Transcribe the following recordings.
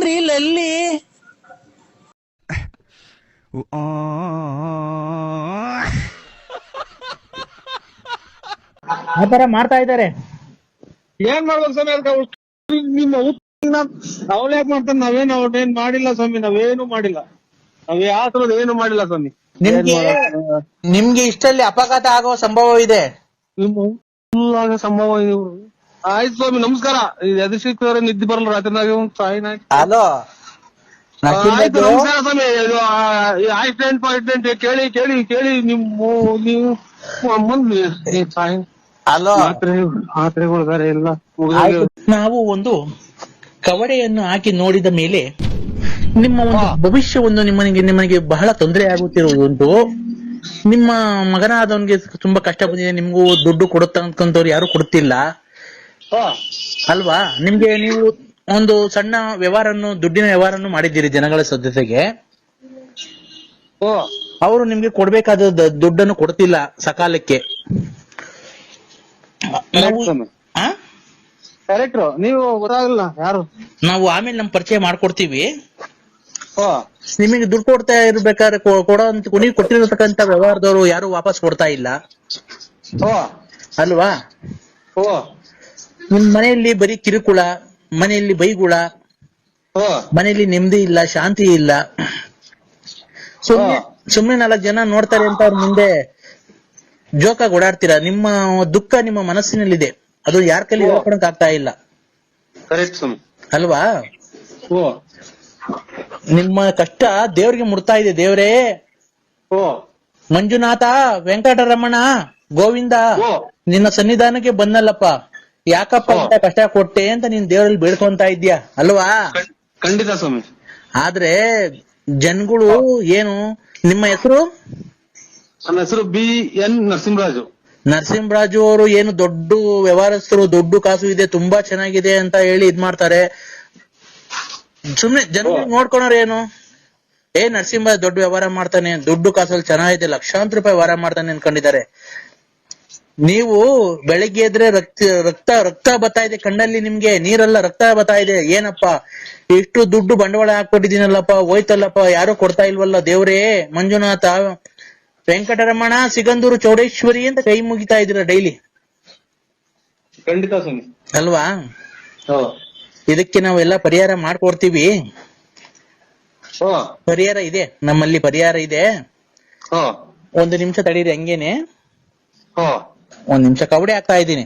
ಲಲ್ಲಿ ಲಲ್ಲಿ ಆತರ ಮಾಡ್ತಾ ಇದ್ದಾರೆ. ಏನ್ ಮಾಡ್ಬೇಕು ಸ್ವಾಮಿ? ಅದಕ್ಕೆ ನಿಮ್ಮ ಅವ್ಳು ಯಾಕೆ ಮಾಡ್ತಾನೆ? ಅವ್ನೇನ್ ಮಾಡಿಲ್ಲ ಸ್ವಾಮಿ, ನಾವೇನು ಮಾಡಿಲ್ಲ. ನಾವ್ ಯಾವ ಏನು ಮಾಡಿಲ್ಲ ಸ್ವಾಮಿ. ನಿಮ್ಗೆ ಇಷ್ಟಲ್ಲಿ ಅಪಘಾತ ಆಗೋ ಸಂಭವ ಇದೆ. ನಿಮ್ಮ ಸಂಭವ ಇದೆ. ಆಯ್ತು ಸ್ವಾಮಿ, ನಮಸ್ಕಾರ. ಯದಶಿಕ್ತವ್ರೆ ನಿದ್ದೆ ಬರಲ್ಲ ರಾತ್ರಿ. ಹಲೋ ಆಯ್ತು ನಮಸ್ಕಾರ ಸ್ವಾಮಿ. ಆಕ್ಸಿಡೆಂಟ್ ಕೇಳಿ ಕೇಳಿ ಕೇಳಿ ನೀವು ಹಲೋ ಮಾತ್ರೆಗಳು ಬೇರೆ ಎಲ್ಲ. ನಾವು ಒಂದು ಕವಡೆಯನ್ನು ಹಾಕಿ ನೋಡಿದ ಮೇಲೆ ನಿಮ್ಮ ಒಂದು ಭವಿಷ್ಯವನ್ನು ನಿಮಗೆ ಬಹಳ ತೊಂದರೆ ಆಗುತ್ತಿರುವುದುಂಟು. ನಿಮ್ಮ ಮಗನಾದವನ್ಗೆ ತುಂಬಾ ಕಷ್ಟ ಬಂದಿದೆ, ನಿಮ್ಗೂ ದುಡ್ಡು ಕೊಡುತ್ತಂತವ್ರು ಯಾರು ಕೊಡುತ್ತಿಲ್ಲ ಅಲ್ವಾ? ನಿಮ್ಗೆ ನೀವು ಒಂದು ಸಣ್ಣ ವ್ಯವಹಾರನ್ನು, ದುಡ್ಡಿನ ವ್ಯವಹಾರನ್ನು ಮಾಡಿದ್ದೀರಿ ಜನಗಳ ಜೊತೆಗೆ. ಅವರು ನಿಮ್ಗೆ ಕೊಡ್ಬೇಕಾದ ದುಡ್ಡನ್ನು ಕೊಡ್ತಿಲ್ಲ ಸಕಾಲಕ್ಕೆ. ಕರೆಕ್ಟ್, ನೀವು ಗೊತ್ತಾಗಲ್ಲ ಯಾರು. ನಾವು ಆಮೇಲೆ ನಮ್ ಪರಿಚಯ ಮಾಡ್ಕೊಡ್ತೀವಿ. ನಿಮಗೆ ದುಡ್ಡು ಕೊಡ್ತಾ ಇರ್ಬೇಕಾದ್ರೆ ನೀವು ಕೊಟ್ಟಿರತಕ್ಕಂತ ವ್ಯವಹಾರದವರು ಯಾರು ವಾಪಸ್ ಕೊಡ್ತಾ ಇಲ್ಲ ಅಲ್ವಾ? ನಿಮ್ ಮನೆಯಲ್ಲಿ ಬರೀ ಕಿರುಕುಳ, ಮನೆಯಲ್ಲಿ ಬೈಗುಳ, ಮನೆಯಲ್ಲಿ ನೆಮ್ಮದಿ ಇಲ್ಲ, ಶಾಂತಿ ಇಲ್ಲ. ಸುಮ್ನೆ 4 ಜನ ನೋಡ್ತಾರೆ ಅಂತ ಅವ್ರ ಮುಂದೆ ಜೋಕಾಗಿ ಓಡಾಡ್ತೀರಾ. ನಿಮ್ಮ ದುಃಖ ನಿಮ್ಮ ಮನಸ್ಸಿನಲ್ಲಿದೆ, ಅದು ಯಾರ ಕೈಲಿ ಹೇಳ್ಕೊಳಕ್ ಆಗ್ತಾ ಇಲ್ಲ ಅಲ್ವಾ? ನಿಮ್ಮ ಕಷ್ಟ ದೇವ್ರಿಗೆ ಮುಡ್ತಾ ಇದೆ. ದೇವ್ರೇ, ಮಂಜುನಾಥ, ವೆಂಕಟರಮಣ, ಗೋವಿಂದ, ನಿನ್ನ ಸನ್ನಿಧಾನಕ್ಕೆ ಬಂದಲ್ಲಪ್ಪ, ಯಾಕಪ್ಪ ಅಂತ ಕಷ್ಟ ಕೊಟ್ಟೆ ಅಂತ ನೀನ್ ದೇವರಲ್ಲಿ ಬೇಡ್ಕೊಂತ ಇದ್ಯಾ ಅಲ್ವಾ? ಖಂಡಿತ ಸ್ವಾಮಿ. ಆದ್ರೆ ಜನಗಳು ಏನು, ನಿಮ್ಮ ಹೆಸರು? ನನ್ನ ಹೆಸರು BN ನರಸಿಂಹರಾಜು. ನರಸಿಂಹರಾಜು ಅವರು ಏನು ದೊಡ್ಡ ವ್ಯವಹಾರಸ್ಥರು, ದೊಡ್ಡ ಕಾಸು ಇದೆ, ತುಂಬಾ ಚೆನ್ನಾಗಿದೆ ಅಂತ ಹೇಳಿ ಇದ್ ಮಾಡ್ತಾರೆ. ಸುಮ್ನೆ ಜನಗಳು ನೋಡ್ಕೊಳೋರು ಏನು, ನರಸಿಂಹರಾಜ್ ದೊಡ್ಡ ವ್ಯವಹಾರ ಮಾಡ್ತಾನೆ, ದುಡ್ಡು ಕಾಸಲ್ಲಿ ಚೆನ್ನಾಗಿದೆ, ಲಕ್ಷಾಂತರ ರೂಪಾಯಿ ವ್ಯವಹಾರ ಮಾಡ್ತಾನೆ ಅನ್ಕೊಂಡಿದ್ದಾರೆ. ನೀವು ಬೆಳಗ್ಗೆ ಎದ್ರೆ ರಕ್ತ ಬರ್ತಾ ಇದೆ ಕಣ್ಣಲ್ಲಿ, ನಿಮ್ಗೆ ನೀರೆಲ್ಲ ರಕ್ತ ಬರ್ತಾ ಇದೆ. ಏನಪ್ಪ ಇಷ್ಟು ದುಡ್ಡು ಬಂಡವಾಳ ಹಾಕೊಟ್ಟಿದ್ದೀನಲ್ಲಪ್ಪ, ಹೋಯ್ತಲ್ಲಪ್ಪ, ಯಾರು ಕೊಡ್ತಾ ಇಲ್ವಲ್ಲ ದೇವ್ರೇ, ಮಂಜುನಾಥ, ವೆಂಕಟರಮಣ, ಸಿಗಂದೂರು, ಚೌಡೇಶ್ವರಿ ಅಂತ ಕೈ ಮುಗಿತಾ ಇದ್ದೀರಾ ಡೈಲಿ. ಖಂಡಿತ ಸ್ವಾಮಿ ಅಲ್ವಾ? ಇದಕ್ಕೆ ನಾವೆಲ್ಲ ಪರಿಹಾರ ಮಾಡ್ಕೊಡ್ತೀವಿ. ಪರಿಹಾರ ಇದೆ, ನಮ್ಮಲ್ಲಿ ಪರಿಹಾರ ಇದೆ. 1 ನಿಮಿಷ ತಡೀರಿ, ಹಂಗೇನೆ 1 ನಿಮಿಷ ಕವಡೆ ಹಾಕ್ತಾ ಇದ್ದೀನಿ.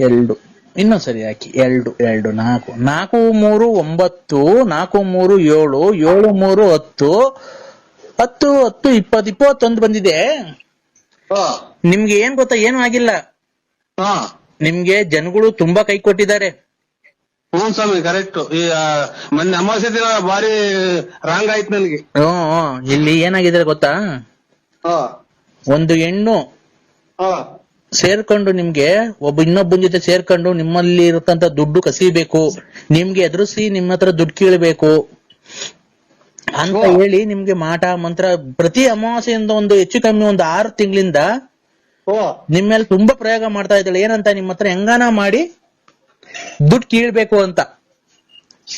2 ಇನ್ನೊಂದ್ಸರಿ ಹಾಕಿ. 2 2 4 4 3 9 4 3 7 7 3 10 10 10 20 21 ಬಂದಿದೆ. ನಿಮ್ಗೆ ಏನ್ ಗೊತ್ತಾ, ಏನು ಆಗಿಲ್ಲ. ನಿಮ್ಗೆ ಜನಗಳು ತುಂಬಾ ಕೈ ಕೊಟ್ಟಿದ್ದಾರೆ. ಹ್ಞೂ ಸ್ವಾಮಿ, ಕರೆಕ್ಟ್. ಈ ಮೊನ್ನೆ ಅಮಾವಾಸ್ಯೆ ದಿನ ಬಾರಿ ರಾಂಗ್ ಆಯ್ತು ನನಗೆ. ಇಲ್ಲಿ ಏನಾಗಿದೆ ಗೊತ್ತಾ, ಒಂದು ಹೆಣ್ಣು ಸೇರ್ಕೊಂಡು ನಿಮ್ಗೆ ಇನ್ನೊಬ್ಬನ ಜೊತೆ ಸೇರ್ಕೊಂಡು ನಿಮ್ಮಲ್ಲಿ ಇರತಂತ ದುಡ್ಡು ಕಸಿಬೇಕು, ನಿಮ್ಗೆ ಎದುರಿಸಿ ನಿಮ್ಮ ಹತ್ರ ದುಡ್ಡು ಕೀಳ್ಬೇಕು ಅಂತ ಹೇಳಿ ನಿಮ್ಗೆ ಮಾಟ ಮಂತ್ರ ಪ್ರತಿ ಅಮಾವಾಸ್ಯೆಯಿಂದ ಒಂದು ಹೆಚ್ಚು ಕಮ್ಮಿ 6 ತಿಂಗಳಿಂದ ನಿಮ್ಮೇಲೆ ತುಂಬಾ ಪ್ರಯೋಗ ಮಾಡ್ತಾ ಇದ್ದಾಳೆ. ಏನಂತ, ನಿಮ್ಮ ಹತ್ರ ಹೆಂಗಾನ ಮಾಡಿ ದುಡ್ಡು ಕೀಳ್ಬೇಕು ಅಂತ.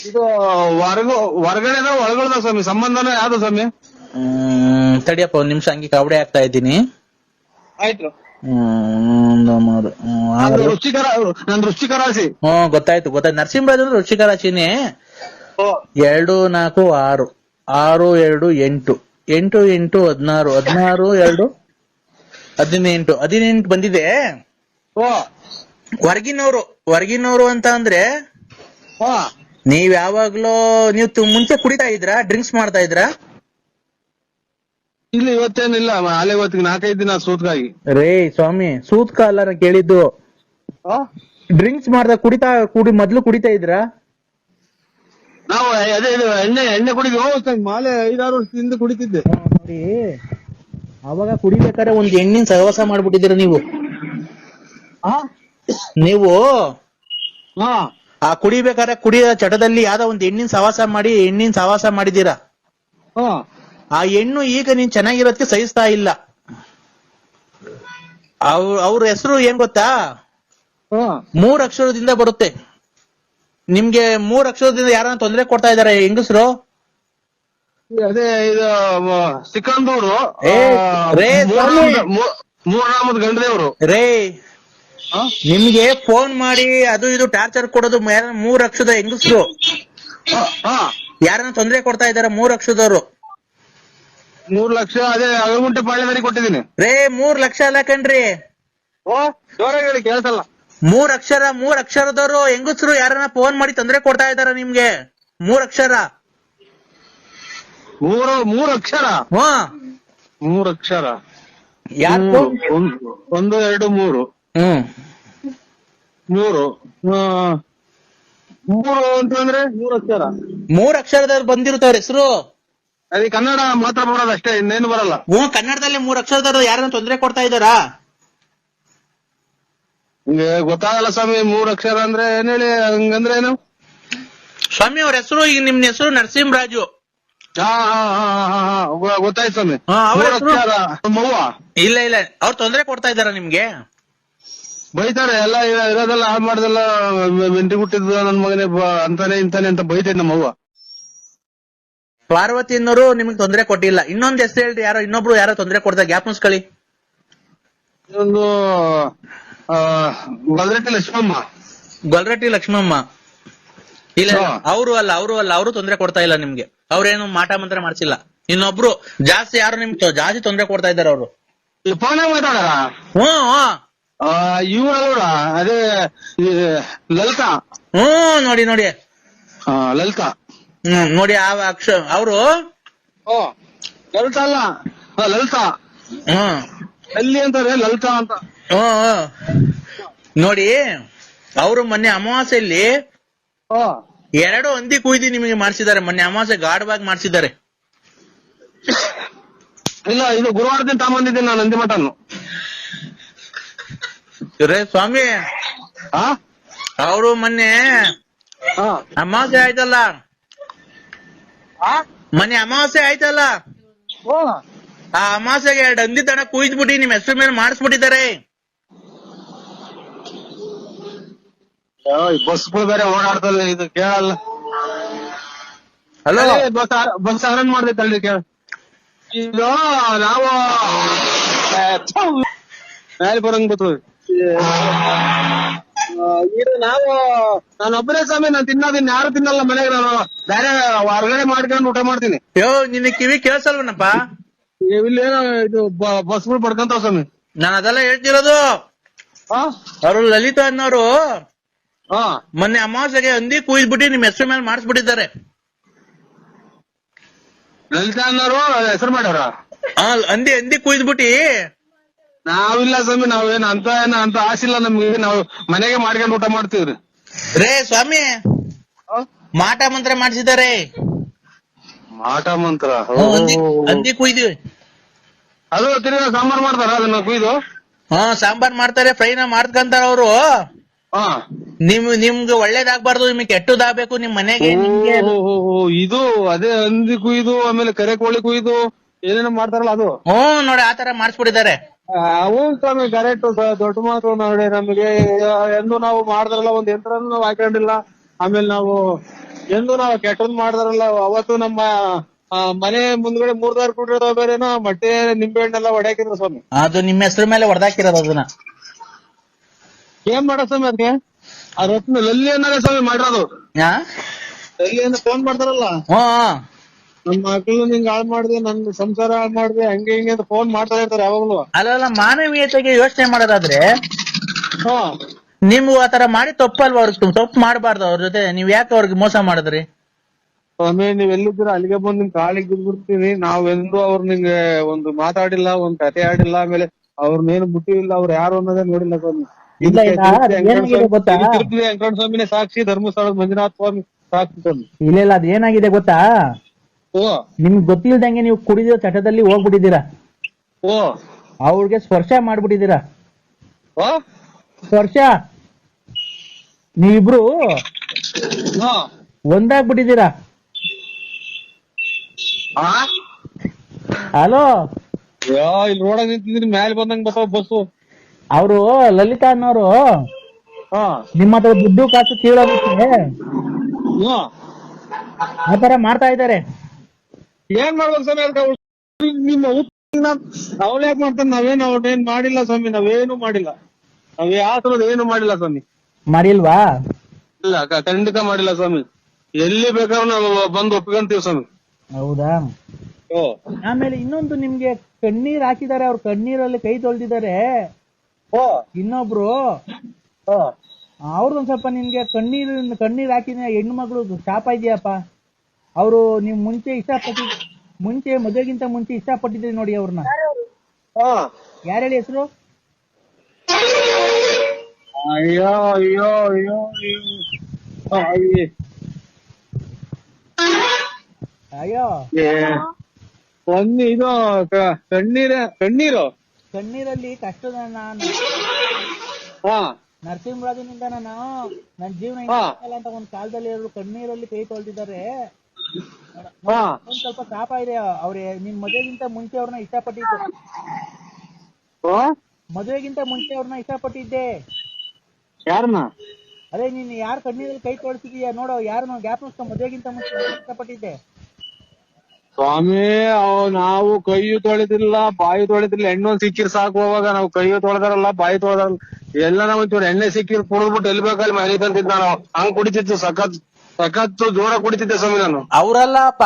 ಇದು ಹೊರಗಡೆ ಒಳಗಡೆ ಸ್ವಾಮಿ, ಸಂಬಂಧನ ಯಾವ್ದು ಸ್ವಾಮಿ? ತಡಿಯಪ್ಪ 1 ನಿಮಿಷ, ಹಂಗೆ ಕವಡೆ ಆಗ್ತಾ ಇದ್ದೀನಿ. ಆಯ್ತು. ವೃಶ್ಚಿಕ ರಾಶಿ. ಗೊತ್ತಾಯ್ತು. ನರಸಿಂಹರಾಜ್ ಅಂದ್ರೆ ವೃಶ್ಚಿಕ ರಾಶಿನೇ. 2 4 6 6 2 8 8 8 16 16 2 18 ಬಂದಿದೆ. ಹೊರಗಿನವರು ಅಂತ ಅಂದ್ರೆ ನೀವ್ ಯಾವಾಗ್ಲೂ ನೀವು ಮುಂಚೆ ಕುಡಿತಾ ಇದ್ರಾ, ಡ್ರಿಂಕ್ಸ್ ಮಾಡ್ತಾ ಇದ್ರಾ? ಇಲ್ಲ, ಇವತ್ತೇನಿಲ್ಲ. ಅಲೆ ಇವತ್ತಿಗೆ 4-5 ದಿನ ಸೂತ್ಕಾಗಿ. ರೇ ಸ್ವಾಮಿ, ಸೂತ್ಕ ಅಲ್ಲ ನಾ ಕೇಳಿದ್ದು. ಡ್ರಿಂಕ್ಸ್ ಮೊದ್ಲು ಕುಡಿತಾ ಇದ್ರಾ? ನಾವು ಅದೇ ಎಣ್ಣೆ ಕುಡಿದ್ವಿ. ಮಾಲೆ 5-6 ವರ್ಷದಿಂದ ಕುಡಿತಿದ್ದೆ ನೋಡಿ. ಅವಾಗ ಕುಡಿಬೇಕಾದ್ರೆ ಒಂದ್ ಎಣ್ಣಿನ ಸಹವಾಸ ಮಾಡ್ಬಿಟ್ಟಿದ್ದೀರ ನೀವು. ಆ ಕುಡಿಬೇಕಾದ್ರೆ ಕುಡಿಯೋ ಚಟದಲ್ಲಿ ಯಾವ್ದೋ ಒಂದ್ ಎಣ್ಣಿನ ಸಹವಾಸ ಮಾಡಿದೀರಾ. ಆ ಹೆಣ್ಣು ಈಗ ನೀನ್ ಚೆನ್ನಾಗಿರೋದಕ್ಕೆ ಸಹಿಸ್ತಾ ಇಲ್ಲ. ಅವ್ರ ಹೆಸರು ಏನ್ ಗೊತ್ತಾ? 3 ಅಕ್ಷರದಿಂದ ಬರುತ್ತೆ. ನಿಮ್ಗೆ 3 ಅಕ್ಷರದಿಂದ ಯಾರನ್ನ ತೊಂದರೆ ಕೊಡ್ತಾ ಇದಾರೆ ಹೆಂಗಸರು? ಅದೇ ಇದು ಸಿಕ್ಕಂದೂರು ಏ, ರೇ ಸ್ವಾಮಿ. ಮೂರ್ನಾಮದ್ ಗಂಡ್ದೇವ್ರು. ರೇ, ನಿಮ್ಗೆ ಫೋನ್ ಮಾಡಿ ಅದು ಇದು ಟಾರ್ಚರ್ ಕೊಡೋದು 3 ಅಕ್ಷರದ ಹೆಂಗಸರು ಯಾರನ್ನ ತೊಂದರೆ ಕೊಡ್ತಾ ಇದಾರೆ 3 ಅಕ್ಷರದವ್ರು. 3 ಲಕ್ಷ ಅದೇ ಅಗಗುಂಟೆ ಪಾಳ್ಯದಲ್ಲಿ ಕೊಟ್ಟಿದ್ದೀನಿ. ರೇ 3 ಲಕ್ಷ ಅಲ್ಲ ಕಣ್ರಿ, ಓ ಜೋರಾಗಿ ಹೇಳಿ ಕೇಳ್ಸಲ್ಲ. 3 ಅಕ್ಷರದವ್ರು ಹೆಂಗಸರು ಯಾರನ್ನ ಫೋನ್ ಮಾಡಿ ತೊಂದರೆ ಕೊಡ್ತಾ ಇದಾರ ನಿಮ್ಗೆ. 3 ಅಕ್ಷರ. 3 ಅಕ್ಷರ. 3 ಅಕ್ಷರ. ಯಾರು? 1 2 3. 3 ಅಂತಂದ್ರೆ 3 ಅಕ್ಷರ. 3 ಅಕ್ಷರದವ್ರು ಬಂದಿರ್ತಾವ್ರ ಹೆಸರು. ಅದೇ ಕನ್ನಡ ಮಾತ್ರ ಬರೋದು ಅಷ್ಟೇ, ಇನ್ನೇನು ಬರಲ್ಲ. ಕನ್ನಡದಲ್ಲಿ 3 ಅಕ್ಷರದವ್ರು ಯಾರನ್ನ ತೊಂದರೆ ಕೊಡ್ತಾ ಇದಾರಾ? ನಿಮ್ಗೆ ಗೊತ್ತಾಗಲ್ಲ ಸ್ವಾಮಿ, 3 ಅಕ್ಷರ ಅಂದ್ರೆ ಏನ್ ಹೇಳಿ, ಹಂಗಂದ್ರೆ ಏನು ಸ್ವಾಮಿ? ಅವ್ರ ಹೆಸರು, ಈಗ ನಿಮ್ ಹೆಸರು ನರಸಿಂಹರಾಜು. ಗೊತ್ತಾಯ್ತು ಸ್ವಾಮಿ. ಅವ್ರ 3 ಅಕ್ಷರ ಮವ್ವ. ಇಲ್ಲ ಅವ್ರು ತೊಂದರೆ ಕೊಡ್ತಾ ಇದಾರ ನಿಮ್ಗೆ? ಬೈತಾರೆ ಎಲ್ಲ ಇರೋದೆಲ್ಲ ಹಾಳು ಮಾಡ್ದೆಲ್ಲ ಮೆಂಟಿ ಹುಟ್ಟಿದ್ದು ನನ್ ಮಗನೇ ಅಂತಾನೆ ಇಂತಾನೆ ಅಂತ ಬೈತೈತೆ ನಮ್ಮವ್ವ. ಪಾರ್ವತಿ ಅನ್ನೋರು ನಿಮ್ಗೆ ತೊಂದರೆ ಕೊಟ್ಟಿಲ್ಲ. ಇನ್ನೊಂದ್ ಹೆಸರು ಹೇಳ್ರಿ, ಇನ್ನೊಬ್ರು ಯಾರೋ ತೊಂದರೆ ಕೊಡ್ತಾರೆ, ಜ್ಞಾಪನಿಸ್ಕೊಳ್ಳಿ. ಒಂದು ಗಲ್ರೆಟ್ಟಿ ಲಕ್ಷ್ಮಮ್ಮ. ಗೊಲ್ರಟ್ಟಿ ಲಕ್ಷ್ಮಮ್ಮ. ಇಲ್ಲ ಅವರು ಅಲ್ಲ, ಅವರು ತೊಂದರೆ ಕೊಡ್ತಾ ಇಲ್ಲ ನಿಮ್ಗೆ. ಅವ್ರೇನು ಮಾಟ ಮಂತ್ರ ಮಾಡ್ಸಿಲ್ಲ. ಇನ್ನೊಬ್ರು ಜಾಸ್ತಿ ಯಾರು ನಿಮ್ಗೆ ಜಾಸ್ತಿ ತೊಂದರೆ ಕೊಡ್ತಾ ಇದಾರೆ ಅವರು. ಫೋನ್ ಮಾತಾಡಾರ? ಇವ್ರ ಅದೇ ಲಲಿತಾ. ನೋಡಿ ಲಲಿತಾ. ನೋಡಿ ಅವರು ಲಲಿತಾ ಅಲ್ಲ, ಲಲಿತಾ. ಎಲ್ಲಿ ಅಂತಾರೆ ಲಲಿತಾ ಅಂತ. ನೋಡಿ, ಅವರು ಮೊನ್ನೆ ಅಮಾವಾಸ್ಯೆಯಲ್ಲಿ 2 ಹಂದಿ ಕುಯ್ದು ನಿಮಗೆ ಮಾಡಿಸಿದ್ದಾರೆ. ಮೊನ್ನೆ ಅಮಾವಾಸ್ಯೆ ಗಾಢವಾಗಿ ಮಾಡಿಸಿದ್ದಾರೆ. ಇಲ್ಲ, ಇದು ಗುರುವಾರ ದಿನ ತಗೊಂಡಿದ್ದೀನಿ ನಾನು ಹಂದಿ ಮಟನ್ನು. ರೇ ಸ್ವಾಮಿ, ಅವರು ಮೊನ್ನೆ ಅಮಾವಾಸ್ಯೆ ಆಯ್ತಲ್ಲ, ಮೊನ್ನೆ ಅಮಾವಾಸ್ಯೆ ಆಯ್ತಲ್ಲ, ಆ ಅಮಾವಾಸ್ಯೆಗೆ 2 ಹಂದಿ ತನ ಕುಯ್ದ್ಬಿಟ್ಟು ನಿಮ್ ಹೆಸರು ಮೇಲೆ ಮಾಡಿಸ್ಬಿಟ್ಟಿದ್ದಾರೆ. ಬಸ್ಗಳು ಬೇರೆ ಓಡಾಡ್ತಲ್ಲ, ಇದು ಕೇಳಲ್ಲ. ಹಲೋ, ಬಸ್ ಅರೇಂಜ್ ಮಾಡ್ದೈತಲ್ರಿ, ಕೇಳ. ಇದು ನಾವು ಮೇಲೆ ಬರಂಗ್ ಬರ್ತದೆ. ಇದು ನಾನು ಒಬ್ಬರೇ ಸ್ವಾಮಿ, ನಾನು ತಿನ್ನೋದಿನ್ ಯಾರು ತಿನ್ನಲ್ಲ ಮನೆಗೆ. ನಾನು ಬೇರೆ ಹೊರಗಡೆ ಮಾಡ್ಕೊಂಡು ಊಟ ಮಾಡ್ತೀನಿ. ನಿನ್ನ ಕಿವಿ ಕೇಳ್ಸಲ್ವನಪ್ಪ? ಇಲ್ಲೇನೋ ಇದು ಬಸ್ಗಳು ಪಡ್ಕೊಂತಾವ ಸ್ವಾಮಿ. ನಾನು ಅದೆಲ್ಲ ಹೇಳ್ತಿರೋದು. ಅವರು ಲಲಿತಾ ಅನ್ನೋರು ಮೊನ್ನೆ ಅಮಾವಾಸ್ಯೆಗೆ ಹಂದಿ ಕುಯ್ದ್ಬಿಟ್ಟು ನಿಮ್ ಹೆಸರು ಮೇಲೆ ಮಾಡಿಸ್ಬಿಟ್ಟಿದ್ದಾರೆ. ಲಲಿತಾ ಅನ್ನೋರು ಹೆಸರು ಮಾಡ್ಯಾರ? ಹಂದಿ ಕುಯ್ದ್ಬಿಟ್ಟಿ. ನಾವಿಲ್ಲ ಸ್ವಾಮಿ, ನಾವೇನು ಅಂತ ಆಸಿಲ್ಲ ನಮ್ಗೆ. ನಾವು ಮನೆಗೆ ಮಾಡ್ಕೊಂಡು ಊಟ ಮಾಡ್ತೀವ್ರಿ. ರೇ ಸ್ವಾಮಿ, ಮಾಟ ಮಂತ್ರ ಮಾಡಿಸಿದ್ದಾರೆ. ಮಾಟ ಮಂತ್ರ? ಹಂದಿ ಕುಯ್ದಿವಿ. ಅದು ತಿರ್ಗಾ ಸಾಂಬಾರ್ ಮಾಡ್ತಾರ ಅದನ್ನ ಕುಯ್ದು? ಸಾಂಬಾರ್ ಮಾಡ್ತಾರೆ, ಫ್ರೈನ ಮಾಡ್ಕಂತಾರ ಅವರು. ನಿಮ್ಗೆ ಒಳ್ಳೇದಾಗ್ಬಾರ್ದು, ನಿಮ್ಗೆ ಕೆಟ್ಟದಾಗ್ಬೇಕು ನಿಮ್ ಮನೆಗೆ. ಇದು ಅದೇ ಹಂದಿ ಕುಯ್ದು, ಆಮೇಲೆ ಕರೆ ಕೋಳಿ ಕುಯ್ದು ಏನೇನೋ ಮಾಡ್ತಾರಲ್ಲ ಅದು? ನೋಡಿ, ಆತರ ಮಾಡಿಸ್ಬಿಟ್ಟಿದ್ದಾರೆ. ಅವು ಸ್ವಾಮಿ ಕರೆಕ್ಟ್, ದೊಡ್ಡ ಮಾತು ನೋಡಿ. ನಮಗೆ ಎಂದು ನಾವು ಮಾಡಿದ್ರಲ್ಲ, ಒಂದ್ ಯಂತ್ರನೂ ನಾವು ಹಾಕೊಂಡಿಲ್ಲ. ಆಮೇಲೆ ನಾವು ಎಂದು ನಾವು ಕೆಟ್ಟದ್ ಮಾಡಿದ್ರಲ್ಲ, ಅವತ್ತು ನಮ್ಮ ಮನೆ ಮುಂದ್ಗಡೆ 3 ದಾರಿ ಕುಡಿರೋ ಬೇರೆನೋ ಮೊಟ್ಟೆ ನಿಂಬೆ ಹಣ್ಣೆಲ್ಲ ಹೊಡ್ಯಾಕಿದ್ರು ಸ್ವಾಮಿ. ಅದು ನಿಮ್ಮ ಹೆಸರು ಮೇಲೆ ಹೊಡೆದಾಕಿರೋದು. ಅದನ್ನ ಏನ್ ಮಾಡೋ ಸ್ವಾಮಿ ಅದಕ್ಕೆ? ಆ ರತ್ನ ಲಲ್ಲಿ ಅನ್ನೋದೇ ಸ್ವಾಮಿ ಮಾಡಿರೋದು. ಲಲ್ಲಿ ಅಂತ ಫೋನ್ ಮಾಡ್ತಾರಲ್ಲ, ನನ್ ಮಕ್ಳು ನಿಂಗ್ ಹಾಳ್ ಮಾಡ್ದೆ, ನನ್ ಸಂಸಾರ ಹಾಳ್ ಮಾಡ್ದೆ, ಹಂಗೆ ಹಿಂಗೆ ಅಂತ ಫೋನ್ ಮಾಡ್ತಾ ಇರ್ತಾರೆ ಯಾವಾಗ್ಲೂ. ಅಲ್ಲ, ಮಾನವೀಯತೆಗೆ ಯೋಚನೆ ಮಾಡೋದಾದ್ರೆ ನೀವು ಆತರ ಮಾಡಿ ತಪ್ಪಲ್ವಾ? ಅವ್ರಿಗೆ ತಪ್ಪು ಮಾಡಬಾರ್ದು. ಅವ್ರ ಜೊತೆ ನೀವ್ ಯಾಕೆ ಅವ್ರಿಗೆ ಮೋಸ ಮಾಡಿದ್ರಿ? ಸ್ವಾಮಿ, ನೀವ್ ಎಲ್ಲಿದ್ದೀರ ಅಲ್ಲಿಗೆ ಬಂದು ನಿಮ್ ಕಾಲಿಗೆ ಬಿದ್ಬಿಡ್ತೀನಿ. ನಾವೆಂದು ಅವ್ರ ನಿಂಗೆ ಒಂದು ಮಾತಾಡಿಲ್ಲ, ಒಂದ್ ಕತೆ ಆಡಿಲ್ಲ, ಆಮೇಲೆ ಅವ್ರನ್ನೇನು ಬಿಟ್ಟಿಲ್ಲ, ಅವ್ರು ಯಾರು ಅನ್ನೋದೇ ನೋಡಿಲ್ಲ ಸ್ವಾಮಿ. ವೆಂಕಟ ಸ್ವಾಮಿನೇ ಸಾಕ್ಷಿ, ಧರ್ಮಸ್ಥಳದ ಮಂಜುನಾಥ ಸ್ವಾಮಿ ಸಾಕ್ಷಿ ಸ್ವಾಮಿ. ಇಲ್ಲ, ಅದ್ ಏನಾಗಿದೆ ಗೊತ್ತಾ? ನಿಮ್ಗೆ ಗೊತ್ತಿಲ್ದಂಗೆ ನೀವು ಕುಡಿದಿರೋ ಚಟದಲ್ಲಿ ಹೋಗ್ಬಿಟ್ಟಿದ್ದೀರಾ. ಅವ್ರಿಗೆ ಸ್ಪರ್ಶ ಮಾಡ್ಬಿಟ್ಟಿದ್ದೀರಾ. ಸ್ಪರ್ಶ ನೀವಿಬ್ರು ಒಂದಾಗ್ಬಿಟ್ಟಿದ್ದೀರಾ. ಹಲೋ, ಇಲ್ಲಿ ರೋಡಾಗ ನಿಂತಿದ್ದೀನಿ, ಮ್ಯಾಲೆ ಬಂದಂಗ್ ಬರ್ತಾವ ಬಸ್ಸು. ಅವರು ಲಲಿತಾ ಅನ್ನೋರು ಹಾ ನಿಮ್ಮ ಹತ್ರ ದುಡ್ಡು ಕಾಸು ಕೀಳೋದಕ್ಕೆ ಹಾ ಆತರ ಮಾಡ್ತಾ ಇದ್ದಾರೆ. ಏನ್ ಮಾಡ್ಬೇಕು ಸ್ವಾಮಿ ಅದಕ್ಕೆ ನಿಮ್ಮ ಅವ್ರು ಯಾಕೆ ಮಾಡ್ತಾರೆ? ಅವ್ರೇನ್ ಮಾಡಿಲ್ಲ ಸ್ವಾಮಿ, ನಾವೇನು ಮಾಡಿಲ್ಲ. ನಾವ್ ಯಾವ ಏನು ಮಾಡಿಲ್ಲ ಸ್ವಾಮಿ. ಮಾಡಿಲ್ವಾ? ಇಲ್ಲ ಖಂಡಿತ ಮಾಡಿಲ್ಲ ಸ್ವಾಮಿ. ಎಲ್ಲಿ ಬೇಕಾದ್ರೂ ನಾವು ಬಂದು ಒಪ್ಕೊಂತೀವಿ ಸ್ವಾಮಿ. ಹೌದಾ? ಓ ಆಮೇಲೆ ಇನ್ನೊಂದು, ನಿಮ್ಗೆ ಕಣ್ಣೀರ್ ಹಾಕಿದ್ದಾರೆ, ಅವ್ರ ಕಣ್ಣೀರಲ್ಲಿ ಕೈ ತೊಳ್ದಿದ್ದಾರೆ ಓ ಇನ್ನೊಬ್ರು. ಓ ಅವ್ರದೊಂದ್ ಸ್ವಲ್ಪ ನಿಮ್ಗೆ ಕಣ್ಣೀರ್ ಹಾಕಿದ ಹೆಣ್ಣು ಮಗಳು ಶಾಪ ಇದೆಯಪ್ಪ. ಅವರು ನೀವು ಮುಂಚೆ ಮದುವೆಗಿಂತ ಮುಂಚೆ ಇಷ್ಟಪಟ್ಟಿದ್ರಿ ನೋಡಿ ಅವ್ರನ್ನ. ಹಾ ಯಾರು ಹೇಳಿ ಹೆಸರು? ಅಯ್ಯೋ ಅಯ್ಯೋ ಅಯ್ಯೋ ಅಯ್ಯೋ ಅಯ್ಯೋ, ಒಂದು ಇದು ಕಣ್ಣೀರು ಕಣ್ಣೀರಲ್ಲಿ ಕಷ್ಟದ ನಾನು ಹಾ ನರಸಿಂಹರಾಜನಿಂದ ನಾನು ನನ್ನ ಜೀವನ ಇಲ್ಲ ಅಂತ ಒಂದ್ ಕಾಲದಲ್ಲಿ ಅವರು ಕಣ್ಣೀರಲ್ಲಿ ಕೈ ತೊಳ್ದಿದ್ದಾರೆ. ಹಾ ಒಂದ್ ಸ್ವಲ್ಪ ಶಾಪ ಇದೆ. ಅವ್ರೆ ನಿಮ್ ಮದುವೆಗಿಂತ ಮುಂಚೆ ಅವ್ರನ್ನ ಇಷ್ಟಪಟ್ಟಿದ್ದೆ. ಮದುವೆಗಿಂತ ಮುಂಚೆ ಅವ್ರನ್ನ ಇಷ್ಟಪಟ್ಟಿದ್ದೆ. ಯಾರನ್ನ? ಅದೇ ನೀನ್ ಯಾರು ಕಣ್ಣೀರಲ್ಲಿ ಕೈ ತೊಳ್ಸಿದೀಯ ನೋಡೋ, ಯಾರನ್ನ ಜ್ಞಾಪಕ. ಮದುವೆಗಿಂತ ಮುಂಚೆ ಇಷ್ಟಪಟ್ಟಿದ್ದೆ ಸ್ವಾಮಿ. ನಾವು ಕೈಯು ತೊಳೆದಿಲ್ಲ, ಬಾಯಿ ತೊಳೆದಿಲ್ಲ. ಎಣ್ಣೆ ಸಿಕ್ಕಿರ್ ಸಾಕು. ಹೋವಾಗ ನಾವು ಕೈಯು ತೊಳೆದಾರಲ್ಲ, ಬಾಯಿ ತೊಳೆದಾರಲ್ಲ. ಎಲ್ಲ ನಾವು ಒಂಚೂರು ಎಣ್ಣೆ ಸಿಕ್ಕಿರ್ ಕುಡಿದ್ಬಿಟ್ಟು ಎಲ್ಲಿ ಬೇಕಲ್ಲಿ ಮನೆ ತಂತಿದ್ ನಾನು. ಹಂಗ್ ಕುಡಿತಿತ್ತು, ಸಖತ್ತು ಜೋರ ಕುಡಿತಿದ್ದೆ ಸ್ವಾಮಿ ನಾನು. ಅವ್ರಲ್ಲಪ್ಪ.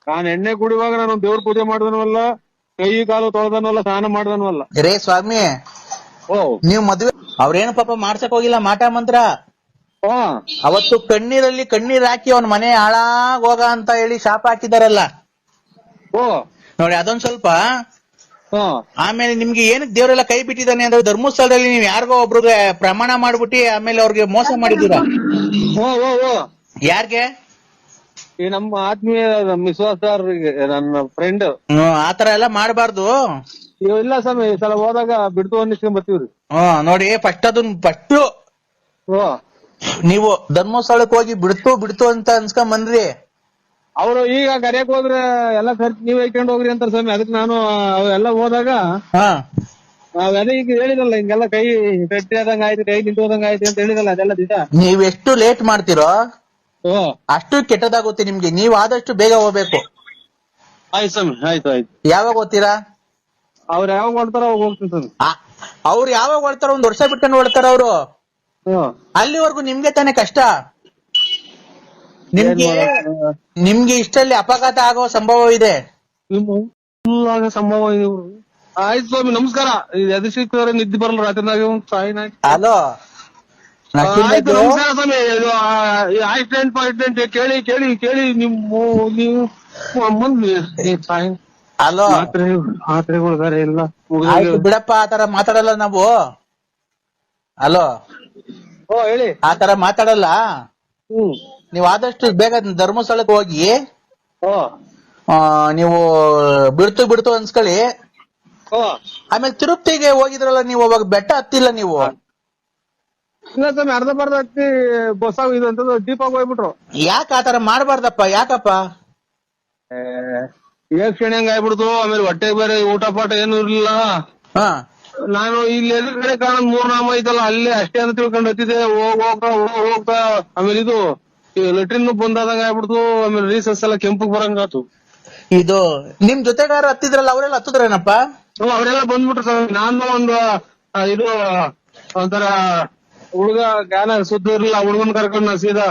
ನಾನು ಎಣ್ಣೆ ಕುಡಿಯುವಾಗ ನಾನು ದೇವ್ರ ಪೂಜೆ ಮಾಡಿದನವಲ್ಲ, ಕೈ ಕಾಲು ತೊಳೆದನವಲ್ಲ, ಸ್ನಾನ ಮಾಡಿದನವಲ್ಲ. ರೇ ಸ್ವಾಮಿ, ಓ ನೀವ್ ಮದ್ವೆ ಅವ್ರೇನು ಪಾಪ ಮಾಡ್ಸಕ್ ಹೋಗಿಲ್ಲ ಮಾಟ ಮಂತ್ರ. ಹಾ ಅವತ್ತು ಕಣ್ಣೀರಲ್ಲಿ ಕಣ್ಣೀರ್ ಹಾಕಿ ಅವ್ನ ಮನೆ ಹಾಳಾಗ್ ಹೋಗ ಅಂತ ಹೇಳಿ ಶಾಪ ಹಾಕಿದಾರಲ್ಲ ಓ ನೋಡಿ, ಅದೊಂದ್ ಸ್ವಲ್ಪ. ಹಾ ಆಮೇಲೆ ನಿಮ್ಗೆ ಏನಕ್ಕೆ ದೇವರೆಲ್ಲ ಕೈ ಬಿಟ್ಟಿದ್ದಾನೆ ಅಂದ್ರೆ, ಧರ್ಮಸ್ಥಳದಲ್ಲಿ ನೀವ್ ಯಾರಿಗೋ ಒಬ್ರಿಗೆ ಪ್ರಮಾಣ ಮಾಡ್ಬಿಟ್ಟು ಆಮೇಲೆ ಅವ್ರಿಗೆ ಮೋಸ ಮಾಡಿದ್ದೀರಾ. ಓ ಓ ಓ ಯಾರ್ಗೆ? ಈ ನಮ್ಮ ಆತ್ಮೀಯ ವಿಶ್ವಾಸದಾರರಿಗೆ, ನನ್ನ ಫ್ರೆಂಡ್. ಆತರ ಎಲ್ಲ ಮಾಡಬಾರ್ದು. ಇಲ್ಲ ಸ್ವಾಮಿ, ಈ ಸಲ ಹೋದಾಗ ಬಿಡ್ತು ಅನ್ನಿಸ್ಕೊಂಡ್ ಬರ್ತೀವ್ರಿ. ನೋಡಿ, ಫಸ್ಟ್ ಓ ನೀವು ಧರ್ಮಸ್ಥಳಕ್ಕೆ ಹೋಗಿ ಬಿಡ್ತು ಅಂತ ಅನ್ಸ್ಕೊಂಡ್ ಬಂದ್ರಿ. ಅವ್ರು ಈಗ ಕರೆಯಕ್ ಹೋದ್ರೆ ಎಲ್ಲ ಖರ್ಚು ನೀವ್ ಹೇಳ್ಕೊಂಡ್ ಹೋಗ್ರಿ ಅಂತಾರೆ ಸ್ವಾಮಿ. ಅದಕ್ಕೆ ನಾನು ಎಲ್ಲ ಹೋದಾಗ ಅದೇ ಈಗ ಹೇಳಿದಲ್ಲ, ಹಿಂಗೆಲ್ಲ ಕೈ ಗಟ್ಟಿ ಆದಂಗ ಆಯ್ತು, ಕೈ ನಿಂತು ಹೋದಂಗ ಆಯ್ತು ಅಂತ ಹೇಳಿದಲ್ಲ, ಅದೆಲ್ಲ ದಿಟ. ನೀವ್ ಎಷ್ಟು ಲೇಟ್ ಮಾಡ್ತೀರೋ ಓ ಅಷ್ಟು ಕೆಟ್ಟದಾಗುತ್ತೆ ನಿಮ್ಗೆ. ನೀವ್ ಆದಷ್ಟು ಬೇಗ ಹೋಗ್ಬೇಕು. ಆಯ್ತು ಸ್ವಾಮಿ, ಆಯ್ತು. ಯಾವಾಗ ಹೋಗ್ತೀರಾ? ಅವ್ರು ಯಾವಾಗ ಹೊಡ್ತಾರ ಅವಾಗ ಹೋಗ್ತೀನಿ ಸ್ವಾಮಿ. ಅವ್ರು ಯಾವಾಗ ಹೊಡ್ತಾರ? 1 ವರ್ಷ ಬಿಟ್ಕೊಂಡು ಹೊಡ್ತಾರ ಅವ್ರು. ಅಲ್ಲಿವರೆಗೂ ನಿಮ್ಗೆ ತಾನೇ ಕಷ್ಟ. ನಿಮ್ಗೆ ಇಷ್ಟಲ್ಲಿ ಅಪಘಾತ ಆಗೋ ಸಂಭವ ಇದೆ. ಸಂಭವ ಇದೆ. ಆಯ್ತು ಸ್ವಾಮಿ, ನಮಸ್ಕಾರ. ಎದು ಸಿಕ್ಕಿದ್ರೆ ನಿದ್ದೆ ಬರಲ್ಲ ರಾತ್ರಿನಾಗ. ಹಲೋ, ಆಯ್ತು, ನಮಸ್ಕಾರ ಸ್ವಾಮಿ. ಆಕ್ಸಿಡೆಂಟ್ ಕೇಳಿ ನೀವು ಹಲೋ, ಮಾತ್ರೆಗಳು ಬೇರೆ ಇಲ್ಲ. ಆಯ್ತು ಬಿಡಪ್ಪ, ಆತರ ಮಾತಾಡಲ್ಲ ನಾವು. ಹಲೋ, ಓ ಹೇಳಿ. ಆತರ ಮಾತಾಡಲ್ಲ. ನೀವ್ ಆದಷ್ಟು ಬೇಗ ಧರ್ಮಸ್ಥಳಕ್ಕೆ ಹೋಗಿ ನೀವು ಬಿಡ್ತು ಅನ್ಸ್ಕೊಳ್ಳಿ. ಆಮೇಲೆ ತಿರುಪತಿಗೆ ಹೋಗಿದ್ರಲ್ಲ ನೀವು, ಅವಾಗ ಬೆಟ್ಟ ಹತ್ತಿಲ್ಲ ನೀವು? ಇಲ್ಲ ಸ್ವಾಮಿ, ಅರ್ಧ ಬರ್ಧ ಹತ್ತಿ ಬಸ್ ಇದು ಅಂತ ದೀಪಾಗ ಹೋಗ್ಬಿಟ್ರು. ಯಾಕೆ ಆತರ ಮಾಡ್ಬಾರ್ದಪ್ಪ? ಯಾಕಪ್ಪ? ಕ್ಷಣ ಹಂಗ ಆಗ್ಬಿಡ್ತು. ಆಮೇಲೆ ಹೊಟ್ಟೆಗೆ ಬೇರೆ ಊಟ ಪಾಠ ಏನು ಇರ್ಲಿಲ್ಲ. ನಾನು ಇಲ್ಲಿ ಎದುರುಗಡೆ ಕಾಣ 3 ನಾಮ ಐತಲ್ಲ, ಅಲ್ಲೇ ಅಷ್ಟೇ ಅಂತ ತಿಳ್ಕೊಂಡು ಹತ್ತಿದೆ. ಹೋಗ್ತಾ ಆಮೇಲೆ ಇದು ಲೆಟ್ರಿನ್ ಬಂದಾದಂಗ ಆಗ್ಬಿಡ್ತು. ಆಮೇಲೆ ರೀಸಸ್ ಎಲ್ಲ ಕೆಂಪಗ್ ಬರಂಗಾತು. ಇದು ನಿಮ್ ಜೊತೆಗಾರ ಹತ್ತಿದ್ರಲ್ಲ, ಅವರೆಲ್ಲ ಹತ್ತದ್ರೇನಪ್ಪ? ಅವರೆಲ್ಲ ಬಂದ್ಬಿಟ್ರು ಸ್ವಾಮಿ. ನಾನು ಒಂದು ಇದು ಒಂಥರ ಹುಡುಗ ಜ್ಞಾನ ಸುದ್ದ ಇರ್ಲಿಲ್ಲ, ಹುಡುಗನ್ ಕರ್ಕೊಂಡು ನಾ ಸೀದಾ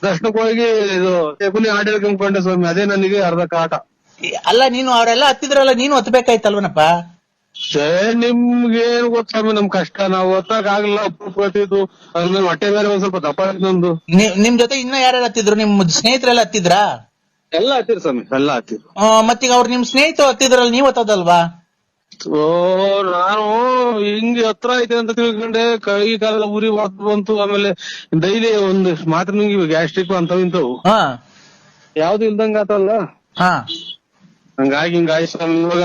ದರ್ಶನಕ್ಕೆ ಹೋಗಿ ಇದು ಶಕುನಿ ಹಾಡು ಹೇಳ್ಕೊಂಡ್ಕೊಂಡೆ ಸ್ವಾಮಿ. ಅದೇ ನನಗೆ ಅರ್ಧ ಕಾಟ. ಅಲ್ಲ, ನೀನು ಅವರೆಲ್ಲ ಹತ್ತಿದ್ರಲ್ಲ, ನೀನು ಹತ್ಬೇಕಾಯ್ತಲ್ವನಪ್ಪ? ನಿಮ್ಗೇನು ಗೊತ್ತ ಸ್ವಾಮಿ ನಮ್ ಕಷ್ಟ. ನಾವು ಒತ್ತಾಗ ಆಗ್ಲಿಲ್ಲ, ಒಪ್ಪಿದ್ದು. ಅದ್ಮೇಲೆ ಹೊಟ್ಟೆ ಬೇರೆ ಒಂದ್ ಸ್ವಲ್ಪ ದಪ್ಪ ನಂದು. ನಿಮ್ ಜೊತೆ ಇನ್ನ ಯಾರ್ಯಾರು ಹತ್ತಿದ್ರು? ನಿಮ್ ಸ್ನೇಹಿತರೆಲ್ಲ ಹತ್ತಿದ್ರಾ? ಎಲ್ಲ ಹತ್ತಿರ ಸ್ವಾಮಿ, ಎಲ್ಲ ಹತ್ತಿರ. ಮತ್ತೀಗ ಅವ್ರು ನಿಮ್ ಸ್ನೇಹಿತರು ಹತ್ತಿದ್ರಲ್ಲ, ನೀವ್ ಹತ್ತದಲ್ವಾ? ನಾನು ಹಿಂಗೆ ಹತ್ರ ಐತೆ ಅಂತ ತಿಳ್ಕೊಂಡೆ. ಕೈ ಕಾಲೆಲ್ಲ ಉರಿ ಬಂತು. ಆಮೇಲೆ ಡೈಲಿ ಒಂದಿಷ್ಟು ಮಾತ್ರ ನುಂಗಿವಿ, ಗ್ಯಾಸ್ಟ್ರಿಕ್ ಅಂತವ್ ಇಂತವು. ಯಾವ್ದು ಇಲ್ದಂಗ ಆತಲ್ಲ, ಹಂಗಾಗಿ ಹಿಂಗಾಯ್ತು ಸ್ವಾಮಿ. ಇವಾಗ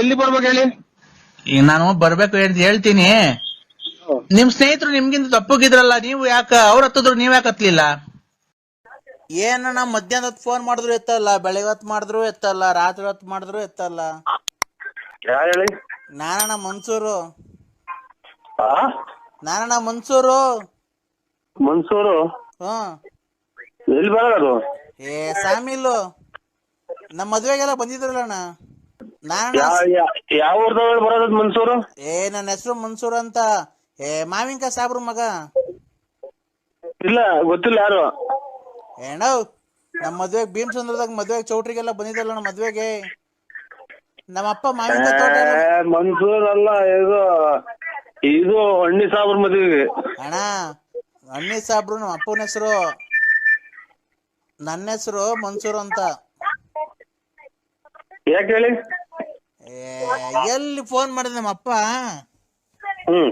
ಎಲ್ಲಿ ಬರ್ಬೇಕು ಹೇಳಿ? ನಾನು ಬರ್ಬೇಕು ಅಂತ ಹೇಳ್ತೀನಿ. ನಿಮ್ ಸ್ನೇಹಿತರು ನಿಮ್ಗಿಂತ ತಪ್ಪಗಿದ್ರಲ್ಲ, ನೀವು ಯಾಕ ಅವ್ರ ಹತ್ತಿದ್ರು, ನೀವ್ ಯಾಕೆ ಹತ್ಲಿಲ್ಲ? ಏನಣ್ಣ, ಮಧ್ಯಾಹ್ನ ಹೊತ್ತು ಫೋನ್ ಮಾಡಿದ್ರು ಎತ್ತಲ್ಲ, ಬೆಳಗ್ಗೆ ಹೊತ್ತು ಮಾಡಿದ್ರು ಎತ್ತಲ್ಲ, ರಾತ್ರಿ ಹೊತ್ತು ಮಾಡಿದ್ರು ಎತ್ತಲ್ಲ. ಯಾರು ಹೇಳಿ? ನಾನಣ್ಣ ಮನ್ಸೂರು. ನಾನಣ್ಣ ಮನ್ಸೂರು. ಮನ್ಸೂರು ಹ್ಮ್. ಎಲ್ಲಿ ಬರೋದು? ಏ ಸಾಮಿಲು ನಮ್ಮ ಮದ್ವೆಗೆಲ್ಲ ಬಂದಿದ್ರಲ್ಲ ಅಣ್ಣ. ನಾನಣ್ಣ. ಯಾವ ಊರ್ದಾಗ ಬರೋದ್ ಮನ್ಸೂರು? ನನ್ನ ಹೆಸರು ಮನ್ಸೂರ್ ಅಂತ. ಮಾವಿನಕಾಯಿ ಸಾಬ್ರ ಮಗ. ಇಲ್ಲ ಗೊತ್ತಿಲ್ಲ ಯಾರು. ಏನವ್ ನಮ್ಮ ಮದ್ವೆಗೆ ಭೀಮಸಂದ್ರದಾಗ ಮದ್ವೆಗೆ ಚೌಟ್ರಿಗೆಲ್ಲ ಬಂದಿದ್ದಲ್ಲ ನಮ್ಮ ಮದ್ವೆಗೆ. ನಮ್ಮ ಅಪ್ಪ ಮಾವಿನಕಾಯಿ ತೋಟ ಎಲ್ಲ. ಮನ್ಸೂರ್ ಅಲ್ಲ, ಇದು ಹಣ್ಣಿ ಸಾಬ್ರ ಮದ್ವೆಗೆ. ಅಣ್ಣ ಅಣ್ಣಿ ಸಾಬ್ರು ನಮ್ಮ ಅಪ್ಪನ ಹೆಸರು. ನನ್ನ ಹೆಸರು ಮನ್ಸೂರ್ ಅಂತ. ಯಾಕೆ ಹೇಳಿ? ಎಲ್ಲಿ ಫೋನ್ ಮಾಡಿದ ನಮ್ಮ ಅಪ್ಪ. ಹ್ಮ್.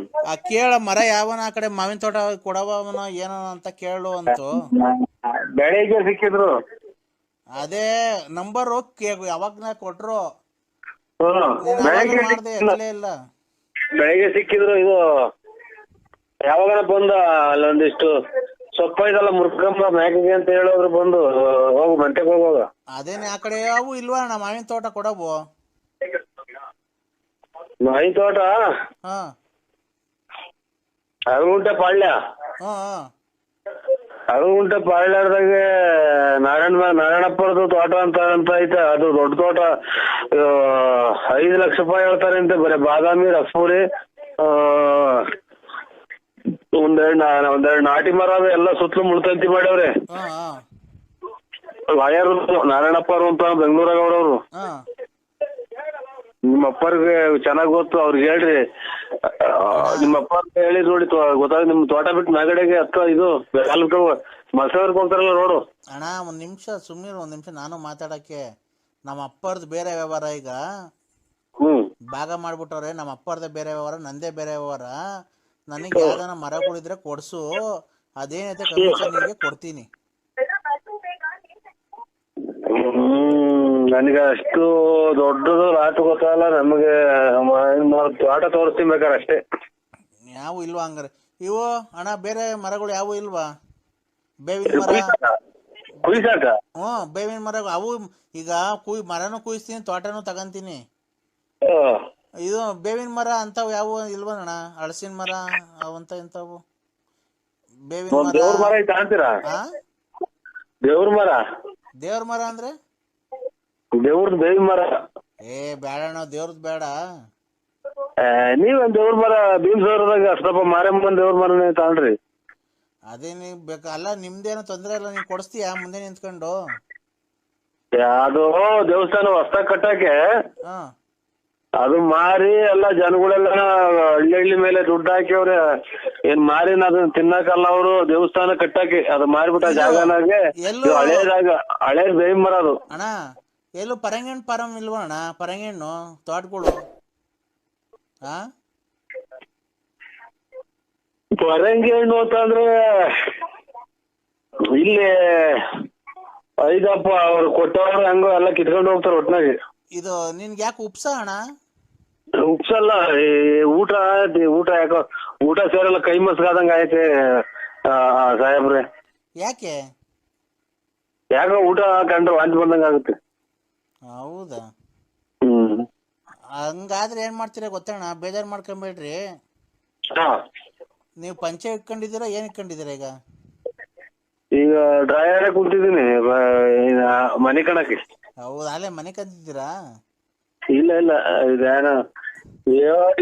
ಕೇಳ ಮರ ಯಾವನ ಆ ಕಡೆ ಮಾವಿನ ತೋಟ ಕೊಡವನ ಏನೋ ಅಂತ ಕೇಳು ಅಂತು. ಬೆಳಿಗ್ಗೆ ಸಿಕ್ಕಿದ್ರು. ಅದೇ ನಂಬರ್ ಯಾವಾಗ ಕೊಟ್ರು. ಬೆಳಿಗ್ಗೆ ಇಲ್ಲ. ಬೆಳಿಗ್ಗೆ ಸಿಕ್ಕಿದ್ರು. ಇದು ಯಾವಾಗ ಬಂದ ಅಲ್ಲೊಂದಿಷ್ಟು ಸೊಪ್ಪ ಇದಲ್ಲ ಮುರ್ಕಂಬ ಮ್ಯಾಕಿಗೆ ಅಂತ ಹೇಳೋದ್ರು. ಬಂದು ಹೋಗು ಮಂಟೆಗೆ ಹೋಗುವಾಗ. ಅದೇನೆ ಆ ಕಡೆ ಅವು ಇಲ್ವಾ ಅಣ್ಣ ಮಾವಿನ ತೋಟ ಕೊಡವು? ಮಾವಿನ ತೋಟ ಹಾ ಅರಗುಂಟೆ ಪಾಳ್ಯ. ಹಾ ಅರಗುಂಟೆ ಪಾಳ್ಯದಾಗ ನಾರಾಯಣಪ್ಪರದು ತೋಟ ಅಂತ ಐತೆ. ಅದು ದೊಡ್ಡ ತೋಟ. 5 ಲಕ್ಷ ರೂಪಾಯಿ ಹೇಳ್ತಾರೆ ಅಂತೆ. ಬರೀ ಬಾದಾಮಿ, ರಸಪುರಿ, ಒಂದೆರಡು ನಾಟಿ ಮರ ಎಲ್ಲ ಸುತ್ತಲೂ ಮುಳ್ತಂತಿ ಮಾಡ್ಯವ್ರೆ. ವಾಯರು ನಾರಾಯಣಪ್ಪ ಅವ್ರು ಅಂತ ಬೆಂಗಳೂರಾಗ ಅವ್ರವ್ರು. ನಿಮ್ಮ ಅಪ್ಪರ್ಗೆ ಚೆನ್ನಾಗ್ ಗೊತ್ತು, ಅವ್ರಿಗೆ ಹೇಳ್ರಿ. ನಿಮ್ಮ ಅಪ್ಪ ಹೇಳಿ ನೋಡಿ ಗೊತ್ತಾಗ. ನಿಮ್ ತೋಟ ಬಿಟ್ಟು ಮ್ಯಾಗಡೆಗೆ ಇದು ಮಸವರ್ಗ್ ಹೋಗ್ತಾರಲ್ಲ ರೋಡು. ಅಣ್ಣ ಒಂದ್ ನಿಮಿಷ ಸುಮ್ಮನೆ ಒಂದ್ ನಿಮಿಷ ನಾನು ಮಾತಾಡಕ್ಕೆ. ನಮ್ಮ ಅಪ್ಪರ್ದು ಬೇರೆ ವ್ಯವಹಾರ ಈಗ. ಭಾಗ ಮಾಡ್ಬಿಟ್ಟವ್ರೆ. ನಮ್ಮ ಅಪ್ಪರ್ದೇ ಬೇರೆ ವ್ಯವಹಾರ, ನಂದೇ ಬೇರೆ ವ್ಯವಹಾರ. ನನಗೆ ಯಾವ್ದಾನ ಮರಗಳಿದ್ರೆ ಕೊಡ್ಸು, ಅದೇನೈತೆ ಕಮಿಷನ್ ನಿಮಗೆ ಕೊಡ್ತೀನಿ. ನನಗೆ ಅಷ್ಟು ದೊಡ್ಡದು ಲಾಟ್ ಗೊತ್ತಲ್ಲ. ನಮಗೆ ತೋಟ ತೋರಿಸ್ತೀನಿ ಬೇಕಾರೆ ಅಷ್ಟೇ. ಯಾವ ಇಲ್ವಾ ಹಂಗಾರೆ? ಇವು ಅಣ್ಣ ಬೇರೆ ಮರಗಳು ಯಾವ ಇಲ್ವಾ? ಬೇವಿನ ಮರ. ಬೇವಿನ ಮರ ಅವು ಈಗ ಮರನು ಕುಯ್ಸ್ತೀನಿ, ತೋಟನು ತಗಂತೀನಿ. ಇದು ಬೇವಿನ ಮರ ಅಂತವ್ ಯಾವ ಇಲ್ವಣ್ಣ? ಹಳಸಿನ ಮರ ಅವಂತ ಇಂತವು ಬೇವಿನ ಮರ. ದೇವ್ರ ಮರ ಅಂದ್ರೆ ದೇವ್ರದ್ ಬೇವಿನ ಮರ. ಬೇಡಣ್ಣ, ದೇವ್ರದ್ ಬೇಡ. ನೀವೇನ್ ದೇವ್ರ ಮರ ಭೀಮಸೌರದಾಗ ಅಷ್ಟಪ್ಪ ಮಾರಮ್ಮನ ದೇವ್ರ ಮರನೇ ತಗೊಂಡ್ರಿ. ಅದೇ ನೀವ್ ಅಲ್ಲ, ನಿಮ್ದೇನೋ ತೊಂದ್ರೆ ಇಲ್ಲ, ನೀವ್ ಕೊಡಿಸ್ತೀಯ ಮುಂದೆ ನಿಂತ್ಕೊಂಡು? ಅದು ದೇವಸ್ಥಾನ ಹೊಸ್ದಾಗ್ ಕಟ್ಟಕ್ಕೆ ಅದು ಮಾರಿ ಎಲ್ಲ ಜನಗಳೆಲ್ಲ ಹಳ್ಳಿ ಮೇಲೆ ದುಡ್ಡು ಹಾಕಿವ್ರೆ. ಏನ್ ಮಾರಿ ಅದನ್ನ ತಿನ್ನಕಲ್ಲ ಅವರು. ದೇವಸ್ಥಾನ ಕಟ್ಟಕ್ಕೆ ಅದು ಮಾರಿಬಿಟ್ಟ ಜಾಗನಾಗೆ. ಹಳೇ ಬೇವಿನ ಮರ ಅದು. ಅಣ್ಣ ಎಲ್ಲೂ ಪರಂಗಿಣ್ಣು ಫಾರಂ ಇಲ್ವಾ ಅಣ್ಣ? ಪರಂಗಿಣ್ಣು ತೋಟಗಳು ಪರಂಗಿ ಹಣ್ಣು ಅಂತಂದ್ರೆ ಇಲ್ಲಿ ಐದಪ್ಪ ಅವ್ರು ಕೊಟ್ಟವ್ರು ಹಂಗ ಎಲ್ಲ ಕಿತ್ಕೊಂಡು ಹೋಗ್ತಾರ ಒಟ್ನಾಗಿ. ಇದು ನಿನ್ಗೆ ಯಾಕೆ ಉಪ್ಸ ಅಣ್ಣ? ಉಪ್ಸಲ್ಲ, ಊಟ ಯಾಕೋ ಊಟ ಸೇರಲ್ಲ, ಕೈ ಮಸ್ಗಾದಂಗ ಆಯ್ತೆ ಸಾಹೇಬ್ರೆ. ಯಾಕೆ? ಯಾಕೋ ಊಟ ಕಂಡ್ರೆ ವಾಂತಿ ಬಂದಂಗ ಆಗುತ್ತೆ. ಹೌದಾ? ಹಂಗಾದ್ರೆ ಏನ್ ಮಾಡ್ತೀರಾ ಗೊತ್ತಣ್ಣ, ಬೇಜಾರ್ ಮಾಡ್ಕೊಂಬೇಡ್ರಿ. ನೀವು ಪಂಚೆ ಇಟ್ಕೊಂಡಿದ್ದೀರಾ, ಏನ್ ಇಟ್ಕೊಂಡಿದ್ದೀರಾ ಈಗ? ಈಗ ಡ್ರೈಯರ್ ಕುಂತಿದ್ದೀನಿ ಮನೆ ಕಣಕ್ಕೆ. ಹೌದಾ? ಅಲ್ಲೇ ಮನೆ ಕಂತಿದ್ದೀರಾ? ಇಲ್ಲ ಇದೇನ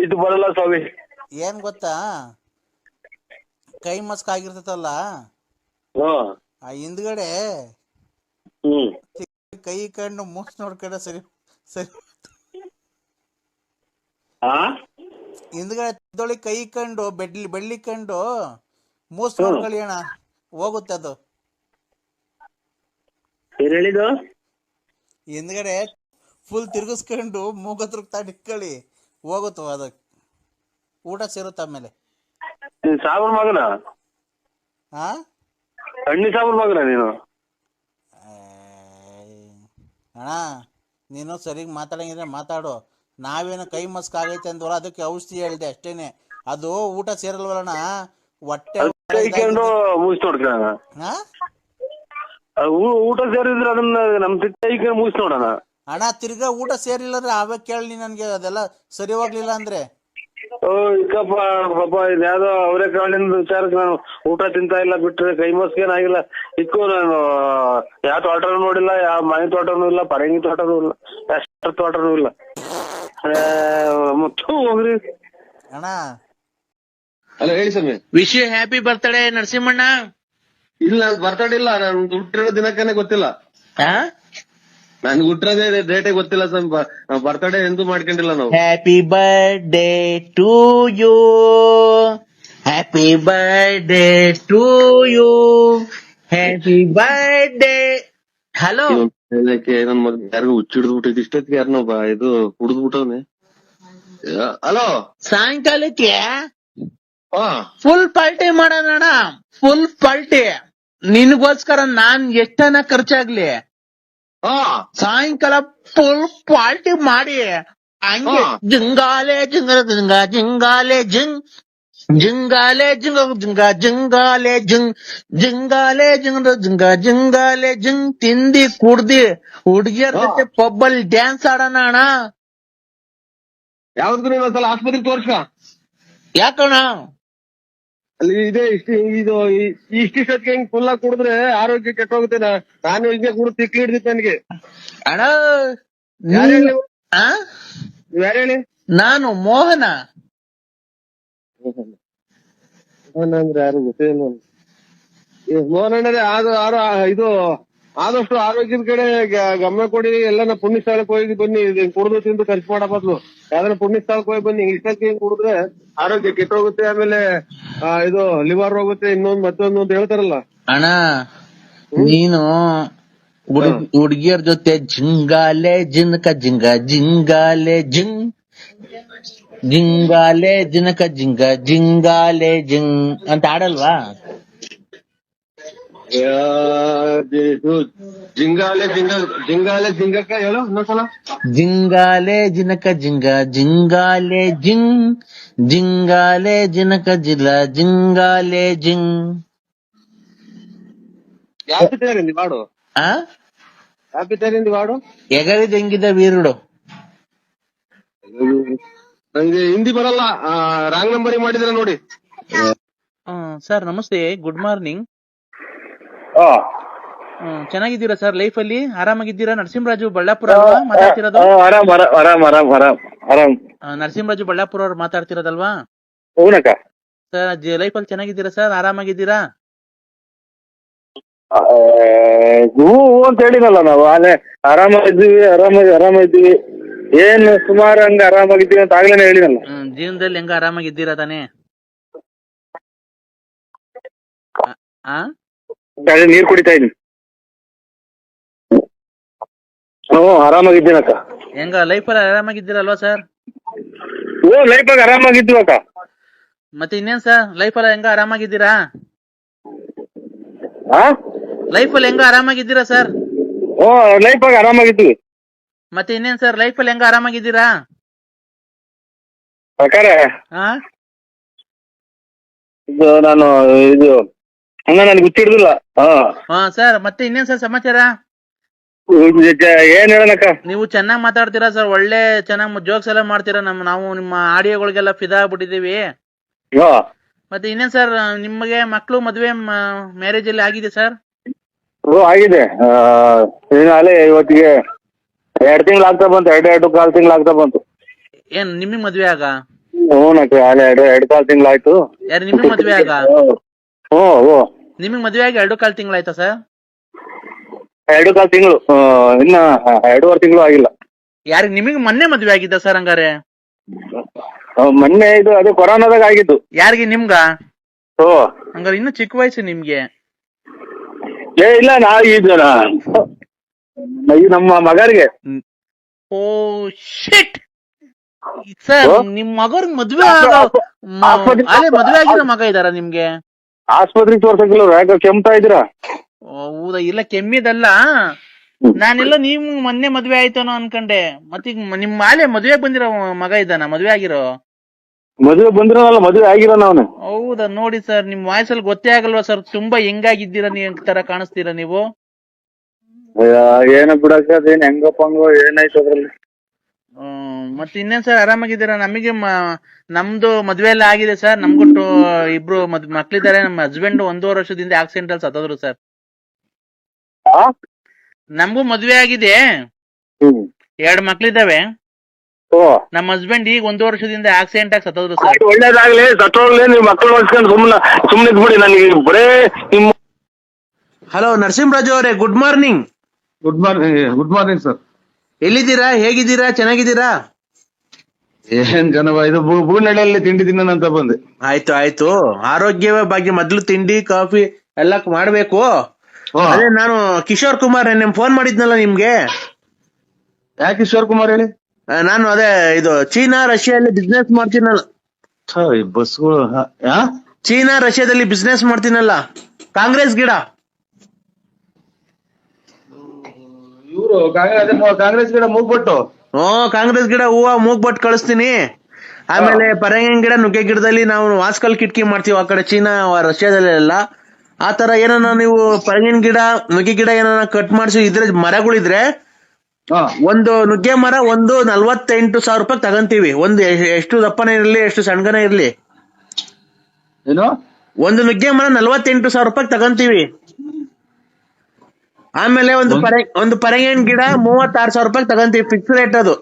ಇದು ಬರಲ್ಲ ಸ್ವಾಮಿ. ಏನ್ ಗೊತ್ತಾ, ಕೈ ಮಸ್ಕ್ ಆಗಿರ್ತತಲ್ಲ, ಆ ಹಿಂದ್ಗಡೆ ಕೈ ಕಂಡು ಮೂಸ್ ನೋಡ್ಕೊಂಡ್ರೆ ಸರಿ ಸರಿ. ಹಿಂದ್ಗಡೆ ಕೈ ಕಂಡು ಬೆಳ್ಳಿ ಕಂಡು ಮೂಸ್ ನೋಡ್ಕೊಳ್ಳಿ ಅಣ್ಣ, ಹೋಗುತ್ತೆ ಅದು. ಹಿಂದ್ಗಡೆ ಫುಲ್ ತಿರ್ಗಿಸ್ಕೊಂಡು ಮೂಗತ್ರ ಇಟ್ಕೊಳ್ಳಿ, ಹೋಗುತ್ತ ಅದು, ಊಟ ಸೇರುತ್ತ ಆಮೇಲೆ. ಸಾಬರ್ ಮಗನ ಅಣ್ಣಿ ಸಾಬರ್ ಮಗನ ನೀನು? ಅಣ್ಣ ನೀನು ಸರಿಗ್ ಮಾತಾಡಂಗಿದ್ರೆ ಮಾತಾಡು. ನಾವೇನು ಕೈ ಮಸ್ಕ್ ಆಗೈತೆ ಅಂದ್ವಲ್ಲ, ಅದಕ್ಕೆ ಔಷಧಿ ಹೇಳ್ದೆ ಅಷ್ಟೇನೆ. ಅದು ಊಟ ಸೇರಲ್ವಲ್ಲಣ್ಣ, ಹೊಟ್ಟೆ ಮುಗಿಸ್ ನೋಡ್ಕೋಣ. ಊಟ ಸೇರಿದ್ರೆ ಅದನ್ನ ನಮ್ ತಿಕ್ಕ ಮುಗಿಸ್ ನೋಡೋಣ. ಅಣ್ಣ ತಿರ್ಗಾ ಊಟ ಸೇರಿಲ್ಲ ಅಂದ್ರೆ ಅವಾಗ ಕೇಳಿ ನನ್ಗೆ, ಅದೆಲ್ಲ ಸರಿ ಹೋಗ್ಲಿಲ್ಲ ಅಂದ್ರೆ. ಓ ಇಕ್ಕಪ್ಪ ಪಾಪ ಇದ್ಯಾವ್ದೋ ಅವರೆಕಾಳಿನ ವಿಚಾರಕ್ಕೆ ನಾನು ಊಟ ತಿಂತಾ ಇಲ್ಲ ಬಿಟ್ರೆ ಕೈ ಮಸ್ಕೇನಾಗಿಲ್ಲ. ಇಕ್ಕು ನಾನು ಯಾವ ತೋಟನೂ ನೋಡಿಲ್ಲ, ಯಾವ ಮನೆ ತೋಟನೂ ಇಲ್ಲ, ಪರಂಗಿ ತೋಟನೂ ಇಲ್ಲ, ಎಷ್ಟು ತೋಟನೂ ಇಲ್ಲ. ಮತ್ತು ಹೋಗ್ರಿ ಅಣ್ಣ. ಅಲ್ಲ ಹೇಳಿ ಸ್ವಾಮಿ. ವಿಶ್ ಯು ಹ್ಯಾಪಿ ಬರ್ತ್ಡೇ ನರಸಿಂಹಣ್ಣ. ಇಲ್ಲ ಬರ್ತಡೇ ಇಲ್ಲ, ನಾನು ಹುಟ್ಟಿರೋ ದಿನಕ್ಕನೇ ಗೊತ್ತಿಲ್ಲ. ಆ ನನ್ಗೆ ಹುಟ್ಟಿರೋದೇ ಡೇಟೇ ಗೊತ್ತಿಲ್ಲ ಸ್ವಾಮಿ. ಬರ್ತಡೇ ಎಂದೂ ಮಾಡ್ಕೊಂಡಿಲ್ಲ ನಾವು. Happy birthday to you, happy birthday to you, happy birthday. Hello, ನನ್ ಮಗ ಯಾರಿಗೂ ಹುಚ್ಚಿಡ್ದು ಬಿಟ್ಟಿದ್ ಇಷ್ಟೊತ್ತಿಗೆ ಯಾರನ್ನೋ ಇದು ಕುಡ್ದು ಬಿಟ್ಟವ್ನೆ. ಹಲೋ, ಸಾಯಂಕಾಲಕ್ಕೆ ಹಾ ಫುಲ್ ಪಾರ್ಟಿ ಮಾಡೋಣ. ಫುಲ್ ಪಾರ್ಟಿ ನಿನಗೋಸ್ಕರ ನಾನ್ ಎಷ್ಟನ ಖರ್ಚಾಗ್ಲಿ ಹಾ ಸಾಯಂಕಾಲ ಫುಲ್ ಪಾರ್ಟಿ ಮಾಡಿ ಹಂಗೆ ಜಿಂಗಾಲೆ ಜಿಂಗ ಜಿಂಗ ಜಿಂಗಾಲೆ ಜಿಂಗ್ ಜಿಂಗಾಲೆ ಜಿಂಗ ಜಿಂಗ ಜಿಂಗಾಲೆ ಜಿಂಗ್ ಜಿಂಗಾಲೆ ಜಿಂಗ ಜಿಂಗ ಜಿಂಗಾಲೆ ಜಿಂಗ್ ತಿಂದಿ ಕುಡ್ದಿ ಹುಡುಗಿಯರ ಜೊತೆ ಪಬ್ಬಲ್ ಡ್ಯಾನ್ಸ್ ಆಡೋಣ ಅಣ್ಣ. ಯಾವ್ದು ಇನ್ನೊಂದ್ಸಲ ಆಸ್ಪತ್ರೆಗೆ ತೋರ್ಸ. ಯಾಕಣ್ಣ? ಅಲ್ಲಿ ಇದೆ ಇಷ್ಟಿಷ್ಟೊತ್ತಿಗೆ ಹಿಂಗ್ ಫುಲ್ ಆಗಿ ಕುಡಿದ್ರೆ ಆರೋಗ್ಯ ಕೆಟ್ಟೋಗುತ್ತೆ. ನಾನು ಹಿಂಗೆ ಕುಡಿದು ತಿಕ್ಲಿ ಹಿಡ್ದಿತ್ತು ನನಗೆ. ಅಣ್ಣ ಯಾರು ಹೇಳಿ? ಆ? ನೀವ್ ಯಾರು ಹೇಳಿ? ನಾನು ಮೋಹನ. ಅಂದ್ರೆ ಯಾರು ಗೊತ್ತೇನು? ಮೋಹನಣ್ಣರೇ, ಇದು ಆದಷ್ಟು ಆರೋಗ್ಯದ ಕಡೆ ಗಮನ ಕೊಡಿ. ಎಲ್ಲಾನ ಪುಣ್ಯ ಸ್ಥಳಕ್ಕೆ ಹೋಗಿ ಬನ್ನಿ. ಕುಡಿದು ತಿಂದು ಖರ್ಚು ಮಾಡೋ ಬದ್ಲು ಯಾವ್ದಾರ ಪುಣ್ಯ ಸ್ಥಳಕ್ಕೆ ಹೋಗಿ ಬನ್ನಿ. ಇಷ್ಟಕ್ಕೆ ಹಿಂಗ್ ಕುಡಿದ್ರೆ ಆರೋಗ್ಯ ಕೆಟ್ಟೋಗುತ್ತೆ. ಆಮೇಲೆ ಇದು ಲಿವರ್ ಹೋಗುತ್ತೆ, ಇನ್ನೊಂದ್ ಮತ್ತೊಂದು ಅಂತ ಹೇಳ್ತಾರಲ್ಲ. ಅಣ್ಣ ನೀನು ಹುಡುಗಿಯರ್ ಜೊತೆ ಜಿಂಗಾಲೆ ಜಿನಕ ಜಿಂಗ ಜಿಂಗಾಲೆ ಜಿಂಗ್ ಜಿಂಗಾಲೆ ಜಿನಕ ಜಿಂಗ ಜಿಂಗಾಲೆ ಜಿಂಗ್ ಅಂತ ಆಡಲ್ವಾ? ಜಿಂಗಾಲೆ ಜಿಂಗಕ್ಕ ಹೇಳು ಇನ್ನೊಂದ್ಸಲ. ಜಿಂಗಾಲೆ ಜಿನಕ ಜಿಂಗ ಜಿಂಗಾಲೆ ಜಿಂಗ್ ಜಿಂಗಾಲೆ ಜಿನಕ ಜಿಲ ಜಿಂಗಾಲೆ ಜಿಂಗ್. ಯಾವ ಪಿಕ್ಚರಿಂದ ಹಾಡು? ಆ ಯಾವ ಪಿಕ್ಚರಿಂದ ಹಾಡು? ಎಗರಿದ ಹೆಂಗಿದ ವೀರುಡು. ನಂಗೆ ಹಿಂದಿ ಬರಲ್ಲ. ರಾಂಗ್ ನಂಬರಿಂಗ್ ಮಾಡಿದ್ರೆ ನೋಡಿ. ಸರ್ ನಮಸ್ತೆ, ಗುಡ್ ಮಾರ್ನಿಂಗ್. ಚೆನ್ನಾಗಿದ್ದೀರಾ ಸರ್? ಲೈಫ್ ಅಲ್ಲಿ ಆರಾಮಾಗಿದ್ದೀರಾ? ನರಸಿಂಹರಾಜು ಬಳ್ಳಾಪುರ ಅಲ್ವಾ ಮಾತಾಡ್ತಿರೋದು? ಆರಾಮ್ ಆರಾಮ್ ಆರಾಮ್ ಆರಾಮ್ ಆರಾಮ್ ಆರಾಮ್. ನರಸಿಂಹರಾಜು ಬಳ್ಳಾಪುರ ಅವ್ರು ಮಾತಾಡ್ತಿರೋದಲ್ವಾ ಹೂನಕ್ಕ. ಸರ್ ಲೈಫ್ ಅಲ್ಲಿ ಚೆನ್ನಾಗಿದ್ದೀರಾ ಸರ್? ಆರಾಮಾಗಿದ್ದೀರಾ? ಹೂ ಅಂತ ಹೇಳಿನಲ್ಲ ನಾವು ಆಲೆ. ಆರಾಮಾಗಿದ್ದೀವಿ ಆರಾಮಾಗಿದ್ದೀವಿ. ಏನ್ ಸುಮಾರು ಹಂಗ ಆರಾಮಾಗಿದ್ದೀವಿ ಅಂತ ಆಗ್ಲೇನೆ ಹೇಳಿನಲ್ಲ. ಜೀವನದಲ್ಲಿ ಹೆಂಗ ಆರಾಮಾಗಿದ್ದೀರಾ ತಾನೇ? ನೀರ್ ಕುಡಿತಾ ಇದೀನಿ. ಆರಾಮಾಗಿದ್ದೀನಕ್ಕ. ಹೆಂಗ ಲೈಫ್ ಅಲ್ಲಿ ಆರಾಮಾಗಿದ್ದೀರಲ್ವಾ ಸರ್? ಲೈಫಾಗ ಆರಾಮಾಗಿದ್ದೀವಿ ಅಕ್ಕ. ಮತ್ತೆ ಇನ್ನೇನ್ ಸರ್ ಲೈಫ್ ಅಲ್ಲಿ ಹೆಂಗ ಆರಾಮಾಗಿದ್ದೀರಾ? ಲೈಫ್ ಅಲ್ಲಿ ಹೆಂಗ ಆರಾಮಾಗಿದ್ದೀರಾ ಸರ್? ಲೈಫಾಗ ಆರಾಮಾಗಿದ್ದೀವಿ. ಮತ್ತೆ ಇನ್ನೇನ್ ಸರ್ ಲೈಫ್ ಅಲ್ಲಿ ಹೆಂಗ ಆರಾಮಾಗಿದ್ದೀರಾ? ಪ್ರಕಾರ ಇದು ನಾನು ನನಗೆ ಗೊತ್ತಿರ್ಲಿಲ್ಲ. ಸರ್ ಮತ್ತೆ ಇನ್ನೇನ್ ಸರ್ ಸಮಾಚಾರ? ಏನ್ ಹೇಳನಕ್ಕ? ನೀವು ಚೆನ್ನಾಗ್ ಮಾತಾಡ್ತೀರಾ ಸರ್, ಒಳ್ಳೆ ಚೆನ್ನಾಗ್ ಜೋಕ್ಸ್ ಎಲ್ಲ ಮಾಡ್ತೀರಾ. ನಾವು ನಿಮ್ಮ ಆಡಿಯೋಗಳಿಗೆಲ್ಲ ಫಿದಾ ಆಗ್ಬಿಟ್ಟಿದೀವಿ. ಮತ್ತೆ ಇನ್ನೇನ್ ಸರ್ ನಿಮಗೆ ಮಕ್ಳು ಮದ್ವೆ ಮ್ಯಾರೇಜ್ ಎಲ್ಲ ಆಗಿದೆ ಸರ್? ಆಗಿದೆ. ಅಲ್ಲೇ ಇವತ್ತಿಗೆ 2 ತಿಂಗಳು ಆಗ್ತಾ ಬಂತು. 2.25 ತಿಂಗಳು ಆಗ್ತಾ ಬಂತು. ಏನ್ ನಿಮಗ್ ಮದ್ವೆ ಆಗ? ಹೂನಕ್ಕ, ಅಲ್ಲೇ 2.25 ತಿಂಗಳಾಯ್ತು. ಯಾರು ನಿಮಗ್ ಮದ್ವೆ ಆಗ? ನಿಮಗ್ ಮದ್ವೆ ಆಗಿ 2.25 ತಿಂಗಳಾಯ್ತಾ ಸರ್? 2.25 ತಿಂಗಳು, ಇನ್ನ 2.5 ತಿಂಗಳು ಆಗಿಲ್ಲ. ಯಾರಿಗೆ ನಿಮಗ್ ಮೊನ್ನೆ ಮದ್ವೆ ಆಗಿದ್ದ ಸರ್ ಹಂಗಾರೆ? ಮೊನ್ನೆ ಇದು ಅದು ಕೊರೋನಾದಾಗ ಆಗಿದ್ದು. ಯಾರಿಗೆ ನಿಮ್ಗ? ಹಂಗಾರೆ ಇನ್ನು ಚಿಕ್ಕ ವಯಸ್ಸು ನಿಮ್ಗೆ. ಇಲ್ಲ ಈಗ ನಮ್ಮ ಮಗರಿಗೆ. ಓ ಶಿಟ್ ಸರ್, ನಿಮ್ ಮಗರ್ಗ್ ಮದ್ವೆ ಮದ್ವೆ ಆಗಿರೋ ಮಗ ಇದಾರ ನಿಮ್ಗೆ? ಆಸ್ಪತ್ರೆಗೆ ತೋರ್ಸಕ್ಕಿಲ್ಲ, ಯಾಕೆ ಕೆಮ್ತಾ ಇದ್ದೀರಾ? ಹೌದಾ? ಇಲ್ಲ ಕೆಮ್ಮಿದಲ್ಲ, ನಾನೆಲ್ಲ ನೀವು ಮೊನ್ನೆ ಮದ್ವೆ ಆಯ್ತಾನೋ ಅನ್ಕಂಡೆ. ಮತ್ತೀಗ ನಿಮ್ ಮಾಲೆ ಮದ್ವೆ ಬಂದಿರೋ ಮಗ ಇದ್ದಾನ? ಮದ್ವೆ ಆಗಿರೋ? ಮದುವೆ ಬಂದಿರೋನಲ್ಲ, ಮದುವೆ ಆಗಿರೋನ ಅವನು. ಹೌದಾ? ನೋಡಿ ಸರ್, ನಿಮ್ ವಾಯ್ಸಲ್ಲಿ ಗೊತ್ತೇ ಆಗಲ್ವಾ ಸರ್, ತುಂಬಾ ಹೆಂಗಾಗಿದ್ದೀರಾ ತರ ಕಾಣಿಸ್ತೀರಾ ನೀವು. ಏನ ಬಿಡಕ್ಕ, ಅದೇನ್ ಹೆಂಗಪ್ಪ ಹಂಗೋ ಏನಾಯ್ತು ಅದ್ರಲ್ಲಿ. ಮತ್ತೆ ಇನ್ನೇನ್ ಸರ್ ಆರಾಮಾಗಿದ್ದೀರಾ? ನಮ್ದು ಮದ್ವೆ ಎಲ್ಲ ಆಗಿದೆ ಸರ್. ನಮ್ಗೂ ಇಬ್ರು ಮಕ್ಳಿದ್ದಾರೆ. ನಮ್ಮ ಹಸ್ಬೆಂಡ್ 1.5 ವರ್ಷದಿಂದ ಆಕ್ಸಿಡೆಂಟ್ ಅಲ್ಲಿ ಸತ್ತೋದ್ರು ಸರ್. ನಮಗೂ ಮದ್ವೆ ಆಗಿದೆ, 2 ಮಕ್ಳಿದ್ದಾವೆ. ನಮ್ಮ ಹಸ್ಬೆಂಡ್ ಈಗ 1 ವರ್ಷದಿಂದ ಆಕ್ಸಿಡೆಂಟ್ ಆಗಿ ಸತ್ತೋದ್ರು ಸರ್. ಒಳ್ಳೇದಾಗ್ಲಿ, ಸತ್ತೋಗ್ಲಿ. ನೀವು ಮಕ್ಕಳು ನೋಡ್ಸ್ಕೊಂಡು ಸುಮ್ಮನೆ ಇದ್ಬಿಡಿ. ನನಗೆ ಬರೇ ನಿಮ್ಮ. ಹಲೋ ನರಸಿಂಹರಾಜು ಅವರೇ, good morning. Good morning sir. ಎಲ್ಲಿದ್ದೀರಾ? ಹೇಗಿದ್ದೀರಾ? ಚೆನ್ನಾಗಿದ್ದೀರಾ? ಏನ್ ಜನವ ಇದು ಬೂನಳ್ಳಿಯಲ್ಲಿ ತಿಂಡಿ ತಿನ್ನೋಣ ಅಂತ ಬಂದೆ. ಆಯ್ತು. ಆರೋಗ್ಯವೇ ಭಾಗ್ಯ. ಮೊದ್ಲು ತಿಂಡಿ ಕಾಫಿ ಎಲ್ಲ ಮಾಡ್ಬೇಕು. ಅದೇ ನಾನು ಕಿಶೋರ್ ಕುಮಾರ್ ನಿಮ್ ಫೋನ್ ಮಾಡಿದ್ನಲ್ಲ ನಿಮ್ಗೆ. ಯಾಕೆ ಕಿಶೋರ್ ಕುಮಾರ್ ಹೇಳಿ? ನಾನು ಅದೇ ಇದು ಚೀನಾ ರಷ್ಯಾದಲ್ಲಿ ಬಿಸ್ನೆಸ್ ಮಾಡ್ತೀನಲ್ಲ. ಬಸ್ಗಳು ಚೀನಾ ರಷ್ಯಾದಲ್ಲಿ ಬಿಸ್ನೆಸ್ ಮಾಡ್ತೀನಲ್ಲ, ಕಾಂಗ್ರೆಸ್ ಗಿಡ. ಇವರು ಕಾಂಗ್ರೆಸ್ ಗಿಡ ಮೂಗ್ಬಿಟ್ಟು. ಕಾಂಗ್ರೆಸ್ ಗಿಡ ಹೂವ ಮೂಗ್ಬಟ್ಟು ಕಳಿಸ್ತೀನಿ. ಆಮೇಲೆ ಪರಂಗಿನ ಗಿಡ, ನುಗ್ಗೆ ಗಿಡದಲ್ಲಿ ನಾವು ವಾಸ್ಕಲ್ ಕಿಟಕಿ ಮಾಡ್ತೀವಿ ಆ ಕಡೆ ಚೀನಾ ರಷ್ಯಾದಲ್ಲೆಲ್ಲ. ಆ ತರ ಏನಾನ ನೀವು ಪರಂಗಿನ ಗಿಡ, ನುಗ್ಗೆ ಗಿಡ ಏನಾನ ಕಟ್ ಮಾಡಿಸಿ ಇದ್ರೆ ಮರಗಳಿದ್ರೆ, ಒಂದು ನುಗ್ಗೆ ಮರ ಒಂದು 48,000 ರೂಪಾಯಿ ತಗಂತೀವಿ. ಒಂದು ಎಷ್ಟು ದಪ್ಪನೇ ಇರ್ಲಿ, ಎಷ್ಟು ಸಣ್ಣಗನೇ ಇರ್ಲಿ, ಏನು ಒಂದು ನುಗ್ಗೆ ಮರ 48,000 ರೂಪಾಯಿ ತಗಂತೀವಿ. ಆಮೇಲೆ ಒಂದು ಪರಂಗಿನ ಗಿಡ 36,000 ರೂಪಾಯಿ ತಗಂತೀವಿ. ಫಿಕ್ಸ್ ರೇಟ್ ಅದು.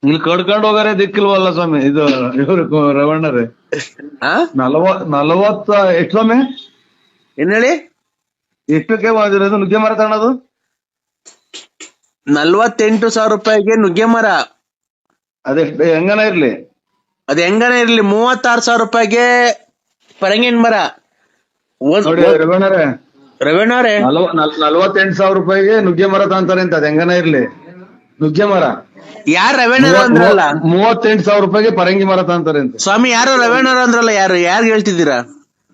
ಇಲ್ಲಿ ಕಡ್ಕೊಂಡು ಹೋಗಾರೆ ದಿಕ್ಕಿಲ್ವಲ್ಲ ಸ್ವಾಮಿ. ಇದು ಇವ್ರು ರವಣ್ಣರೇ 40 ಎಷ್ಟು ಸ್ವಾಮಿ? ಏನ್ ಹೇಳಿ? ಎಷ್ಟಕ್ಕೆ ನುಗ್ಗೆ ಮರ ತಗೊಳೋದು? 48,000 ರೂಪಾಯಿಗೆ ನುಗ್ಗೆ ಮರ. ಅದೆಷ್ಟು ಹೆಂಗನ ಇರ್ಲಿ, ಅದ್ ಹೆಂಗನೇ ಇರ್ಲಿ. 36,000 ರೂಪಾಯಿಗೆ ಪರಂಗಿನ ಮರ. ರವೀಣವ್ರೆ 48,000 ರೂಪಾಯಿಗೆ ನುಗ್ಗೆ ಮರ ತಗೊಂತಾರೆ ಅಂತ. ಅದ್ ಹೆಂಗನ ಇರ್ಲಿ, ನುಗ್ಗೆ ಮರ. ಯಾರು ರವೀಣರು ಅಂದ್ರಲ್ಲ? 38,000 ರೂಪಾಯಿಗೆ ಪರಂಗಿ ಮರ ತಗೊಂತಾರೆ ಅಂತ. ಸ್ವಾಮಿ ಯಾರು ರವೀಣರು ಅಂದ್ರಲ್ಲ, ಯಾರು ಹೇಳ್ತಿದ್ದೀರಾ?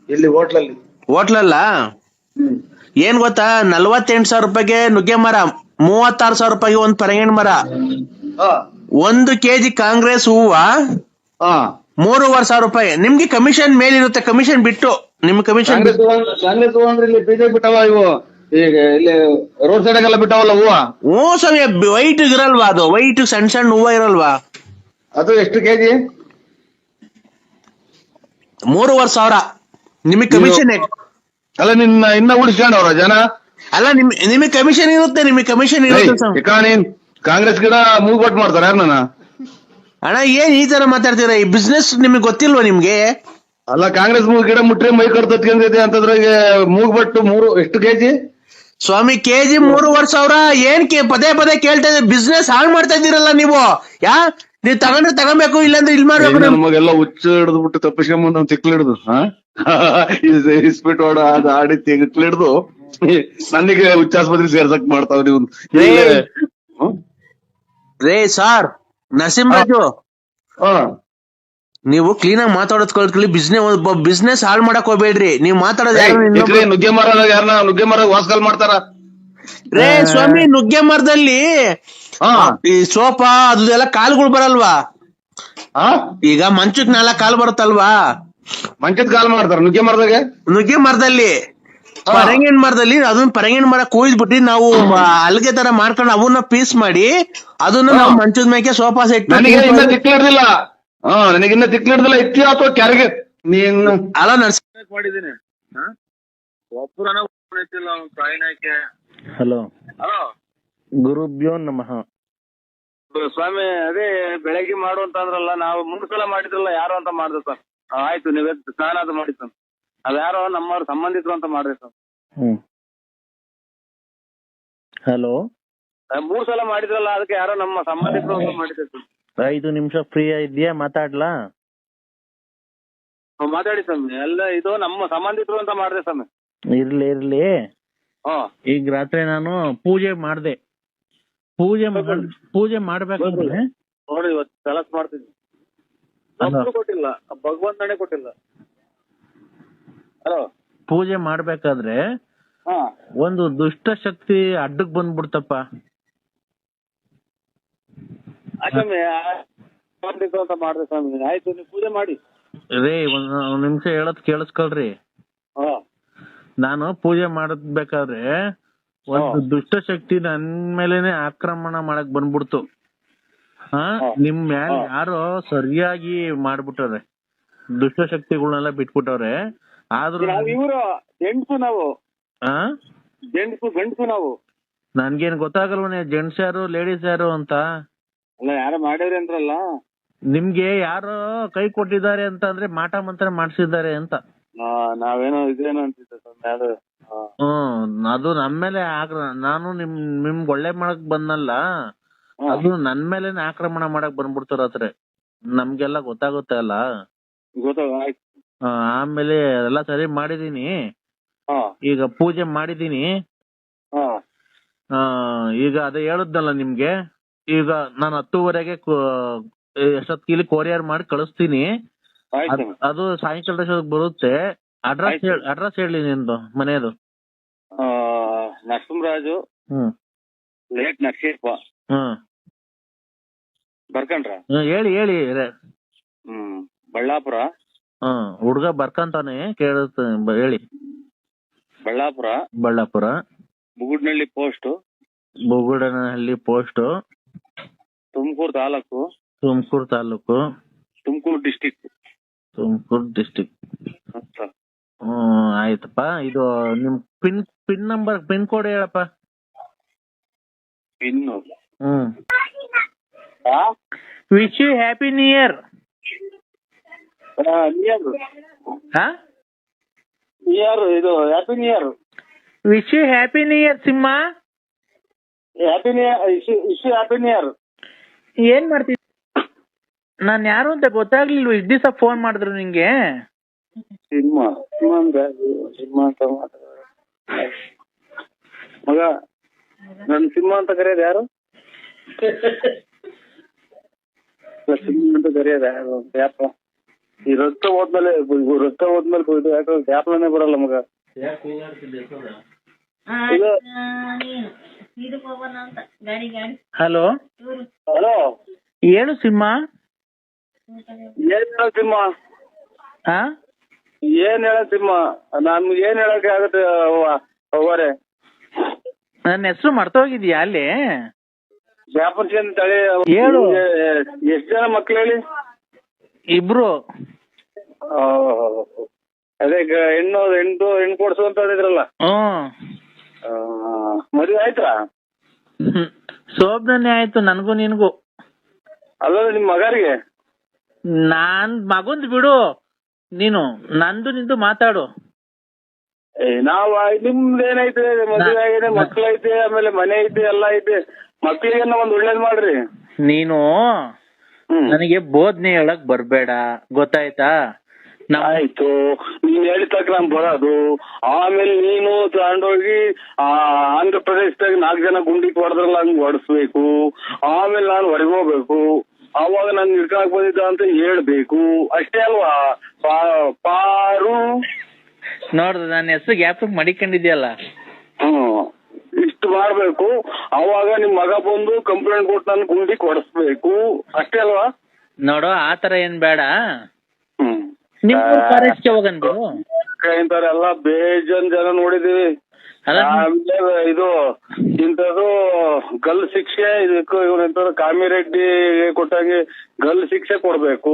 ಇಲ್ಲಿ ಹೋಟ್ಲಲ್ಲ. ಏನ್ ಗೊತ್ತಾ, 48,000 ರೂಪಾಯಿಗೆ ನುಗ್ಗೆ ಮರ, 36,000 ರೂಪಾಯಿಗೆ ಒಂದ್ ಪರಂಗಿನ ಮರ, 1 kg ಕಾಂಗ್ರೆಸ್ ಹೂವ 3,500 ರೂಪಾಯಿ. ನಿಮ್ಗೆ ಕಮಿಷನ್ ಮೇಲಿರುತ್ತೆ. ಕಮಿಷನ್ ಬಿಟ್ಟು ನಿಮ್ ಕಮಿಷನ್ ಕಾಂಗ್ರೆಸ್ ಅಂದ್ರೆ ಇಲ್ಲಿ ಬಿಜೆಪಿ ಬಿಟ್ಟವ ಇವು. ಈಗ ಇಲ್ಲಿ ರೋಡ್ ಸೈಡ್ ಎಲ್ಲ ಬಿಟ್ಟವಲ್ಲ ಹೂವ. ಸ್ವಾಮಿ ವೈಟ್ ಇರಲ್ವಾ? ಅದು ವೈಟ್ ಸಣ್ಣ ಹೂವ ಇರಲ್ವಾ? ಅದು ಎಷ್ಟು ಕೆಜಿ? 3,500. ನಿಮಗ್ ಕಮಿಷನ್ ಅಲ್ಲ, ಇನ್ನ ಉಳಿಸ್ಕೊಂಡವ್ರ ಜನ. ಅಲ್ಲ, ನಿಮಗ್ ಕಮಿಷನ್ ಇರುತ್ತೆ. ನೀನ್ ಕಾಂಗ್ರೆಸ್ ಗಿಡ ಮೂಗ್ಬಟ್ ಮಾಡ್ತಾರ ಯಾರನ್ನ? ಅಣ್ಣ ಏನ್ ಈ ತರ ಮಾತಾಡ್ತೀರಾ? ಈ ಬಿಸ್ನೆಸ್ ನಿಮ್ಗೆ ಗೊತ್ತಿಲ್ವಾ ನಿಮ್ಗೆ? ಅಲ್ಲ, ಕಾಂಗ್ರೆಸ್ ಗಿಡ ಮುಟ್ರೆ ಮೈ ಕಡ್ತತ್ಕೊಂಡಿದೆ ಅಂತಂದ್ರೆ ಮೂಗ್ಬಟ್ಟು ಎಷ್ಟು ಕೆಜಿ? ಸ್ವಾಮಿ ಕೆಜಿ 3,500. ಏನ್ ಪದೇ ಕೇಳ್ತಾ ಇದ್ದೀರಿ? ಬಿಸ್ನೆಸ್ ಹಾಳು ಮಾಡ್ತಾ ಇದ್ದೀರಲ್ಲ ನೀವು. ನೀವ್ ತಗೊಂಡ್ರೆ ತಗೊಬೇಕು, ಇಲ್ಲಾಂದ್ರೆ ಇಲ್ಲಿ ಮಾಡ್ಬೇಕು. ನಮಗೆಲ್ಲ ಹುಚ್ಚ ಹಿಡಿದ್ಬಿಟ್ಟು ತಪ್ಪಿಸ್ಕೊಂಬಂದ್ ನಾವು ತಿಕ್ಲು ಹಿಡಿದು ಇಸ್ಬಿಟ್ಟು ಅದು ಆಡಿ ತಿಕ್ಲು ಹಿಡಿದು ನನಗೆ ಹುಚ್ಚಾಸ್ಪತ್ರೆ ಸೇರ್ಸಕ್ ಮಾಡ್ತಾವ್ ನೀವು. ರೇ ಸಾರ್ ನರಸಿಂಹರಾಜು, ನೀವು ಕ್ಲೀನ್ ಆಗಿ ಮಾತಾಡೋದ್ ಕಲ್ತ್ಕೊಳ್ಳಿ. ಬಿಸ್ನೆಸ್ ಹಾಳು ಮಾಡಕ್ ಹೋಗ್ಬೇಡ್ರಿ. ನೀವ್ ಮಾತಾಡೋದು ನುಗ್ಗೆ ಮರ ಯಾರನ್ನ ನುಗ್ಗೆ ಮರ ವಾಸ್ಕಲ್ ಮಾಡ್ತಾರ? ರೇ ಸ್ವಾಮಿ, ನುಗ್ಗೆ ಮರದಲ್ಲಿ ಈ ಸೋಫಾ ಅದೆಲ್ಲ ಕಾಲುಗಳು ಬರಲ್ವಾ? ಈಗ ಮಂಚಕ್ 4 ಕಾಲು ಬರುತ್ತಲ್ವಾ? ಮಂಚದ ಕಾಲು ಮಾಡ್ತಾರ ನುಗ್ಗೆ ಮರದಲ್ಲಿ. ಪರಂಗಿನ ಮರದಲ್ಲಿ ಅದನ್ನ ಪರಂಗಿನ ಮರ ಕೊಯ್ದ್ಬಿಟ್ಟು ನಾವು ಅಲ್ಗೆ ತರ ಮಾಡ್ಕೊಂಡು ಅವನ್ನ ಪೀಸ್ ಮಾಡಿ ಅದನ್ನ ನಾವು ಮಂಚದ ಮೇಲೆ ಸೋಫಾ ಸೆಟ್. ನನಗಿನ್ನ ತಿಕ್ಲಿಡ್ದಿಲ್ಲ ಇತ್ತಿ ಅಥವಾ ಕ್ಯಾರಿಗೆ ನೀನ್ ಅಲ್ಲ ಮಾಡಿದ್ದೀನಿ. ಹಲೋ ಗುರುಭ್ಯೋ ನಮಃ. ಸ್ವಾಮಿ ಅದೇ ಬೆಳಗ್ಗೆ ಮಾಡು ಅಂತ ಅಂದ್ರಲ್ಲ, ನಾವು 3 ಸಲ ಮಾಡಿದ್ರಲ್ಲ, ಯಾರು ಅಂತ ಮಾಡ್ದೆ ಸರ್. ಆಯ್ತು, ನೀವೇ ಸ್ನಾನ ಅದು ಮಾಡಿ ಸರ್. ಅದ್ಯಾರೋ ನಮ್ಮವ್ರ ಸಂಬಂಧಿಕರು ಅಂತ ಮಾಡ್ದೆ ಸರ್. ಹಲೋ 3 ಸಲ ಮಾಡಿದ್ರಲ್ಲ, ಅದಕ್ಕೆ ಯಾರೋ ನಮ್ಮ ಸಂಬಂಧಿಕರು ಅಂತ ಮಾಡಿದೆ ಸರ್. 5 ನಿಮಿಷ ಫ್ರೀ ಇದೆಯಾ? ಮಾತಾಡ್ಲಾ? ಮಾತಾಡಿ ಸ್ವಾಮಿ. ಎಲ್ಲ ಇದು ನಮ್ಮ ಸಂಬಂಧಿಕರು ಅಂತ ಮಾಡ್ದೆ ಸ್ವಾಮಿ. ಇರ್ಲಿ. ಈಗ ರಾತ್ರಿ ನಾನು ಪೂಜೆ ಮಾಡ್ದೆ. ಪೂಜೆ ಮಾಡ್ಬೇಕಂದ್ರೆ ನೋಡಿ, ಇವತ್ತು ಕೆಲಸ ಮಾಡ್ತೀನಿ. ಕೊಟ್ಟಿಲ್ಲ, ಭಗವಂತನೇ ಕೊಟ್ಟಿಲ್ಲ. ಹಲೋ, ಪೂಜೆ ಮಾಡ್ಬೇಕಾದ್ರೆ ಒಂದು ದುಷ್ಟ ಶಕ್ತಿ ಅಡ್ಡಕ್ ಬಂದ್ಬಿಡ್ತಪ್ಪ. ಸ್ವಾಮಿ ಅಂತ ಮಾಡ್ದೆ ಸ್ವಾಮಿ. ಆಯ್ತು, ನೀವು ಪೂಜೆ ಮಾಡಿ. ರೇ ಒಂದ್ ನಿಮಿಷ ಹೇಳೋದ್ ಕೇಳಿಸ್ಕೊಳ್ರಿ. ನಾನು ಪೂಜೆ ಮಾಡಬೇಕಾದ್ರೆ ಒಂದು ದುಷ್ಟಶಕ್ತಿ ನನ್ ಮೇಲೆನೆ ಆಕ್ರಮಣ ಮಾಡಕ್ ಬಂದ್ಬಿಡ್ತು. ನಿಮ್ ಮ್ಯಾಲ ಯಾರೋ ಸರಿಯಾಗಿ ಮಾಡ್ಬಿಟ್ಟವ್ರೆ, ದುಷ್ಟಶಕ್ತಿಗಳನ್ನೆಲ್ಲ ಬಿಟ್ಬಿಟ್ಟವ್ರೆ. ಆದ್ರೂ ಇವರು ಹೆಂಡ್ಸು ನಾವು ಗಂಡಸು ನಾವು. ನನ್ಗೇನ್ ಗೊತ್ತಾಗಲ್ವನೇ ಜೆಂಟ್ಸ್ ಯಾರು ಲೇಡೀಸ್ ಯಾರು ಅಂತ. ಅಲ್ಲ ಯಾರೋ ಮಾಡ್ಯಾರ ಅಂದ್ರಲ್ಲ, ನಿಮ್ಗೆ ಯಾರೋ ಕೈ ಕೊಟ್ಟಿದ್ದಾರೆ ಅಂತ ಅಂದ್ರೆ ಮಾಟ ಮಂತ್ರ ಮಾಡ್ಸಿದ್ದಾರೆ ಅಂತ. ನಾವೇನೋ ಇದೇನೋ ಅಂತಿದ್ದೆ. ಅದು ನಮ್ಮೇಲೆ ನಾನು ನಿಮ್ಗ್ ಒಳ್ಳೆ ಮಾಡಕ್ ಬಂದಲ್ಲ, ಅದು ನನ್ ಮೇಲೆನೆ ಆಕ್ರಮಣ ಮಾಡಕ್ ಬಂದ್ಬಿಡ್ತಾರ ಹತ್ರ. ನಮ್ಗೆಲ್ಲ ಗೊತ್ತಾಗುತ್ತೆ ಅಲ್ಲ. ಆಮೇಲೆ ಎಲ್ಲ ಸರಿ ಮಾಡಿದೀನಿ, ಈಗ ಪೂಜೆ ಮಾಡಿದೀನಿ. ಈಗ ಅದೇ ಹೇಳುದ್ನಲ್ಲ ನಿಮ್ಗೆ, ಈಗ ನಾನು 10:30ಗೆ ಎಷ್ಟೊತ್ತಿಗೆ ಕೊರಿಯರ್ ಮಾಡಿ ಕಳಿಸ್ತೀನಿ. ಅದು ಸಾಯಂಕಾಲ ಬರುತ್ತೆ. ಅಡ್ರೆಸ್ ಹೇಳಿ ನಿಂದು ಮನೆಯದು. ನರಸಿಂಹರಾಜು ಲೇಟ್ ನರಸಿಂಹಪ್ಪ. ಬರ್ಕಂಡ್ರ? ಹೇಳಿ. ಬಳ್ಳಾಪುರ. ಹುಡ್ಗ ಬರ್ಕಂತಾನೆ ಕೇಳುತ್ತೆ, ಹೇಳಿ. Ballapura Bugudanahalli post, Tumakuru taluk, Tumakuru district. ಆಯ್ತಪ್ಪ. ಇದು ನಿಮ್ ಪಿನ್ ನಂಬರ್, ಪಿನ್ ಕೋಡ್ ಹೇಳಪ್ಪ. Wish you happy new year. ಇದು happy new year. Wish you happy new year Simha. Happy new year. ಏನ್ ಮಾಡ್ತಿದ್ದೆ? ನಾನ್ ಯಾರು ಅಂತ ಗೊತ್ತಾಗ್ಲಿಲ್ವ? ಇಷ್ಟ್ ದಿವಸ ಫೋನ್ ಮಾಡಿದ್ರು ನಿಂಗೆ. ಸಿಂಹ ಅಂತ ಮಗ, ನನ್ ಸಿಂಹ ಅಂತ ಕರೆಯೋದು ಯಾರು? ಸಿಂಹ ಅಂತ ಕರೆಯೋದು ಯಾರು? ಯಾಪ ಈ ರಕ್ತ ಹೋದ್ಮೇಲೆ ಯಾಕೆ ಯಾಪನೇ ಬರಲ್ಲ ಮಗ. ಹಲೋ ಹೇಳು ಸಿಂಹ. ಏನ್ ಹೇಳ ಸಿಂಹ? ಏನ್ ಹೇಳ ಸಿಂಹ? ನಮ್ಗೆ ಏನ್ ಹೇಳಕ್ಕೆ ಆಗುತ್ತೆ ಅವರೇ? ನನ್ನ ಹೆಸರು ಮರ್ತೋಗಿದ್ಯಾ ಅಲ್ಲಿ? ಜಾಪರ್ಚಂದ್ ತಳಿ. ಹೇಳು. ಎಷ್ಟ್ ಜನ ಮಕ್ಳು ಹೇಳಿ? ಇಬ್ರು. ಅದೇ ಹೆಣ್ಣು ಕೊಡ್ಸು ಅಂತ ಹೇಳಿದ್ರಲ್ಲ. ಮದುವೆ ಆಯ್ತಾ? ಶೋಭನೆ ಆಯ್ತು ನನಗೂ ನಿನ್ಗೂ. ಅಲ್ಲ ನಿಮ್ ಮಗರಿಗೆ? ನಾನ್ ಮಗಂದ್ ಬಿಡು, ನೀನು ನಂದು ನಿಂದು ಮಾತಾಡು. ನಾವ್ ನಿಮ್ದೇನೈತೆ? ಮದುವೆ ಆಗಿದೆ, ಮಕ್ಳೈತೆ, ಆಮೇಲೆ ಮನೆ ಐತೆ, ಎಲ್ಲ ಐತೆ. ಮಕ್ಳಿಗೆ ಒಂದ್ ಒಳ್ಳೇದ್ ಮಾಡ್ರಿ. ನೀನು ನನಗೆ ಬೋಧನೆ ಹೇಳಕ್ ಬರ್ಬೇಡ, ಗೊತ್ತಾಯ್ತಾ? ಆಯ್ತು, ನೀನ್ ಹೇಳಿದ ನಾನ್ ಬರೋದು. ಆಮೇಲೆ ನೀನು ತಗೊಂಡೋಗಿ ಆಂಧ್ರ ಪ್ರದೇಶದಾಗ 4 ಜನ ಗುಂಡಿಗೆ ಹೊಡೆದ್ರಲ್ಲ, ಹಂಗ್ ಹೊಡೆಸ್ಬೇಕು. ಆಮೇಲೆ ನಾನು ಹೊರಗೋಗ್ಬೇಕು. ಅವಾಗ ನಾನು ಹಿಡ್ಕಾಕ್ ಬಂದಿದ್ದ ಅಂತ ಹೇಳ್ಬೇಕು, ಅಷ್ಟೇ ಅಲ್ವಾ? ಪಾರು ನೋಡ್ದು ನನ್ನ ಹೆಸರು ಗ್ಯಾಪ್ ಮಡಿಕೊಂಡಿದ್ಯಲ್ಲ. ಇಷ್ಟು ಮಾಡ್ಬೇಕು. ಅವಾಗ ನಿಮ್ ಮಗ ಬಂದು ಕಂಪ್ಲೇಂಟ್ ಕೊಟ್ಟು ನನ್ ಗುಂಡಿಗೆ ಹೊಡೆಸ್ಬೇಕು, ಅಷ್ಟೇ ಅಲ್ವಾ? ನೋಡು, ಆತರ ಏನ್ ಬೇಡ. ಇಂಥವ್ರೆಲ್ಲ ಬೇಜನ್ ನೋಡಿದೀವಿ. ಇದು ಇಂಥದ್ದು ಗಲ್ ಶಿಕ್ಷೆ, ಇದಕ್ಕೂ ಇವ್ರ ಕಾಮಿರೆಡ್ಡಿ ಕೊಟ್ಟಂಗೆ ಗಲ್ ಶಿಕ್ಷೆ ಕೊಡ್ಬೇಕು.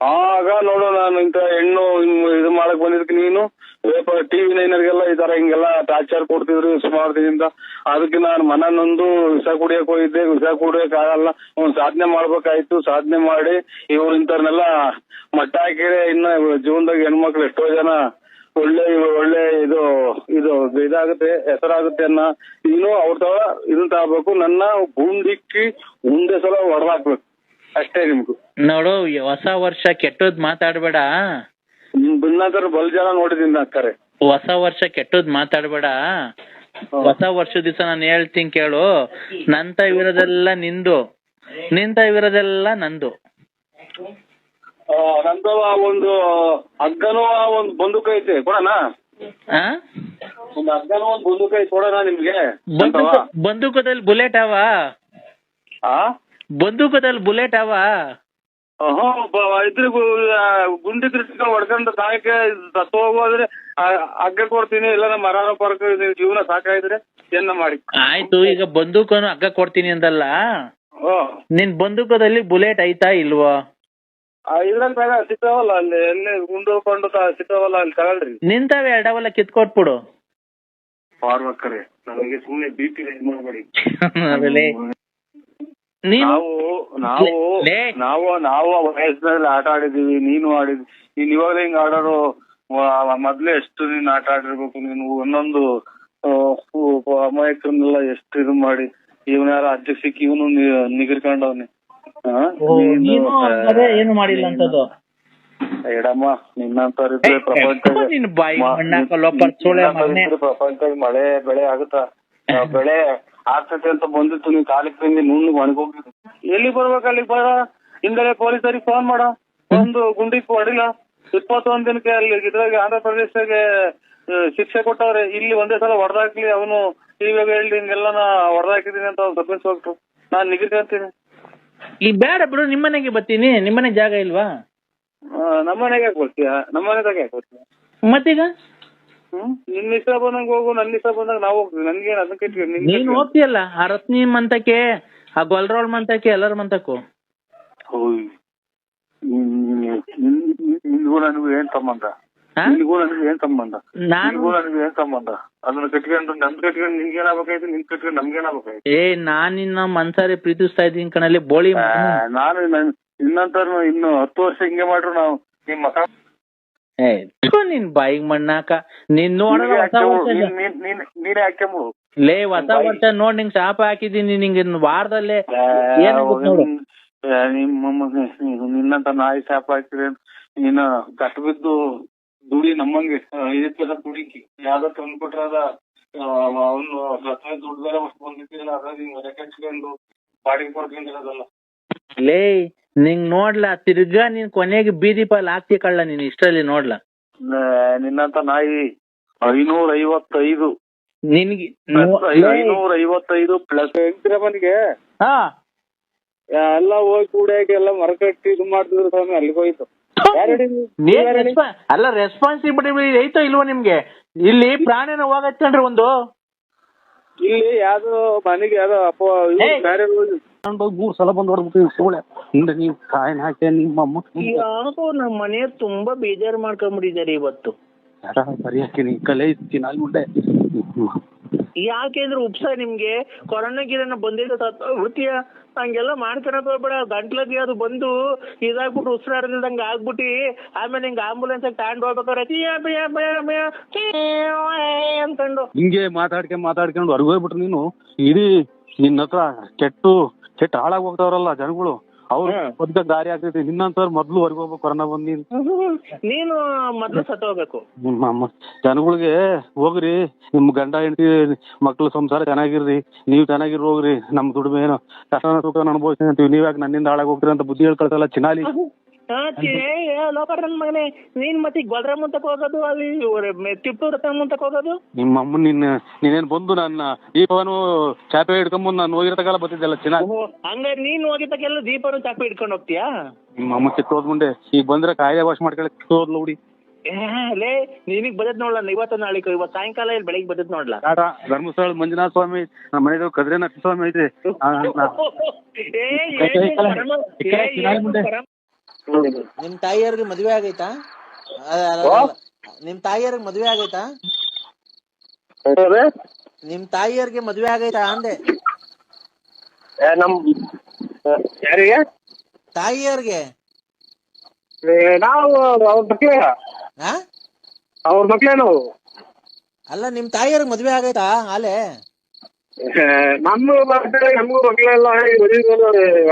ಆಗ ನೋಡು, ನಾನು ಇಂಥ ಹೆಣ್ಣು ಇದು ಮಾಡಕ್ ಬಂದಿದ್ದಕ್ಕೆ ನೀನು TV9 ಈ ತರ ಹಿಂಗೆಲ್ಲ ಟಾರ್ಚರ್ ಕೊಡ್ತಿದ್ರು ಸುಮಾರು ದಿನದಿಂದ. ಅದಕ್ಕೆ ನಾನು ಮನನೊಂದು ವಿಷ ಕುಡಿಯಕ್ ಹೋಗಿದ್ದೆ. ವಿಷ ಕುಡಿಯಕ್ ಆಗಲ್ಲ, ಒಂದ್ ಸಾಧನೆ ಮಾಡ್ಬೇಕಾಯ್ತು. ಸಾಧನೆ ಮಾಡಿ ಇವ್ರು ಇಂಥವ್ರನ್ನೆಲ್ಲ ಮಟ್ಟ ಹಾಕಿದ್ರೆ ಇನ್ನ ಜೀವನದಾಗ ಹೆಣ್ಮಕ್ಳು ಎಷ್ಟೋ ಜನ ಒಳ್ಳೆ ಇದು ಇದಾಗುತ್ತೆ, ಹೆಸರಾಗುತ್ತೆ ಅನ್ನ. ನೀನು ಅವ್ರ ತರ ಇದನ್ನ ತಗೋಬೇಕು. ನನ್ನ ಗುಂಡಿಕ್ಕಿ ಮುಂದೆ ಸಲ ಹೊಡೆದಾಕ್ಬೇಕು, ಅಷ್ಟೇ ನಿಮ್ಗೂ. ನೋಡು, ಹೊಸ ವರ್ಷ ಕೆಟ್ಟದ್ ಮಾತಾಡ್ಬೇಡ. ನಿಮ್ ಬಿನ್ನಾದ್ರ ಬಲ್ ಜನ ನೋಡಿದೀನಿ ಅಕ್ಕರೆ. ಹೊಸ ವರ್ಷ ಕೆಟ್ಟದ್ ಮಾತಾಡ್ಬೇಡ. ಹೊಸ ವರ್ಷ ದಿವಸ ನಾನು ಹೇಳ್ತೀನಿ ಕೇಳು. ನಂತ ಇರೋದೆಲ್ಲ ನಿಂದು, ನಿಂತ ಇರೋದೆಲ್ಲ ನಂದು. ನಂದು ಒಂದು ಹಗ್ಗನೂ ಒಂದು ಬಂದೂಕ ಐತೆ, ಕೊಡೋಣ? ಒಂದು ಹಗ್ಗನೂ ಒಂದು ಬಂದೂಕ ಐತೆ, ಕೊಡೋಣ ನಿಮ್ಗೆ? ಬಂದೂಕದಲ್ಲಿ ಬುಲೆಟ್ ಅವ? ಬಂದೂಕದಲ್ಲಿ ಬುಲೆಟ್ ಅವ? ಇದ್ರ ಗುಂಡಿ ಕೃಷಿಕ ಹೊಡ್ಕೊಂಡು ಸಾಯಕ್ಕೆ ಸತ್ತು ಹೋಗೋದ್ರೆ ಹಗ್ಗ ಕೊಡ್ತೀನಿ, ಇಲ್ಲ ನಮ್ಮ ಮರ ಪರಕ ಜೀವನ ಸಾಕಾಯ್ದ್ರೆ ಏನ ಮಾಡಿ. ಆಯ್ತು, ಈಗ ಬಂದೂಕನು ಹಗ್ಗ ಕೊಡ್ತೀನಿ ಅಂದಲ್ಲ, ನಿನ್ ಬಂದೂಕದಲ್ಲಿ ಬುಲೆಟ್ ಐತಾ ಇಲ್ವಾ? ಇದ್ರಲ್ಲಿ ತಗ ಸಿಗ್ತಾವಲ್ಲ, ಅಲ್ಲಿ ಎಲ್ಲಿ ಗುಂಡು ಕೊಂಡು ಸಿಗ್ತಾವಲ್ಲ, ಅಲ್ಲಿ ತಗೊಳ್ರಿ. ನಿಂತಾವೆ ಎರಡವಲ್ಲ ಕಿತ್ಕೊಟ್ಬಿಡು. ಪಾರ್ವಕರೇ, ನಮಗೆ ಸುಮ್ನೆ BP ಮಾಡ್ಬೇಡಿ. ನಾವು ವಯಸ್ಸಿನಲ್ಲಿ ಆಟ ಆಡಿದೀವಿ, ನೀನು ಆಡಿದ್ವಿ. ನೀನ್ ಇವಾಗ ಹಿಂಗ್ ಆಡೋರು ಮೊದ್ಲೇ ಎಷ್ಟು ನೀನ್ ಆಟ ಆಡಿರ್ಬೇಕು. ನೀನು ಒಂದೊಂದು ಅಮಾಯಕರನ್ನೆಲ್ಲ ಎಷ್ಟು ಇದು ಮಾಡಿ, ಇವನ ಯಾರ ಅಜ್ಜ ಸಿಕ್ಕಿ ಇವನು ನಿಗಿರ್ಕೊಂಡವ್ನಿ. ಏನು ಮಾಡಿಲ್ಲ ಅಂತದ್ದು ಎಡಮ್ಮ, ನಿನ್ನಂತವ್ರಿದ್ರೆ ಪ್ರಪಂಚದಾಗ ಮಳೆ ಬೆಳೆ ಆಗುತ್ತಾ? ಬೆಳೆ ಆಗ್ತೈತೆ ಅಂತ ಬಂದಿತ್ತು, ನೀನ್ ಕಾಲಿಗೆ ತಿಂದಿ ನುಣ್ಣಗ್ ಒಣಗೋಗಿದ್ದು. ಎಲ್ಲಿಗೆ ಬರ್ಬೇಕು ಅಲ್ಲಿಗೆ ಬರ. ಹಿಂದೆಲೆ ಪೊಲೀಸರಿಗೆ ಫೋನ್ ಮಾಡ, ಒಂದು ಗುಂಡಿಗೆ ಹೊಡಿಲ್ಲ. 21 ದಿನಕ್ಕೆ ಅಲ್ಲಿ ಇದ್ರಾಗ ಆಂಧ್ರ ಪ್ರದೇಶಕ್ಕೆ ಶಿಕ್ಷೆ ಕೊಟ್ಟವ್ರೆ. ಇಲ್ಲಿ ಒಂದೇ ಸಲ ಹೊಡೆದಾಕ್ಲಿ, ಅವನು ಇವಾಗ ಹೇಳಿ ಹಿಂಗೆಲ್ಲ ನಾ ಹೊಡೆದಾಕಿದೀನಿ ಅಂತ ಅವ್ನು ತಪ್ಪಿಸ್ ಹೋಗ್ತು. ನಾನ್ ನಿಗಿರ್ಕೊಂತೀನಿ. ಈಗ ಬೇಡ ಬಿಡು, ನಿಮ್ಮನೆಗೆ ಬರ್ತೀನಿ. ನಿಮ್ಮನೆಗೆ ಜಾಗ ಇಲ್ವಾ? ನಮ್ಮನೆಗೆ ಯಾಕೆ ಬರ್ತೀಯ? ನಮ್ಮನೆದಾಗ ಯಾಕೆ ಬರ್ತೀಯ? ಮತ್ತೀಗ ನಿನ್ನ ಇಷ್ಟ ಬಂದಂಗ ಹೋಗು, ನನ್ನ ಇಷ್ಟ ಬಂದಾಗ ನಾವು ಹೋಗ್ತೀವಿ. ನನ್ಗೇನ್ ಅದನ್ನ ಕೆಟ್ಟಿ ನೀನ್ ಹೋಗ್ತೀಯಲ್ಲ ಆ ರತ್ನಿ ಮಂತಕ್ಕೆ, ಆ ಗೊಲ್ರೋಳ್ ಮಂತಕ್ಕೆ, ಎಲ್ಲರ ಮಂತಕ್ಕೂ. ನಿನ್ಗೂ ನನಗೂ ಏನ್ ಸಂಬಂಧ? ನಿನ್ಗೂ ನನಗೂ ಏನ್ ಸಂಬಂಧ? ನನಗೂ ಏನ್ ಸಂಬಂಧ? ಅದನ್ನ ಕಟ್ಕೊಂಡು ನನ್ ಕಟ್ಕೊಂಡು ನಿನ್ಗೇನಾಗಬೇಕಾಯ್ತು, ನಿನ್ ಕಟ್ಕೊಂಡು ನಮ್ಗೇನಾಗಬೇಕಾಯ್ತು? ನಾನ್ ನಿನ್ನ ಮನ್ಸಾರಿ ಪ್ರೀತಿಸ್ತಾ ಇದ್ದೀನಿ ಕಣಲ್ಲಿ ಬೋಳಿ. ನಾನು ಇನ್ನಂತರ ಇನ್ನು 10 ವರ್ಷ ಹಿಂಗೆ ಮಾಡ್ರು ನಾವು ನಿಮ್ ಮಕ ನಿನ್ ಬಾಯಿಗ್ ಮಣ್ಣಾಕ. ನೀನ್ ನೋಡಿದ್ರೆ ನೀನೇ ಹಾಕ್ಯಂಬು ಲೇ, ಹೊಸ ವರ್ಷ ನೋಡ್ ನಿಂಗ್ ಶಾಪ ಹಾಕಿದೀನಿ. ನಿಂಗೆ ವಾರದಲ್ಲೇ ಏನಾಗುತ್ತೆ ನಿನ್ನಂತ ನಾಯಿ ಶಾಪ ಹಾಕಿದ್ರೆ ನೀನು ಗಟ್ಟ ಬಿದ್ದು ದುಡಿ ನಮ್ಮಂಗೆ 5 ಪೈಸೆ ದುಡಿಕಿ ಯಾವ್ದೋ ತಂದ್ಕೊಟ್ರ ಅವನು ದುಡ್ಡು ಬೇರೆ ಅಷ್ಟು ಬಂದಿದ್ದಿಲ್ಲ, ಅದ್ರಾಗ ಹಿಂಗ್ ಮನೆ ಕಟ್ಸ್ಕೊಂಡು ಬಾಡಿಗೆ ಕೊಡ್ಕೊಂಡಿರೋದಲ್ಲ. ಲೇ, ನಿಂಗ್ ನೋಡ್ಲಾ ತಿರ್ಗಾ ನೀನ್ ಕೊನೆಗೆ ಬೀದಿ ಪಾಲ್ ಹಾಕ್ತಿ ಕಳ್ಳ ನೀನ್ ಇಷ್ಟರಲ್ಲಿ ನೋಡ್ಲಾ. ನಿನ್ನಂತ ನಾಯಿ 555 ನಿನ್ಗೆ 555 ಪ್ಲಸ್ ಮನಿಗೆ ಎಲ್ಲ ಹೋಗಿ ಕೂಡಕ್ಕೆ ಎಲ್ಲ ಮರ ಕಟ್ಟಿ ಇದು ಮಾಡ್ತಿದ್ರು ಸ್ವಾಮಿ. ಅಲ್ಲಿಗೆ ಹೋಯ್ತು. ಅಲ್ಲ, ರೆಸ್ಪಾನ್ಸಿಬಿಲಿಟಿ ಐತೋ ಇಲ್ವೋ ನಿಮ್ಗೆ? ಇಲ್ಲಿ ಪ್ರಾಣಿನ ಹೋಗತ್ತಂಡ್ರಿ ಒಂದು. ಇಲ್ಲಿ ಯಾವ್ದೋ ಮನೆಗೆ ಯಾವ್ದೋ ಅಪ್ಪ ಬೇರೆ 3 ಸಲ ಬಂದ್ ಹೊಡ್ಬಿಟ್ಟು ಸೋಳೆ ಹಿಂದೆ ನೀವು ಕಾಯಿನ ಹಾಕಿ ನಿಮ್ಮ ಯಾಕೋ ನಮ್ಮ ಮನೆ ತುಂಬಾ ಬೇಜಾರು ಮಾಡ್ಕೊಂಡ್ಬಿಟ್ಟಿದ್ದಾರೆ ಇವತ್ತು. ಸರಿ ಹಾಕಿನಿ ಕಲೆ ತಿನ್ನ ಮುಂಡೆ. ಯಾಕೆಂದ್ರೆ ಉಪ್ಸ ನಿಮ್ಗೆ ಕೊರೋನಾ ಗಿರೋನ ಬಂದಿದ್ದ ವೃತ್ತಿಯ ಹಂಗೆಲ್ಲ ಮಾಡ್ಕೊಳಕ್ ಹೋಗ್ಬೇಡ. ಗಂಟ್ಲಗೆ ಅದು ಬಂದು ಇದಾಗ್ಬಿಟ್ಟು ಉಸಿರಾಡದಂಗ ಆಗ್ಬಿಟ್ಟಿ ಆಮೇಲೆ ಹಿಂಗ ಆಂಬುಲೆನ್ಸ್ ತಗೊಂಡ್ ಹೋಗ್ಬೇಕಾರೆ ಅನ್ಕೊಂಡು ಹಿಂಗೆ ಮಾತಾಡ್ಕೊಂಡು ಹೊರಗೆ ಹೋಗ್ಬಿಟ್ರು. ನೀನು ಇಡೀ ನಿನ್ನ ಹತ್ರ ಕೆಟ್ಟ ಹಾಳಾಗಿ ಹೋಗ್ತಾವ್ರಲ್ಲ ಜನಗಳು, ಅವ್ರು ಬದುಕ ದಾರಿ ಆಗ್ತೈತಿ. ನಿನ್ನಂತವ್ರು ಮೊದ್ಲು ಹೊರಗೆ ಹೋಗ್ಬೇಕು. ಕೊರೋನಾ ಬಂದ್ ನೀನು ಮೊದ್ಲು ಸತ್ತ ಹೋಗ್ಬೇಕು. ಜನಗಳಿಗೆ ಹೋಗ್ರಿ, ನಿಮ್ ಗಂಡ ಹೆಂಡತಿ ಮಕ್ಳು ಸಂಸಾರ ಚೆನ್ನಾಗಿರ್ರಿ, ನೀವ್ ಚೆನ್ನಾಗಿರ್ ಹೋಗ್ರಿ. ನಮ್ ದುಡಿಮೆ ಏನೋ ಕಷ್ಟನ ಸುಖ ಅನುಭವಿಸ್ತೀನಿ ಅಂತೀವಿ, ನೀವ್ಯಾಕೆ ನನ್ನಿಂದ ಹಾಳಾಗಿ ಹೋಗ್ತೀರಿ ಅಂತ ಬುದ್ಧಿ ಹೇಳ್ಕೊಳ್ತಲ್ಲ ಚಿನಾಲಿ. ಲೋಕರ ನನ್ ಮಗನೇ, ನೀನ್ ಮತ್ತೆ ಗೊಲ್ರ ಮುಂತಕ್ ಹೋಗೋದು, ಅಲ್ಲಿ ತಿಪ್ಪು ರಥ ಮುಂತಕ್ ಹೋಗೋದು. ನಿಮ್ಮ ಅಮ್ಮ ನೀನೇನ್ ಬಂದು ನನ್ನ ದೀಪವನ್ನು ಚಾಪೆ ಹಿಡ್ಕೊಂಬಂದು ನಾನು ಹೋಗಿರತಕ್ಕಲ್ಲ ಬರ್ತಿದ್ದಲ್ಲ ಚೆನ್ನಾಗಿ. ಹಂಗಾರೆ ನೀನ್ ಹೋಗಿದ್ದಕ್ಕೆಲ್ಲ ದೀಪನು ಚಾಪೆ ಹಿಡ್ಕೊಂಡು ಹೋಗ್ತೀಯಾ? ನಿಮ್ಮ ಅಮ್ಮ ಕಿತ್ತೋದ್ ಮುಂದೆ ಈಗ ಬಂದ್ರೆ ಕಾಯ್ದೆ ವಾಶ್ ಮಾಡ್ಕೊಳ್ಳಿ ಕಿತ್ತೋದ್ಲು ಹುಡಿ. ಲೇ, ನಿನಗ್ ಬದತ್ ನೋಡ್ಲ ಇವತ್ತು ನಾಳೆ, ಇವತ್ತು ಸಾಯಂಕಾಲ ಇಲ್ಲಿ ಬೆಳಿಗ್ಗೆ ಬದತ್ ನೋಡ್ಲಾ. ಧರ್ಮಸ್ಥಳ ಮಂಜುನಾಥ ಸ್ವಾಮಿ ನಮ್ಮ ಮನೆ ಕದ್ರಿ ನರಸಿಂಹ ಸ್ವಾಮಿ ಐತ್ರಿ. ನಿಮ್ ತಾಯಿಯವ್ರಿಗೆ ಮದ್ವೆ ಆಗೈತಾ? ನಿಮ್ ತಾಯಿಯವ್ರಿಗೆ ಮದ್ವೆ ಆಗೈತಾ? ನಿಮ್ ತಾಯಿಯವ್ರಿಗೆ ಮದ್ವೆ ಆಗೈತಾ ಅಂದೆ. ಯಾರಿಗೆ? ತಾಯಿಯವ್ರಿಗೆ. ನಾವು ಅವ್ರ ಮಕ್ಳೇ, ಅವ್ರ ಮಕ್ಳೇ ನಾವು. ಅಲ್ಲ, ನಿಮ್ ತಾಯಿಯವ್ರಿಗೆ ಮದ್ವೆ ಆಗೈತಾ ಆಲೆ? ನಮಗೂ ಮಕ್ಳೆಲ್ಲ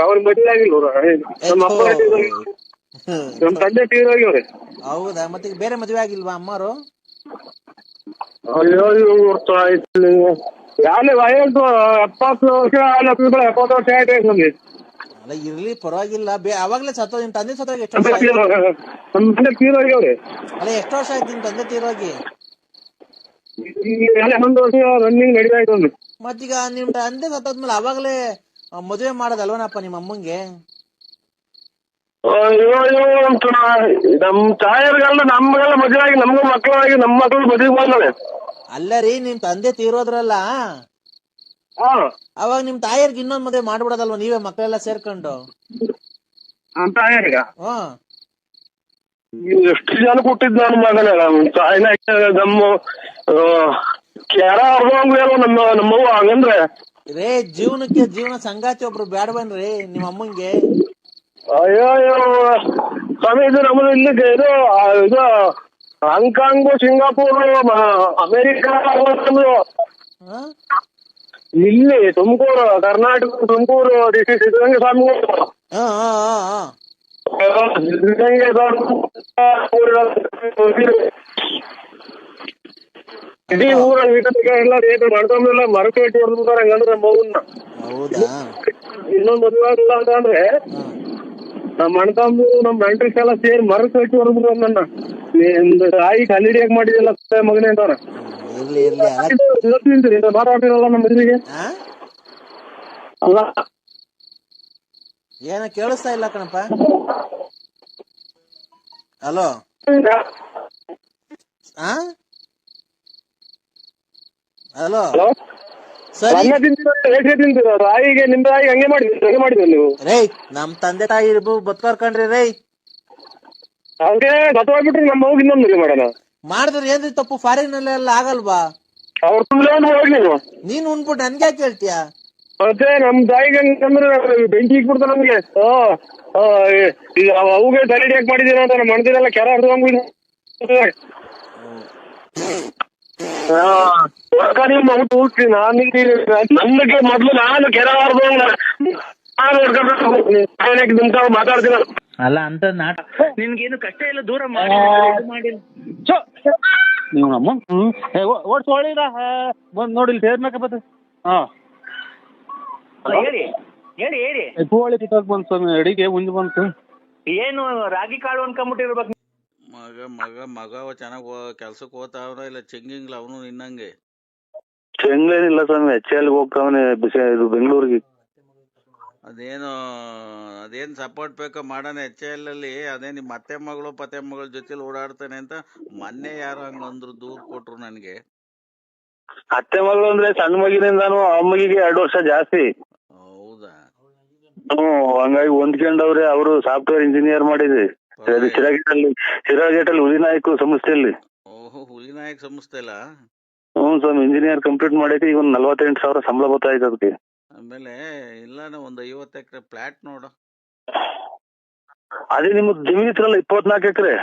ಅವ್ರ ಮದ್ವೆ ಆಗಿಲ್ಲ. ನಮ್ಮ ಅಪ್ಪ ನಮ್ ತಂದೆ ತೀರೋಗ್ಯವ್ರೆ. ಹೌದಾ? ಮತ್ತೆ ಬೇರೆ ಮದ್ವೆ ಆಗಿಲ್ವಾ ಅಮ್ಮರು? ಅಯ್ಯೋ, ಯಾವ್ದು ವಯಸ್ಸು 70 ವರ್ಷ 70 ವರ್ಷ ಆಯ್ತು ನಮ್ಗೆ. ಅಲ್ಲ, ಇರ್ಲಿ ಪರವಾಗಿಲ್ಲ. ಅವಾಗ್ಲೇ ಸತ್ತೋ ನಿಮ್ ತಂದೆ ಸತ್ತೋಗಿ ಎಷ್ಟು ವರ್ಷ? ನಮ್ ತಂದೆ ತೀರೋಗ್ಯವ್ರೆ. ಅಲ್ಲ, ಎಷ್ಟು ವರ್ಷ ಆಯ್ತು ನಿಮ್ ತಂದೆ ತೀರೋಗಿ? 1 ವರ್ಷ ರನ್ನಿಂಗ್ ನಡೀತಾಯ್ತು. ಮತ್ತೀಗ ನಿಮ್ ತಂದೆ ಸತ್ತೋದ್ಮೇಲೆ ಅವಾಗ್ಲೇ ಮದುವೆ ಮಾಡೋದಲ್ವನಪ್ಪ ನಿಮ್ಮ ಅಮ್ಮಂಗೆ? ಅಯ್ಯೋ ಅಯ್ಯೋ ಅಂತ ನಮ್ ತಾಯರ್ಗೆಲ್ಲ ನಮ್ಗೆಲ್ಲ ಮದುವೆ ಆಗಿ ನಮ್ಗೂ ಮಕ್ಕಳಾಗಿ ನಮ್ಮ ಮಕ್ಕಳು ಮದುವೆ ಬಂದವೆ. ಅಲ್ಲ ರೀ ನಿಮ್ ತಂದೆ ತೀರೋದ್ರಲ್ಲ, ಹಾ ಅವಾಗ ನಿಮ್ ತಾಯಿಯರ್ಗೆ ಇನ್ನೊಂದ್ ಮದ್ವೆ ಮಾಡ್ಬಿಡೋದಲ್ವಾ ನೀವೇ ಮಕ್ಕಳೆಲ್ಲ ಸೇರ್ಕೊಂಡು? ನಮ್ ತಾಯರ್ಗ ಹ್ಮ್ ಎಷ್ಟು ಜನ ಕೊಟ್ಟಿದ್ ನನ್ನ ಮಗನ ತಾಯಿನ ನಮ್ಮ ಕೆರ ಅರ್ಧಂಗ್ಲೇನೋ ನಮ್ಮವ್ವ ಹಂಗಂದ್ರೆ. ರೇ ಜೀವನಕ್ಕೆ ಜೀವನ ಸಂಗಾತಿ ಒಬ್ರು ಬ್ಯಾಡ್ಬನ್ರಿ ನಿಮ್ಮ ಅಮ್ಮಂಗೆ. ಅಯ್ಯೋ ಅಯ್ಯೋ ಸ್ವಾಮಿ, ಇದು ನಮ್ಮದು ಇಲ್ಲಿ ಇದು ಹಾಂಗ್ಕಾಂಗ್, ಸಿಂಗಾಪುರ್, ಅಮೇರಿಕಾ, ಇಲ್ಲಿ ತುಮಕೂರು, ಕರ್ನಾಟಕ ತುಮಕೂರು ಡಿಸ್ಟ್ರಿಕ್ಟ್ ಸಿದ್ಧಗಂಗೆ ಸ್ವಾಮಿಗಳು. ಇಡೀ ಊರ ಎಲ್ಲ ರೇಟ್ ಮಾಡ್ಕೊಂಡೆಲ್ಲ ಮರಕ್ಕೆ ಇಟ್ಟು ಹೊಡೆದ್ಬಿಡ್ತಾರೆ. ಹಂಗಂದ್ರೆ ನಮ್ಮ ಮಗುನ್ನ ಇನ್ನೊಂದು ಮದುವೆ ಆಗಿಲ್ಲ ಅಂತ ಅಂದ್ರೆ ನಮ್ಮ ಅಣ್ಣ ತಮ್ಮ ನಮ್ಮ ನೆಂಟ್ರಿಸ್ ಎಲ್ಲ ಸೇರಿ ಮರಕ್ಕೆ ಇಟ್ಟು ಹೊಡೆದ್ಬಿಡ್ತಾರೆ ನನ್ನ. ನಿಮ್ದು ತಾಯಿ ಕಲ್ಲಿಡಿಯಾಗಿ ಮಾಡಿದಿಲ್ಲ ಮಗನೇ ಅಂತಾರ. ಮಾತಾಡ್ತಿರಲ್ಲ ನಮ್ಮ ಮದುವೆಗೆ ಅಲ್ಲ ಏನ ಕೇಳಿಸ್ತಾ ಇಲ್ಲ ಕಣಪ್ಪ. ಹಲೋ ಹಲೋ ಸರಿ ತಿಂತೀರ ತಾಯಿಗೆ ನಿಮ್ ತಾಯಿ ಹಂಗೆ ಮಾಡಿದ್ರಿ ನೀವು? ರೈ ನಮ್ ತಂದೆ ತಾಯಿ ಬದುಕಾರ್ಕಂಡ್ರಿ ರೈ. ಹಂಗೆ ಗತವಾಗ್ಬಿಟ್ರಿ ನಮ್ಮ ಹೋಗಿ ಇನ್ನೊಂದು ಮದುವೆ ಮಾಡೋಣ ಮಾಡಿದ್ರೆ ಏನ್ರಿ ತಪ್ಪು? ಫಾರಿನ್ ಅಲ್ಲೆಲ್ಲ ಆಗಲ್ವಾ? ಅವ್ರ ತುಂಬಲೇ ಹೋಗಿ ನೀನ್ ಉಣ್ಬಿಟ್ಟು ನನ್ಗೆ ಯಾಕೆ ಹೇಳ್ತೀಯ? ಮತ್ತೆ ನಮ್ ತಾಯಿಗೆ ಹಂಗಂದ್ರೆ ಬೆಂಕಿ ಇಕ್ಬಿಡ್ತಾರ ನಮ್ಗೆ. ಈಗ ಅವುಗೆ ತಲೆಡಿ ಯಾಕೆ ಮಾಡಿದೀರ ಅಂತ ನಮ್ಮ ಮಣ್ದಿನೆಲ್ಲ ಕೆರ ಹರಿದೋಗ್ಬಿಟ್ಟು ನಮಗೆ ಮೊದ್ಲು ನಾನು ಕೆರ ಹರಿದೋಗ ಮಾತಾಡ್ತೀನ. ಅಲ್ಲ ಅಂತ ನಿನ್ಗೇನು ಕಷ್ಟ ಇಲ್ಲ, ದೂರ ಮಾಡಿ ನೀವು ನಮ್ಮ ಓಡಿಸ್ಕೊಳ್ಳಿದ ಬಂದ್ ನೋಡಿ ಸೇರ್ಬೇಕ ಬತ್ತ. ಹಾ ಹೇಳಿ ಹೇಳಿ ಹೇಳಿ. ಹೂವಳಿ ಕಿತ್ತಾಕ್ ಬಂತು ಸ್ವಾಮಿ, ಅಡಿಗೆ ಮುಂದೆ ಬಂತು. ಏನು ರಾಗಿ ಕಾಳು ಅನ್ಕೊಂಬಿಟ್ಟಿರ್ಬೇಕು. ಮಗ ಚೆನ್ನಾಗ್ ಕೆಲ್ಸಕ್ಕೆ ಹೋಗ್ತಾವ್ರ ಇಲ್ಲ ಚೆಂಗಿಂಗ್ಲ ಅವನು ನಿನ್ನಂಗೆ? ಚೆಂಗ್ಲೇನಿಲ್ಲ ಸ್ವಾಮಿ, ಎಲ್ ಹೋಗ್ತಾವನೆ ಇದು ಬೆಂಗಳೂರಿಗೆ. ಅದೇನ್ ಸಪೋರ್ಟ್ ಬೇಕೋ ಮಾಡೋಣ. HL ಅಲ್ಲಿ ಅದೇ ನಿಮ್ ಅತ್ತೆ ಮಗಳು ಪತ್ತೆ ಮಗಳ ಜೊತೆಲಿ ಓಡಾಡ್ತಾನೆ ಅಂತ ಮೊನ್ನೆ ಯಾರು ಹಂಗಂದ್ರು, ದೂರ್ ಕೊಟ್ರು ನನ್ಗೆ. ಅತ್ತೆ ಮಗಳು ಅಂದ್ರೆ ಸಣ್ಣ ಮಗಿನಿಂದಾನು ಅಮ್ಮಗಿಗೆ 2 ವರ್ಷ ಜಾಸ್ತಿ. ಹೌದಾ? ಹಂಗಾಗಿ ಹೊಂದ್ಕೊಂಡವ್ರೆ. ಅವರು ಸಾಫ್ಟ್ವೇರ್ ಇಂಜಿನಿಯರ್ ಮಾಡಿದ್ರಿ ಶಿರಾಗೇಟಲ್ಲಿ ಹುಲಿನಾಯಕ್ ಸಂಸ್ಥೆಯಲ್ಲಿ. ಓಹೋ, ಹುಲಿನಾಯಕ್ ಸಂಸ್ಥೆ ಅಲ್ಲ? ಸ್ವಾಮಿ, ಇಂಜಿನಿಯರ್ ಕಂಪ್ಲೀಟ್ ಮಾಡೈತಿ. ಈಗ ಒಂದು 48,000 ಸಂಬಳ ಬರ್ತಾ ಇದೆ ಅದಕ್ಕೆ. ಆಮೇಲೆ ಇಲ್ಲಾನ ಒಂದ್ 50 ಎಕರೆ ಫ್ಲಾಟ್ ನೋಡು. ಅದೇ ನಿಮ್ದು ಜಮೀನ್ ಇತ್ರಲ್ಲ 24 ಎಕರೆ.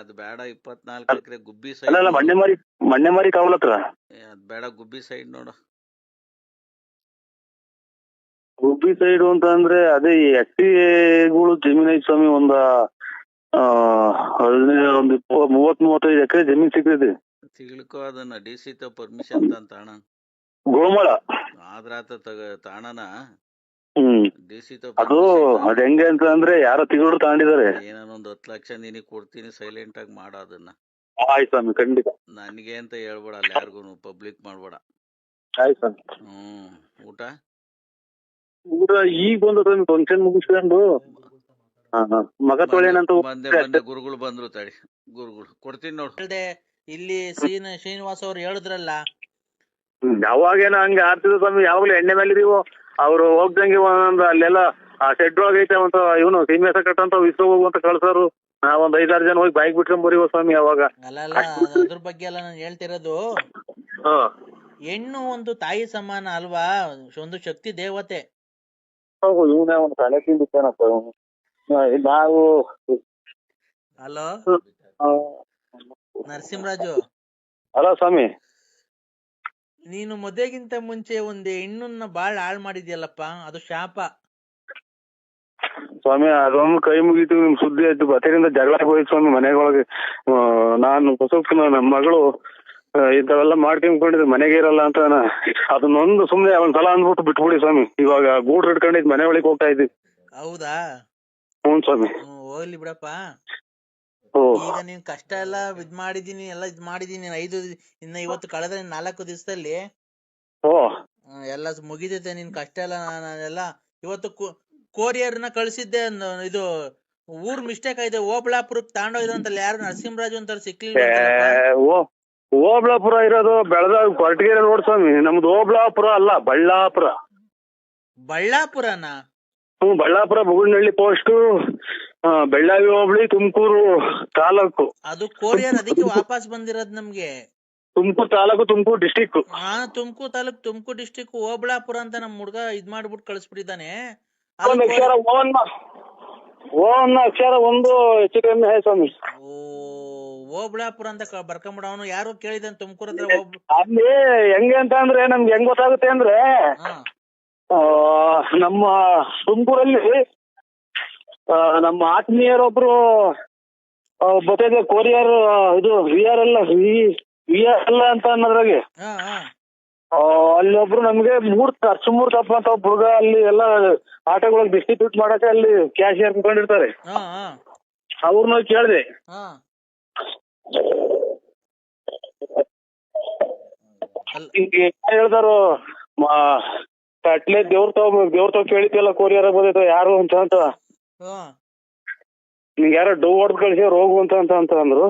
ಅದ್ ಬೇಡ, 24 ಎಕರೆ ಗುಬ್ಬಿ ಸೈಡ್. ಅಲ್ಲ ಮಣ್ಣೆ ಮಾರಿ ಕಾವಲ್ ಹತ್ರ. ಅದ್ ಬೇಡ, ಗುಬ್ಬಿ ಸೈಡ್ ನೋಡು. ಗುಬ್ಬಿ ಸೈಡ್ ಅಂತ ಅಂದ್ರೆ ಅದೇ ಎಸ್ಟಿಗಳು ಜಮೀನ್ ಐತಿ ಸ್ವಾಮಿ. ಒಂದು 30-35 ಎಕರೆ ಜಮೀನ್ ಸಿಗ್ತೈತಿ. ತಿಳ್ಕೊ ಅದನ್ನ. DC ಪರ್ಮಿಷನ್ ತಾಣ ಗೋಮಳ ಆದ್ರಾತ ತಾಣನ DC ಅದು ಹೆಂಗೆ ಅಂತ ಅಂದ್ರೆ ಯಾರೋ ತಿಂಗಳು ತಗೊಂಡಿದ್ದಾರೆ. ಏನೊಂದ್ 10 ಲಕ್ಷ ನಿನಗ್ ಕೊಡ್ತೀನಿ, ಸೈಲೆಂಟ್ ಆಗಿ ಮಾಡ ಅದನ್ನ. ಆಯ್ತು ಸ್ವಾಮಿ, ಖಂಡಿತ. ನನ್ಗೆ ಅಂತ ಹೇಳ್ಬೇಡ, ಅಲ್ಲಿ ಯಾರಿಗೂ ಪಬ್ಲಿಕ್ ಮಾಡ್ಬೇಡ. ಆಯ್ತು ಸ್ವಾಮಿ. ಊಟ ಈಗ ಬಂದ ಫಂಕ್ಷನ್ ಮುಗಿಸ್ಕೊಂಡು ಮಗ ತೊಳೆನಂತ ಬಂದೆ. ಗುರುಗಳು ಬಂದ್ರು, ತಡಿ. ಗುರುಗಳು ಕೊಡ್ತೀನಿ ನೋಡು. ಇಲ್ಲಿ ಶ್ರೀನಿವಾಸ್ ಅವ್ರು ಹೇಳಿದ್ರಲ್ಲ, ಯಾವಾಗೇನ ಹಂಗೆ ಆಡ್ತಿದ್ರು ಸ್ವಾಮಿ. ಯಾವಾಗ್ಲೂ ಎಣ್ಣೆ ಮೇಲೆ ಇದೀವು. ಅವ್ರು ಹೋಗ್ದಂಗೆ ಒಂದೊಂದು ಅಲ್ಲೆಲ್ಲ ಶೆಡ್ ಒಳಗೈತೆ ಅಂತ ಇವನು ಸೀಮೆ ಕಟ್ಟಂತ ಇಸ್ಕೊ ಹೋಗುವಂತ ಕಳ್ಸೋರು. ನಾವೊಂದ್ 5-6 ಜನ ಹೋಗಿ ಬೈಕ್ ಬಿಟ್ಕೊಂಡ್ ಬರೀವ ಸ್ವಾಮಿ. ಅವಾಗ ಅಲ್ಲ ಅದ್ರ ಬಗ್ಗೆ ಎಲ್ಲ ನಾನು ಹೇಳ್ತಿರೋದು, ಹೆಣ್ಣು ಒಂದು ತಾಯಿ ಸಮಾನ ಅಲ್ವಾ, ಒಂದು ಶಕ್ತಿ ದೇವತೆ. ಇವನೇ ಒಂದು ತಲೆ ತಿಂದಿತ್ತೇನಪ್ಪ ನಾವು. ಹಲೋ ನರಸಿಂಹರಾಜು. ಅಲ್ಲ ಸ್ವಾಮಿ, ನೀನು ಮದುವೆಗಿಂತ ಮುಂಚೆ ಒಂದು ಹೆಣ್ಣನ್ನ ಬಾಳ್ ಹಾಳ್ ಮಾಡಿದ್ಯಲ್ಲಪ್ಪ, ಅದು ಶಾಪ ಸ್ವಾಮಿ. ಅದೊಂದು ಕೈ ಮುಗೀತು, ನಿಮ್ ಸುದ್ದಿ ಆಯ್ತು. ಬತ್ತರಿಂದ ಜಗಳ ಹೋಯ್ತು ಸ್ವಾಮಿ ಮನೆಗೊಳಗೆ. ನಾನು ನಮ್ಮ ಮಗಳು ಇಂಥವೆಲ್ಲ ಮಾಡ್ಕೊಂಡ್ಕೊಂಡಿದ್ ಮನೆಗೆ ಇರಲ್ಲ ಅಂತ ಅದನ್ನೊಂದು ಸುಮ್ನೆ ಒಂದ್ಸಲ ಅಂದ್ಬಿಟ್ಟು ಬಿಟ್ಬಿಡಿ ಸ್ವಾಮಿ. ಇವಾಗ ಗೂಡ್ರು ಹಿಡ್ಕೊಂಡಿದ್ ಮನೆ ಒಳಗೆ ಹೋಗ್ತಾ ಇದ್ವಿ. ಹೌದಾ? ಹ್ಞೂ ಸ್ವಾಮಿ. ಹೋಗ್ಲಿ ಬಿಡಪ್ಪ. ಈಗ ನೀನ್ ಕಷ್ಟ ಎಲ್ಲ ಇದ್ ಮಾಡಿದೀನಿ, ಇನ್ನ ಇವತ್ತು ಕಳೆದ 4 ದಿವಸದಲ್ಲಿ ಎಲ್ಲ ಮುಗಿದೈತೆ ನಿನ್ ಕಷ್ಟ ಎಲ್ಲ. ನಾನೆಲ್ಲ ಇವತ್ತು ಕೊರಿಯರ್ನ ಕಳ್ಸಿದ್ದೆ, ಇದು ಊರ್ ಮಿಸ್ಟೇಕ್ ಆಗಿದೆ, ಓಬಳಾಪುರಕ್ಕೆ ತಗೊಂಡೋಗಿದ್ರು ಅಂತಲ್ಲ, ಯಾರು ನರಸಿಂಹರಾಜು ಅಂತ ಸಿಕ್ಲಿಲ್ಲ. ಓಬಳಾಪುರ ಇರೋದು ಬೆಳಗಾವಿ ಕೊರಟಗೆರೆ ರೋಡ್ ಸ್ವಾಮಿ, ನಮ್ದು ಓಬಳಾಪುರ ಅಲ್ಲ, ಬಳ್ಳಾಪುರ. ಬಳ್ಳಾಪುರನಾ? ಬಳ್ಳಾಪುರ ಬುಗುನಹಳ್ಳಿ ಪೋಸ್ಟ್, ಬೆಳ್ಳಾವಿ ಹೋಬಳಿ, ತುಮಕೂರು ತಾಲೂಕು. ಅದು ಕೊರಿಯರ್, ಅದಕ್ಕೆ ವಾಪಸ್ ಬಂದಿರೋದ್ ನಮ್ಗೆ. ತುಮಕೂರು ತಾಲೂಕು, ತುಮಕೂರು ಡಿಸ್ಟಿಕ್. ತುಮಕೂರು ತಾಲೂಕು, ತುಮಕೂರು ಡಿಸ್ಟಿಕ್, ಓಬಳಾಪುರ ಅಂತ ನಮ್ ಹುಡ್ಗ ಇದ್ ಮಾಡ್ಬಿಟ್ಟು ಕಳಿಸ್ಬಿಟ್ಟಿದ್ದಾನೆ. ಒಂದು ಅಕ್ಷರ ಓನ್ನ ಅಕ್ಷರ ಒಂದು ಹೆಚ್ಚು ಕಮ್ಮಿ ಹೇ ಸ್ವಾಮಿ. ಓಬಳಾಪುರ ಅಂತ ಬರ್ಕೊಂಬಿಡ. ಅವನು ಯಾರು ಕೇಳಿದಾನೆ ತುಮಕೂರು ಹತ್ರ. ಅಲ್ಲಿ ಹೆಂಗೆ ಅಂತ ಅಂದ್ರೆ ನಮ್ಗೆ ಹೆಂಗ್ ಗೊತ್ತಾಗುತ್ತೆ ಅಂದ್ರೆ, ನಮ್ಮ ತುಮಕೂರಲ್ಲಿ ನಮ್ಮ ಆತ್ಮೀಯರೊಬ್ರು ಗೊತ್ತಿದೆ, ಕೊರಿಯರ್ ಇದು ವಿಆರ್ ಅಂತ ಅನ್ನೋದ್ರಾಗೆ ಅಲ್ಲಿ ಒಬ್ರು ನಮ್ಗೆ ಅರ್ಚಮೂರ್ ತಪ್ಪ ಅಂತ ಒಬ್ಬ ಹುಡುಗ ಅಲ್ಲಿ ಎಲ್ಲ ಆಟೋಗಳಿಗೆ ಡಿಸ್ಟ್ರಿಬ್ಯೂಟ್ ಮಾಡಕ್ಕೆ ಅಲ್ಲಿ ಕ್ಯಾಶಿಯರ್ ಕುತ್ಕೊಂಡಿರ್ತಾರೆ. ಅವ್ರನ್ನ ಕೇಳಿದೆ, ಹೇಳ್ತಾರು ಅಟ್ಲೇ ದೇವ್ರ ತಾವ್ ಕೇಳಿದ್ಯಲ್ಲ ಕೊರಿಯರ್ ಬಂದೈತ ಯಾರು ಅಂತ ನಿಂಗೆ ಯಾರೋ ಡವ್ ಹೊಡೆದ್ ಕಳ್ಸ್ಯಾರ ಹೋಗು ಅಂತ ಅಂದ್ರು.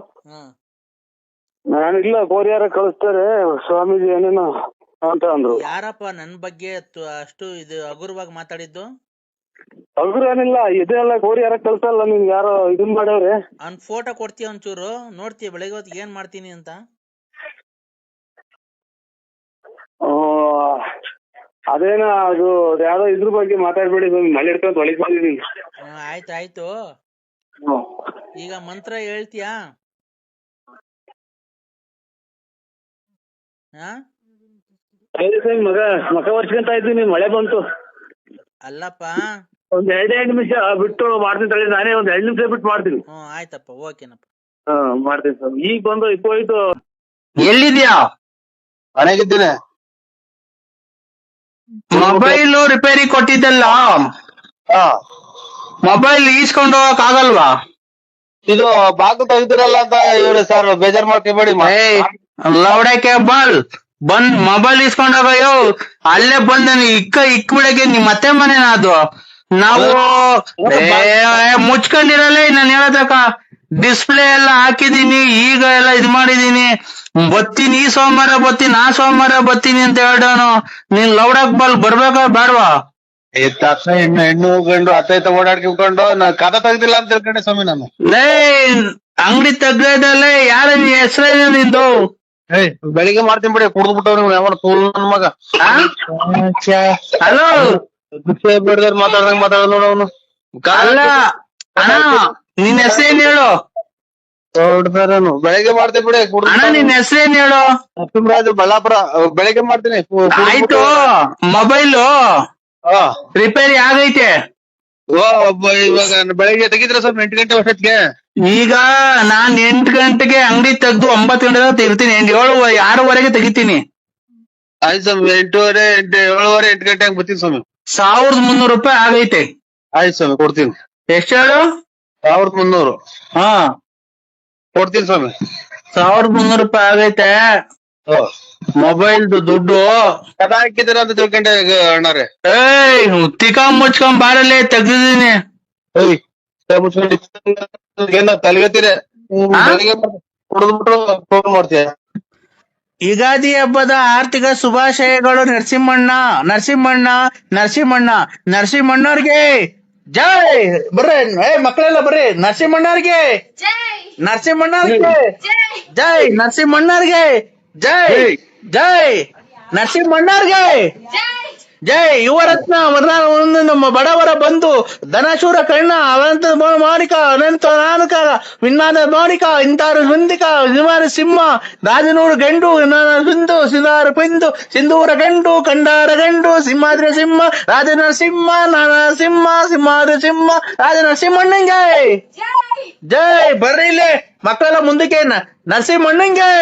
ನಾನಿಲ್ಲ, ಕೊರಿಯರ್ ಕಳಿಸ್ತಾರೆ ಸ್ವಾಮೀಜಿ ಏನೇನೋ ಅಂತ ಅಂದ್ರು. ಯಾರಪ್ಪ ನನ್ ಬಗ್ಗೆ ಅಷ್ಟು ಇದು ಹಗುರವಾಗಿ ಮಾತಾಡಿದ್ದು? ಹಗುರ ಏನಿಲ್ಲ, ಇದೆಲ್ಲ ಕೊರಿಯರ್ ಕಳ್ಸಲ್ಲ, ನಿಮ್ಗೆ ಯಾರೋ ಇದನ್ ಮಾಡ್ಯವ್ರೆ. ಅವ್ನ್ ಫೋಟೋ ಕೊಡ್ತೀಯ ಒಂಚೂರು, ನೋಡ್ತೀಯ ಬೆಳಗ್ಗೆ ಹೊತ್ತಿಗೆ ಏನ್ ಮಾಡ್ತೀನಿ ಅಂತ? ಅದೇನ ಅದು ಯಾವ್ದೋ ಇದ್ರ ಬಗ್ಗೆ ಮಾತಾಡ್ಬೇಡಿ, ಮಳೆ ಹಿಡ್ಕೊಂತ ಒಳಗ್ ಬಂದಿದೀನಿ. ಆಯ್ತಾಯ್ತು. ಈಗ ಮಂತ್ರ ಹೇಳ್ತೀಯಾ? ಮಗ ವರ್ಷಕ್ಕಂತ ಇದ್ದೀನಿ, ಮಳೆ ಬಂತು. ಅಲ್ಲಪ್ಪ, ಒಂದ್ 2 ನಿಮಿಷ ಬಿಟ್ಟು ಮಾಡ್ತೀನಿ ತಳಿ, ನಾನೇ ಒಂದ್ 2 ನಿಮಿಷ ಬಿಟ್ಟು ಮಾಡ್ತೀನಿ. ಆಯ್ತಪ್ಪ, ಓಕೆನಪ್ಪ. ಮಾಡ್ತೀನಿ ಸರ್. ಈಗ ಬಂದು ಹೋಯ್ತು. ಎಲ್ಲಿದ್ಯಾ? ಮನೆಗಿದ್ದೀನಿ. ಮೊಬೈಲ್ ರಿಪೇರಿ ಕೊಟ್ಟಿದ್ದಲ್ಲ, ಮೊಬೈಲ್ ಈಸ್ಕೊಂಡು ಹೋಗಕ್ ಆಗಲ್ವಾ? ಇದು ಬಾಕು ತೆಗ್ದಿರಲ್ಲ ಅಂತ ಇವ್ರು ಸರ್, ಬೇಜಾರ್ ಮಾಡ್ಕೊಬೇಡಿ. ಲೌಡೆ ಕೇಬಲ್ ಬಂದ್ ಮೊಬೈಲ್ ಇಸ್ಕೊಂಡ್ ಹೋಗಯ್ಯೋ, ಅಲ್ಲೇ ಬಂದ ಇಕ್ಬಿಡಕ್ಕೆ ನಿಮ್ ಮತ್ತೆ ಮನೇನ ಅದು. ನಾವು ಮುಚ್ಕೊಂಡಿರಲ್ಲ, ನಾನು ಹೇಳದಕ್ಕ ಡಿಸ್ಪ್ಲೇ ಎಲ್ಲ ಹಾಕಿದೀನಿ, ಈಗ ಎಲ್ಲ ಇದ್ ಮಾಡಿದೀನಿ. ಬತ್ತೀನಿ, ಈ ಸೋಮವಾರ ಬತ್ತೀನಿ, ಆ ಸೋಮವಾರ ಬತ್ತೀನಿ ಅಂತ ಹೇಳೋನು. ನೀನ್ ಲೌಡಕ್ ಬಲ್ ಬರ್ಬೇಕಾ ಬೇಡವಾ? ಹೆಣ್ಣು ಗಂಡು ಅತ್ತ ಓಡಾಡ್ಕೊಂಡು ಕದ ತೆಗ್ದಿಲ್ಲ ಅಂತ ತಿಳ್ಕೊಂಡೆ ಸ್ವಾಮಿ ನಾನು. ಅಂಗಡಿ ತೆಗ್ದಲ್ಲೇ ಯಾರ ಹೆಸರೇನು ನಿಂದು? ಬೆಳಿಗ್ಗೆ ಮಾಡ್ತೀನಿ ಬಿಡಿ, ಕುಡ್ದು ಬಿಟ್ಟವ್ರು ಯಾವ ನನ್ ಮಗ. ಹಲೋ, ಬೇಡದವ್ರು ಮಾತಾಡ್ದಂಗ್ ಮಾತಾಡ ನೋಡ ಅವನು. ಅಲ್ಲ ಅಣ್ಣ, ನಿನ್ ಹೆಸರೇನ್ ಹೇಳು? ಬೆಳಿಗ್ಗೆ ಮಾಡ್ತೀನಿ ಬಿಡಿ. ಅಣ್ಣ ನಿನ್ ಹೆಸರೇನ್ ಹೇಳು? ನರಸಿಂಹರಾಜು, ಬಳ್ಳಾಪುರ. ಬೆಳಿಗ್ಗೆ ಮಾಡ್ತೀನಿ. ಆಯ್ತು. ಮೊಬೈಲು ರಿಪೇರಿ ಆಗೈತೆ. ಇವಾಗ ಬೆಳಿಗ್ಗೆ ತೆಗಿದ್ರ ಸರ್ 8 ಗಂಟೆ ವರ್ಷಕ್ಕೆ. ಈಗ ನಾನ್ 8 ಗಂಟೆಗೆ ಅಂಗಡಿ ತೆಗ್ದು 9 ಗಂಟೆ ತೆಗಿತೀನಿ. 6:30 ತೆಗಿತೀನಿ. ಆಯ್ತು ಸ್ವಾಮಿ, 8:30, 7:30, 8 ಗಂಟೆಗೆ ಬರ್ತೀನಿ ಸ್ವಾಮಿ. 1300 ರೂಪಾಯಿ ಆಗೈತೆ. ಆಯ್ತು ಸ್ವಾಮಿ, ಕೊಡ್ತೀನಿ. ಎಷ್ಟು ಹೇಳು? 1300. ಕೊಡ್ತೀನಿ ಸ್ವಾಮಿ. 1300 ರೂಪಾಯಿ ಆಗೈತೆ. ಮೊಬೈಲ್ದು ದುಡ್ಡು ಕದ ಹಾಕಿದಿರ ಅಂತ ತಿಳ್ಕೊಂಡೆ ಅಣ್ಣಾರೆ. ತಿಕಾ ಮುಚ್ಕೊಂಡ್ ಬಾರಲ್ಲೇ ತೆಗ್ದಿದ್ದೀನಿ. ತಲೆಗತ್ತಿರೆ ಕುಡಿದ್ಬಿಟ್ರು ಫೋನ್ ಮಾಡ್ತೀಯ. ಯುಗಾದಿ ಹಬ್ಬದ ಆರ್ಥಿಕ ಶುಭಾಶಯಗಳು. ನರಸಿಂಹಣ್ಣವ್ರಿಗೆ ಜೈ. ಬರ್ರಿ ಮಕ್ಕಳೆಲ್ಲ ಬರ್ರಿ. ನರಸಿಂಹಣ್ಣವ್ರಿಗೆ ಜೈ. ನರಸಿಂಹಣ್ಣವ್ರಿಗೆ ಜೈ. ನರಸಿಂಹಣ್ಣವ್ರಿಗೆ ಜೈ. ಯುವರತ್ನ ನಮ್ಮ ಬಡವರ ಬಂಧು ಧನಶೂರ ಕರ್ಣ ಅನಂತ ಮಾಣಿಕ ಅನಂತ ನಾನಕ ವಿನ್ನಾದ ಮಾಣಿಕ ಇಂತಾರು ಮುಂದಿಕ ನಿವಾರ ಸಿಂಹ ರಾಜನೂರು ಗಂಡು ಹಿಂದು ಸಿಂಧಾರ ಪಿಂದು ಸಿಂಧೂರ ಗಂಡು ಕಂಡಾರ ಗಂಡು ಸಿಂಹಾದ್ರಿ ಸಿಂಹ ರಾಜನ ಸಿಂಹ ನಾನ ಸಿಂಹ ಸಿಂಹಾದ್ರಿ ಸಿಂಹ ರಾಜನ ಸಿಂಹಣ್ಣಂಗೆ ಜೈ. ಬರ್ರಿ ಇಲ್ಲಿ ಮಕ್ಕಳೆಲ್ಲ ಮುಂದಕ್ಕೆ. ನರಸಿಂಹಣ್ಣಂಗೆ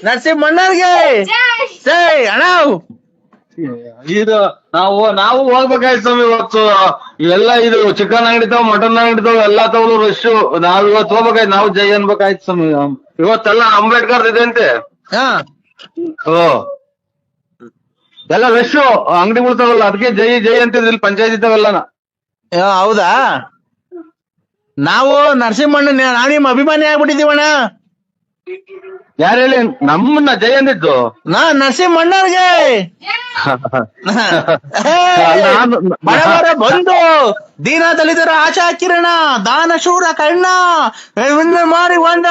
ನರಸಿಂಹಣ್ಣರ್ಗೆ ಜೈ. ಅಣ್ಣ ಇದು ನಾವು ಹೋಗ್ಬೇಕಾಯ್ತು ಸ್ವಾಮಿ. ಇವತ್ತು ಎಲ್ಲ ಇದು ಚಿಕನ್ ಅಂಗಡಿ ಮಟನ್ ಅಂಗಡಿ ಎಲ್ಲ ತಗೊಳ್ಳೋ ರಶ್. ನಾವ್ ಇವತ್ತು ಹೋಗ್ಬೇಕಾಯ್ತು, ನಾವು ಜೈ ಅನ್ಬೇಕಾಯ್ತು ಸ್ವಾಮಿ. ಇವತ್ತೆಲ್ಲ ಅಂಬೇಡ್ಕರ್ ಇದೆ ಅಂತೆ. ಎಲ್ಲ ರಶ್ ಅಂಗಡಿಗಳು ತಗೊಳ್ಳ, ಅದಕ್ಕೆ ಜೈ ಅಂತಿದ್ರು ಇಲ್ಲಿ ಪಂಚಾಯತಿ ತಗೊಳ್ಳನ. ಹೌದಾ? ನಾವು ನರಸಿಂಹಣ್ಣ ನಾವು ನಿಮ್ಮ ಅಭಿಮಾನಿ ಆಗ್ಬಿಟ್ಟಿದೀವಣ್ಣ. ಯಾರು ಹೇಳಿ ನಮ್ಮನ್ನ ಜಯ ಅಂದಿದ್ದು? ನರಸಿಂಹಣ್ಣವ್ರಿಗೆ ಬಡವರ ಬಂಧು, ದೀನ ದಲಿತರ ಆಶಾ ಕಿರಣ, ದಾನಶೂರ ಕರ್ಣ, ಮಾಡಿ ಹೊಂಡ,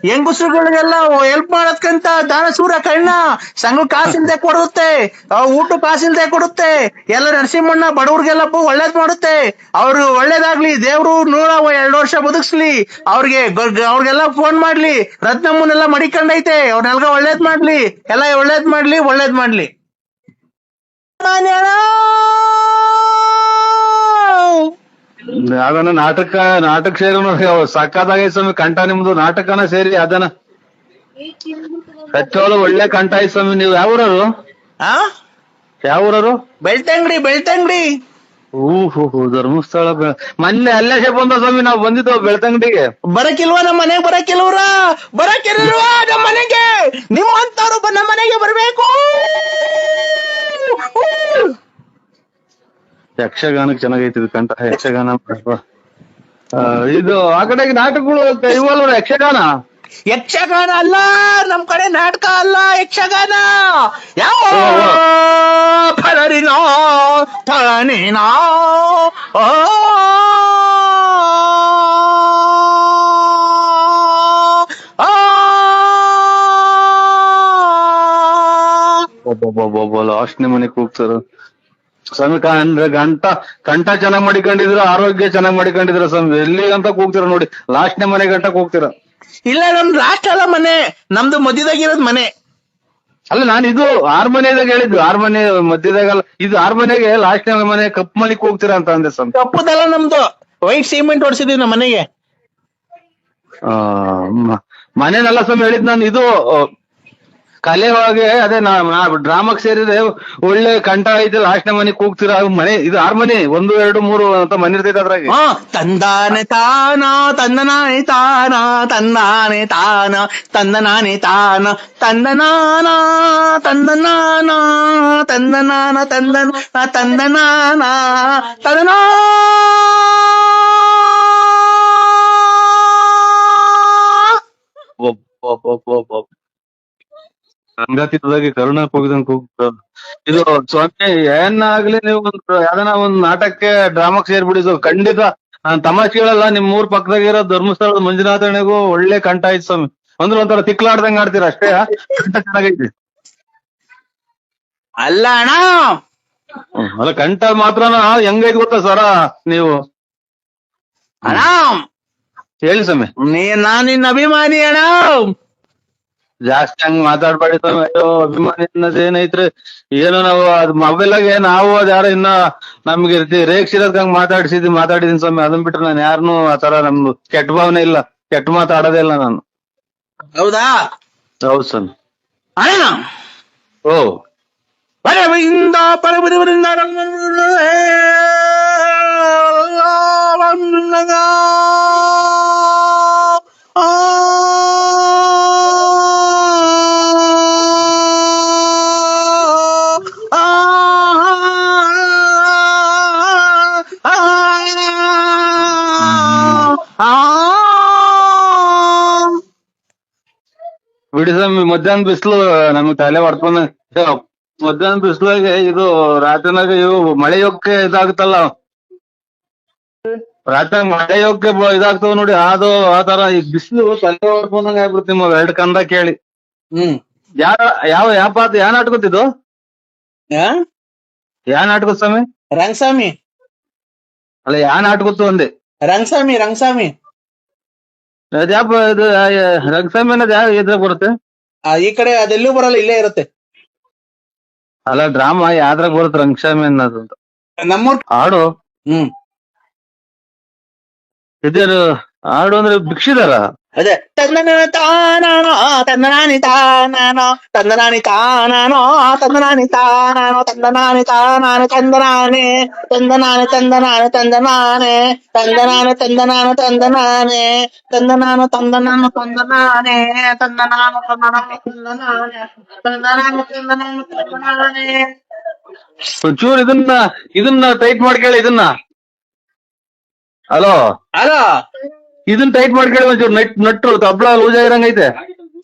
ಹೆಂಗಸರುಗಳಿಗೆಲ್ಲ ಹೆಲ್ಪ್ ಮಾಡೋದ್ಕಂತ ದಾನಶೂರ ಕರ್ಣ, ಸಂಘ ಕಾಸಿಲ್ದೆ ಕೊಡುತ್ತೆ, ಊಟ ಕಾಸಿಲ್ದೆ ಕೊಡುತ್ತೆ, ಎಲ್ಲ ನರಸಿಂಹಣ್ಣ ಬಡವ್ರಿಗೆಲ್ಲ ಒಳ್ಳೇದ್ ಮಾಡುತ್ತೆ. ಅವ್ರು ಒಳ್ಳೇದಾಗ್ಲಿ, ದೇವ್ರು 102 ವರ್ಷ ಬದುಕ್ಸ್ಲಿ, ಅವ್ರಿಗೆಲ್ಲ ಫೋನ್ ಮಾಡ್ಲಿ, ರತ್ನಮ್ಮನೆಲ್ಲ ಮಡಿಕೊಂಡೈತೆ, ಅವ್ರನ್ನೆಲ್ಲ ಒಳ್ಳೇದ್ ಮಾಡ್ಲಿ, ಎಲ್ಲ ಒಳ್ಳೇದ್ ಮಾಡ್ಲಿ, ಒಳ್ಳೇದ್ ಮಾಡ್ಲಿ. ಅದನ್ನ ನಾಟಕ ಸೇರಿ ನೋಡಿ ಸಕ್ಕತ್ತಾಗೈತೆ ಸ್ವಾಮಿ. ಕಂಠ ನಿಮ್ದು ನಾಟಕನ ಸೇರಿ ಅದನ್ನ ಕಚ್ಚೋಳು ಒಳ್ಳೆ ಕಂಠ ಐತ್ ಸ್ವಾಮಿ. ನೀವು ಯಾವೂರರು? ಯಾವೂರರು? ಬೆಳ್ತಂಗಡಿ. ಹೂ ಧರ್ಮಸ್ಥಳ. ಮೊನ್ನೆ ಅಲ್ಲೇ ಬಂದ ಸ್ವಾಮಿ, ನಾವ್ ಬಂದಿದ್ದು ಬೆಳ್ತಂಗಡಿಗೆ. ಬರಕಿಲ್ವಾ ನಮ್ಮ ಮನೆಗೆ? ಬರಕಿಲ್ವ ನಮ್ಮ ಮನೆಗೆ? ನಿಮ್ಮಂತವ್ರು ನಮ್ಮ ಮನೆಗೆ ಬರ್ಬೇಕು. ಯಕ್ಷಗಾನಕ್ಕೆ ಚೆನ್ನಾಗೈತಿ ಇದು ಕಂಠ. ಯಕ್ಷಗಾನ ಇದು ಆ ಕಡೆಗೆ ನಾಟಕಗಳು ಇವಲ್ವ? ಯಕ್ಷಗಾನ ಅಲ್ಲ, ನಮ್ ಕಡೆ ನಾಟಕ ಅಲ್ಲ, ಯಕ್ಷಗಾನ. ಯಾವ ಫಲರಿನೋ ತಳನೇನೋ ಲಾಸ್ಟ್ನೇ ಮನೆಗೆ ಹೋಗ್ತಾರ ಸ್ವಾಮಿ. ಅಂದ್ರೆ ಕಂಠ ಚೆನ್ನಾಗ್ ಮಾಡಿಕೊಂಡಿದ್ರ, ಆರೋಗ್ಯ ಚೆನ್ನಾಗ್ ಮಾಡಿಕೊಂಡಿದ್ರ ಸ್ವಾಮಿ. ಎಲ್ಲಿ ಅಂತ ಕೂಗ್ತೀರ ನೋಡಿ, ಲಾಸ್ಟ್ನೇ ಮನೆ ಗಂಟಕ್ ಹೋಗ್ತೀರ. ಇಲ್ಲ, ನಮ್ದು ಲಾಸ್ಟ್ ಅಲ್ಲ ಮನೆ, ನಮ್ದು ಮಧ್ಯದಾಗಿರೋದ್ ಮನೆ. ಅಲ್ಲ, ನಾನು ಇದು ಆರ್ಮನೆದಾಗ ಹೇಳಿದ್ದು, ಆರ್ಮನೆ ಮಧ್ಯದಾಗಲ್ಲ, ಇದು ಆರ್ಮನೆಗೆ ಲಾಸ್ಟ್ನೇ ಮನೆ ಕಪ್ ಮಲಿಕ್ ಹೋಗ್ತೀರಾ ಅಂತ ಅಂದೆ ಸ್ವಾಮಿ. ಕಪ್ಪದಲ್ಲ ನಮ್ದು, ವೈಟ್ ಸಿಮೆಂಟ್ ಹೊಡ್ಸಿದೀವಿ ನಮ್ಮ ಮನೆಗೆ. ಮನೇನಲ್ಲ ಸ್ವಾಮಿ ಹೇಳಿದ್ ನಾನು. ಇದು ಕಲೆ ಒಳಗೆ ಅದೇ ಡ್ರಾಮಾಕ್ ಸೇರಿದೆ, ಒಳ್ಳೆ ಕಂಠ ಐತೆ, ಲಾಸ್ಟ್ನೇ ಮನೆಗ್ ಹೋಗ್ತೀರಾ. ಮನೆ ಇದು 6 ಮನೆ, 1, 2, 3 ಅಂತ ಮನೆ ಇರ್ತೈತೆ ಅದ್ರಾಗೆ. ತಂದಾನೆ ತಾನ ತಂದನಾನೆ ತಾನ ತಂದಾನೆ ತಾನ ತಂದನಾನೆ ತಾನ ತಂದನಾನ ತಂದನಾನ ತಂದನಾನ ತಂದನಾನ ತಂದನಾ. ಸಂಗಾತಿದಾಗಿ ಕರುಣಾಕ್ ಹೋಗಿದಂಗ್ ಹೋಗ್ತಾರ. ಇದು ಸ್ವಾಮಿ ಏನಾಗ್ಲಿ, ನೀವು ಯಾವ್ದನ ಒಂದ್ ನಾಟಕಕ್ಕೆ ಡ್ರಾಮಾಕ್ ಸೇರ್ಬಿಡಿದು ಖಂಡಿತ ನಾನ್ ತಮಾಷೆ ಹೇಳಲ್ಲ. ನಿಮ್ ಊರ್ ಪಕ್ಕದಾಗಿರೋ ಧರ್ಮಸ್ಥಳದ ಮಂಜುನಾಥನಿಗೂ ಒಳ್ಳೆ ಕಂಠ ಐತ್ ಸ್ವಾಮಿ. ಅಂದ್ರೆ ಒಂಥರ ತಿಕ್ಲಾಡ್ದಂಗ್ ಆಡ್ತೀರ ಅಷ್ಟೇ, ಕಂಠ ಚೆನ್ನಾಗೈತಿ. ಅಲ್ಲ ಅಣ್ಣ, ಅಲ್ಲ ಕಂಠ ಮಾತ್ರನ ಹೆಂಗೈತ್ ಗೊತ್ತಾ ಸರ ನೀವು? ಅಣ್ಣ ಹೇಳಿ ಸ್ವಾಮಿ. ನಾನ್ ನಿನ್ನ ಅಭಿಮಾನಿ ಅಣ್ಣ. ಜಾಸ್ತಿ ಹಂಗ್ ಮಾತಾಡ್ಬೇಡಿ ಸ್ವಾಮಿ. ಅಯ್ಯೋ, ಅಭಿಮಾನಿ ಅನ್ನೋದೇನೈತ್ರಿ? ಏನೋ ನಾವು ಅದ್ ಮೊಬೈಲಾಗೆ ನಾವು ಅದ್ ಯಾರೋ ಇನ್ನ ನಮ್ಗೆ ರೇಕ್ಷಿರೋದ್ ಹಂಗ್ ಮಾತಾಡಿದೀನಿ ಸ್ವಾಮಿ. ಅದನ್ ಬಿಟ್ರೆ ನಾನು ಯಾರನ್ನು ಆತರ ನಮ್ದು ಕೆಟ್ಟ ಭಾವನೆ ಇಲ್ಲ, ಕೆಟ್ಟ ಮಾತಾಡೋದೇ ಇಲ್ಲ ನಾನು. ಹೌದಾ? ಹೌದು ಸ್ವಾಮಿ. ಅಣ್ಣ ಓ ಪರವಿಂದ ಪರವಿಂದ ಬಿಡಿ ಸ್ವಾಮಿ. ಮಧ್ಯಾಹ್ನ ಬಿಸಿಲು ನಮ್ಗೆ ತಲೆ ಹೊಡ್ಕೊಂಡ. ಮಧ್ಯಾಹ್ನ ಬಿಸಿಲಾಗೆ ಇದು ರಾತ್ರಿನಾಗ ಇವು ಮಳೆ ಯೋಗಕ್ಕೆ ಇದಾಗುತ್ತಲ್ಲ, ರಾತ್ರಿ ಮಳೆ ಯೋಗಕ್ಕೆ ಇದಾಗ್ತಾವ ನೋಡಿ, ಅದು ಆತರ. ಈಗ ಬಿಸಿಲು ತಲೆ ಹೊಡ್ಕೊಂಡಂಗ ಆಗ್ಬಿಡುತ್ತೆ ನಿಮ್ಮ 2 ಕಂದ ಕೇಳಿ. ಯಾವ ನಾಟಕತ್ತಿದ್ದು? ಯಾವ ನಾಟಕ ಸ್ವಾಮಿ? ರಂಗಸ್ವಾಮಿ. ಅಲ್ಲ, ಯಾವ ನಾಟಕತ್ತು ಅಂದೆ? ರಂಗಸ್ವಾಮಿ. ಅದ್ಯಾಪ ಇದು ರಂಗಸ್ವಾಮಿ ಅನ್ನೋದು ಯಾವ ಇದ್ರಾಗ ಬರುತ್ತೆ? ಈ ಕಡೆ ಅದೆಲ್ಲೂ ಬರಲ್ಲ, ಇಲ್ಲೇ ಇರುತ್ತೆ. ಅಲ್ಲ, ಡ್ರಾಮಾ ಯಾವ್ದ್ರಾಗ ಬರುತ್ತೆ ರಂಗಸ್ವಾಮಿ ಅನ್ನೋದು ಅಂತ? ನಮ್ಮೂರ್ ಹಾಡು. ಇದೇನು ಹಾಡು ಅಂದ್ರೆ ಭಿಕ್ಷಿದಾರ? ಅದೇ ತಂದನ ತಾನಾನೋ ತಂದನಾನಿ ತಾನಾನೋ ತಂದನಾನಿ ತಾನಾನೋ ತಂದನಾನಿ ತಾನಾನೋ ತಂದನಾನಿ ತಾನಾನೆ ತಂದನಾನೆ ತಂದನಾನೆ ತಂದನಾನೆ ತಂದನಾನೆ ತಂದನಾನೆ ತಂದನಾನು ತಂದನಾನೆ ತಂದನಾನು ತಂದನಾನು ತಂದನಾನೆ ತಂದನಾನು ತಂದನಾನು ತಂದನಾನೆ ತಂದನಾನು ತಂದನಾನು ತಂದನಾನೆ. ಒಂಚೂರು ಇದನ್ನ ಟೈಪ್ ಮಾಡ್ಕೇಳಿ. ಇದನ್ನ ಹಲೋ, ಅಲೋ, ಇದನ್ನ ಟೈಟ್ ಮಾಡ್ಕೊಳ್ಳಿ ಒಂಚೂರು. ನಟ್ರು ತಬ್ಲ ಲೂಸ್ ಆಗಿರಂಗೈತೆ.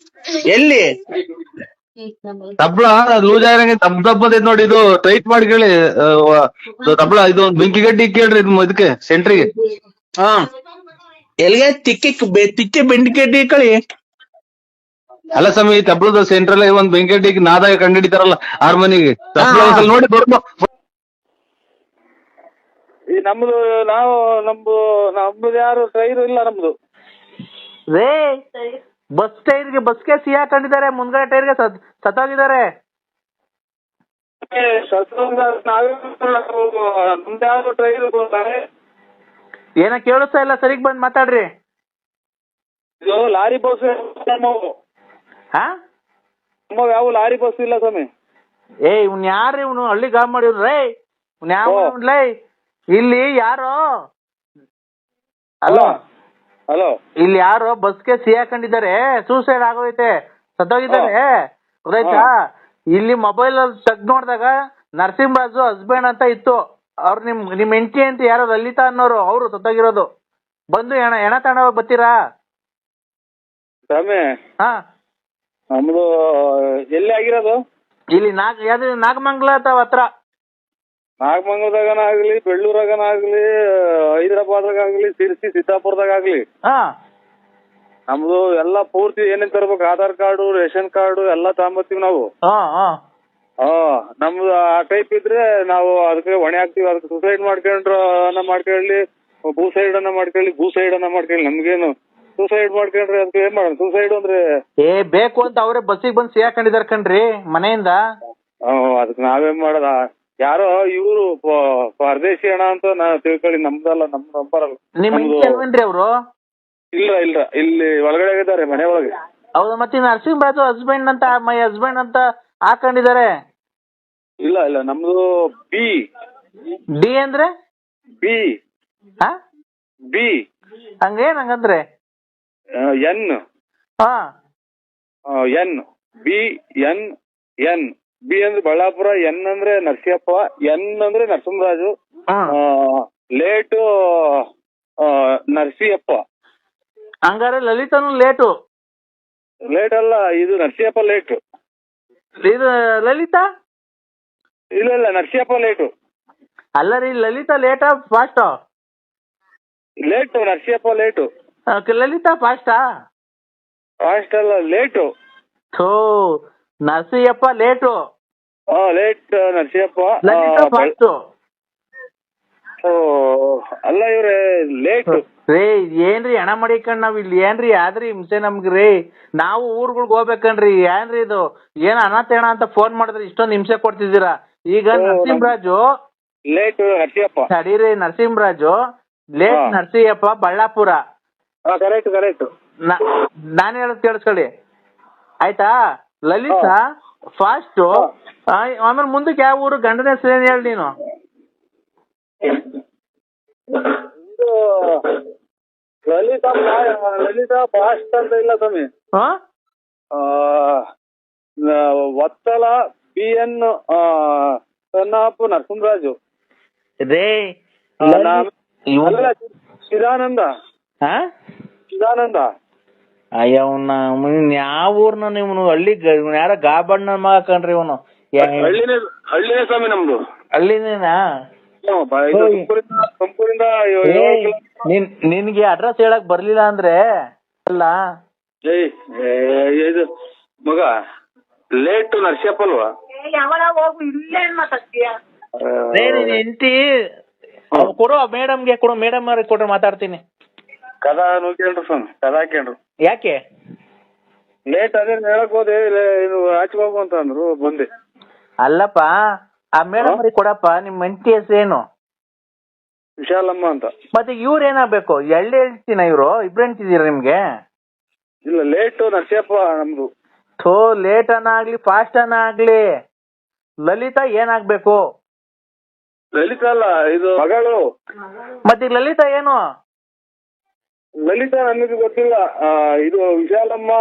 ಎಲ್ಲಿ ತಬ್ಲ ಲೂಸ್ ಆಗಿರಂಗೈತೆ, ದಬ್ಬ ಐತೆ ನೋಡಿ. ಇದು ಟೈಟ್ ಮಾಡ್ಕೊಳ್ಳಿ. ತಬ್ಲ ಇದು ಒಂದು ಬೆಂಕಿ ಗಡ್ಡಿ ಕೇಳ್ರಿ ಇದಕ್ಕೆ ಸೆಂಟ್ರಿಗೆ. ಹಾ ಎಲ್ಲಿಗೆ ತಿಕ್ಕೆ ಬೆಂಡಿಕೆಡ್ಡಿ ಕಳಿ. ಅಲ್ಲ ಸ್ವಾಮಿ, ತಬ್ಲದ ಸೆಂಟ್ರಲ್ ಒಂದ್ ಬೆಂಕಿ ಗಡ್ಡಿ ನಾದಾಗ ಕಂಡಿಡಿತಾರಲ್ಲ ಹಾರ್ಮೋನಿಗೆ. ತಬ್ಲ ಒಂದ್ಸಲ ನೋಡಿ ಬರ್ಬೋದು. ಈ ನಮ್ದು ನಮ್ದು ಯಾರು ಟ್ರೈನ್ ಇಲ್ಲ ನಮ್ದು. ರೇ ಬಸ್ಗೆ ಸಿಹಿ ಹಾಕೊಂಡಿದ್ದಾರೆ, ಮುಂದ್ಗಡೆ ಟೈರ್ಗೆ ಸತ್ತೋಗಿದ್ದಾರೆ. ನಮ್ದು ಯಾರು ಟ್ರೈನ್ ಏನ ಕೇಳಿಸ್ತಾ ಇಲ್ಲ, ಸರಿಗ್ ಬಂದ್ ಮಾತಾಡ್ರಿ. ಇದು ಲಾರಿ ಬಸ್ ಹಾ ನಮ್ಮವ್ ಯಾವ ಲಾರಿ ಬಸ್ ಇಲ್ಲ ಸ್ವಾಮಿ. ಇವ್ನ್ ಯಾರು ಇವನು ಹಳ್ಳಿ ಗಾಬ್ ಮಾಡಿವ್ರೇ, ಇವ್ನ ಯಾವ ಇಲ್ಲಿ ಯಾರೋ ಹಲೋ ಹಲೋ ಇಲ್ಲಿ ಯಾರೋ ಬಸ್ಗೆ ಸಿಹಿ ಹಾಕೊಂಡಿದ್ದಾರೆ, ಸೂಸೈಡ್ ಆಗೋಯ್ತೆ, ಸತ್ತೋಗಿದ್ದಾರೆ, ಗೊತ್ತಾಯ್ತಾ? ಇಲ್ಲಿ ಮೊಬೈಲ್ ಅಲ್ಲಿ ತೆಗ್ದು ನೋಡಿದಾಗ ನರಸಿಂಹರಾಜು ಹಸ್ಬೆಂಡ್ ಅಂತ ಇತ್ತು. ಅವ್ರು ನಿಮ್ ಹೆಂಡತಿ ಅಂತ ಯಾರೋ ಲಲಿತಾ ಅನ್ನೋರು, ಅವ್ರು ಸತ್ತೋಗಿರೋದು. ಬಂದು ಎಣ ತಗೊಂಡೋಗ್ ಬರ್ತೀರಾ? ಸ್ವಾಮಿ ಹಾ ನಮ್ದು ಎಲ್ಲಿ ಆಗಿರೋದು? ಇಲ್ಲಿ ನಾಗಮಂಗಲ ಹತ್ರ. ನಾಗಮಂಗಲದಾಗನಾಗ್ಲಿ, ಬೆಳ್ಳೂರಾಗನಾಗ್ಲಿ, ಹೈದರಾಬಾದ್ರಾಗಲಿ, ಸಿರ್ಸಿ, ಸಿದ್ದಾಪುರದಾಗಲಿ ಹಾ ನಮ್ದು ಎಲ್ಲಾ ಪೂರ್ತಿ ಏನೇನ್ ತರ್ಬೇಕು, ಆಧಾರ್ ಕಾರ್ಡು, ರೇಷನ್ ಕಾರ್ಡು ಎಲ್ಲಾ ತಗೊಂಬರ್ತೀವಿ ನಾವು. ನಮ್ದು ಆ ಟೈಪ್ ಇದ್ರೆ ನಾವು ಅದಕ್ಕೆ ಹೊಣೆ ಹಾಕ್ತಿವಿ. ಅದಕ್ಕೆ ಸುಸೈಡ್ ಮಾಡ್ಕೊಳ್ಳಿ, ಭೂಸೈಡ್ ಅನ್ನ ಮಾಡ್ಕೊಳ್ಳಿ. ನಮ್ಗೇನು ಸೂಸೈಡ್ ಮಾಡ್ಕೊಂಡ್ರೆ ಅದಕ್ಕೆ ಏನ್ ಮಾಡೋಣ? ಸೂಸೈಡ್ ಅಂದ್ರೆ ಬೇಕು ಅಂತ ಅವರೇ ಬಸ್ಸಿಗೆ ಬಂದು ಸಿಹಿ ಹಾಕೊಂಡಿದಾರೆ ಕಣ್ರಿ ಮನೆಯಿಂದ. ಅದಕ್ಕೆ ನಾವೇನ್ ಮಾಡೋದ? ಯಾರೋ ಇವ್ರು ಪರದೇಶಿ ಅಣ್ಣ ಅಂತ ತಿಳ್ಕೊಳ್ಳಿ, ನಮ್ದಲ್ಲ, ನಮ್ ನಂಬರಲ್ಲ. ನಿಮ್ ಹೆಂಡ್ರಿ ಅವರು? ಇಲ್ಲ ಇಲ್ಲಿ ಒಳಗಡೆ ಇದ್ದಾರೆ, ಮನೆ ಒಳಗೆ. ಹೌದಾ? ಮತ್ತೆ ನರಸಿಂಹರಾಜು ಹಸ್ಬೆಂಡ್ ಅಂತ ಮೈ ಹಸ್ಬೆಂಡ್ ಅಂತ ಹಾಕೊಂಡಿದ್ದಾರೆ. ಇಲ್ಲ ನಮ್ದು ಡಿ ಅಂದ್ರೆ ಬಿ ಹಂಗೇನ್ ಹಂಗಂದ್ರೆ ಎನ್ ಬಿ ಅಂದ್ರೆ ಬಳ್ಳಾಪುರ, ಎನ್ ಅಂದ್ರೆ ನರಸಿಯಪ್ಪ, ಎನ್ ಅಂದ್ರೆ ನರಸಿಂಹರಾಜು, ಲೇಟು ನರಸಿಯಪ್ಪ. ಹಂಗಾರೆ ಲಲಿತಾನು ಲೇಟ್ ಅಲ್ಲ, ಇದು ನರಸಿಯಪ್ಪ ಲೇಟು. ಇದು ಲಲಿತಾ? ಇಲ್ಲ ನರಸಿಯಪ್ಪ ಲೇಟು. ಅಲ್ಲ ರೀ, ಲಲಿತಾ ಲೇಟಾ ಫಾಸ್ಟಾ? Late, Narasiyappa late. ಲಲಿತಾ ಫಾಸ್ಟಾ? ಫಾಸ್ಟ್ ಅಲ್ಲ, late. Narasiyappa late. Late Narasiyappa. Lalitha fast. ಅಲ್ಲ ಇವ್ರೆ ಲೇಟು. ರೇ ಏನ್ರಿ ಹಣ ಮಾಡಿಕಂಡ್ ನಾವ್ ಇಲ್ಲಿ ಏನ್ರಿ ಆದ್ರಿ ಹಿಂಸೆ ನಮ್ಗ್ರಿ? ನಾವು ಊರ್ಗಳ್ಗ್ ಹೋಗ್ಬೇಕನ್ರಿ, ಏನ್ರಿ ಇದು? ಏನ್ ಅನಾಥೇಣ ಅಂತ ಫೋನ್ ಮಾಡಿದ್ರೆ ಇಷ್ಟೊಂದ್ ಹಿಂಸೆ ಕೊಡ್ತಿದ್ದೀರಾ. ಈಗ ನರಸಿಂಹರಾಜು ಲೇಟ್ ನರಸಿಯಪ್ಪ. ತಡೀರಿ, ನರಸಿಂಹರಾಜು ಲೇಟ್ ನರಸಿಯಪ್ಪ, ಬಳ್ಳಾಪುರ. ಕರೆಕ್ಟ್. ನಾನ್ ಹೇಳೋದ್ ಕೇಳಿಸ್ಕೊಳ್ಳಿ ಆಯ್ತಾ? ಲಲಿತಾ ಫಾಸ್ಟು. ಆಮೇಲೆ ಮುಂದಕ್ಕೆ ಯಾವ ಊರು? ಗಂಡನ ಹೆಸರು ಏನ್ ಹೇಳಿ ನೀನು? ಲಲಿತಾ ಫಾಸ್ಟ್ ಅಂತ ಇಲ್ಲ ಸ್ವಾಮಿ. ವತ್ಸಲ BN ಸನ್ನಾಪು ನರಸಿಂಹರಾಜು. ರೇ ಚಿದಾನಂದ. ಅಯ್ಯ ಅವ್ನ ಯಾವ ಊರ್ನ ನೀವು? ಹಳ್ಳಿ ಯಾರ ಗಾಬಣ್ಣ ಮಗ ಕಣ್ರಿ ಇವನು. ಹಳ್ಳಿನೇ ಸ್ವಾಮಿ ನಮ್ದು. ಹಳ್ಳಿನೇನಾ? ತುಮಕೂರಿಂದ. ನಿನ್ಗೆ ಅಡ್ರೆಸ್ ಹೇಳಕ್ ಬರ್ಲಿಲ್ಲ ಅಂದ್ರೆ ಅಲ್ಲ. ಇದು ಮಗ ಲೇಟ್ ನರಸಿಯಪ್ಪ ಅಲ್ವಾ? ಎಂಟಿ ಕೊಡು ಮೇಡಮ್ಗೆ, ಕೊಡು ಮೇಡಮ್ ಅವ್ರಿಗೆ ಕೊಟ್ರೆ ಮಾತಾಡ್ತೀನಿ. ಕದಾ ಕೇಳ್ರಿ ಸ್ವಾಮಿ, ಕದಾ ಕೇಳ್ರಿ. ಯಾಕೆ ಲೇಟ್? ಅದೇ ಹೇಳಕ್ ಹೋದೆ, ಇದು ಆಚೆ ಹೋಗು ಅಂತ ಅಂದ್ರು, ಬಂದೆ. ಅಲ್ಲಪ್ಪ, ಆ ಮೇಡಮ್ ಅವ್ರಿಗೆ ಕೊಡಪ್ಪ. ನಿಮ್ ಹೆಂಡತಿ ಹೆಸರು ಏನು? ವಿಶಾಲಮ್ಮ ಅಂತ. ಮತ್ತೆ ಇವ್ರ ಏನಾಗ್ಬೇಕು? ಹೇಳ್ತೀನ ಇವ್ರು ಇಬ್ರು ಹೆಂಡ್ತಿದ್ದೀರಾ ನಿಮ್ಗೆ? ಇಲ್ಲ, ಲೇಟು ನರಸಿಯಪ್ಪ ನಮ್ದು. ಲೇಟ್ ಅನ್ನ ಆಗ್ಲಿ ಫಾಸ್ಟ್ ಅನ್ನ ಆಗ್ಲಿ, ಲಲಿತಾ ಏನಾಗ್ಬೇಕು? ಲಲಿತಾ ಅಲ್ಲ, ಇದು ಮಗಳು. ಮತ್ತೆ ಲಲಿತಾ ಏನು? ಲಲಿತಾ ನಮಗೆ ಗೊತ್ತಿಲ್ಲ. ಇದು ವಿಶಾಲಮ್ಮ,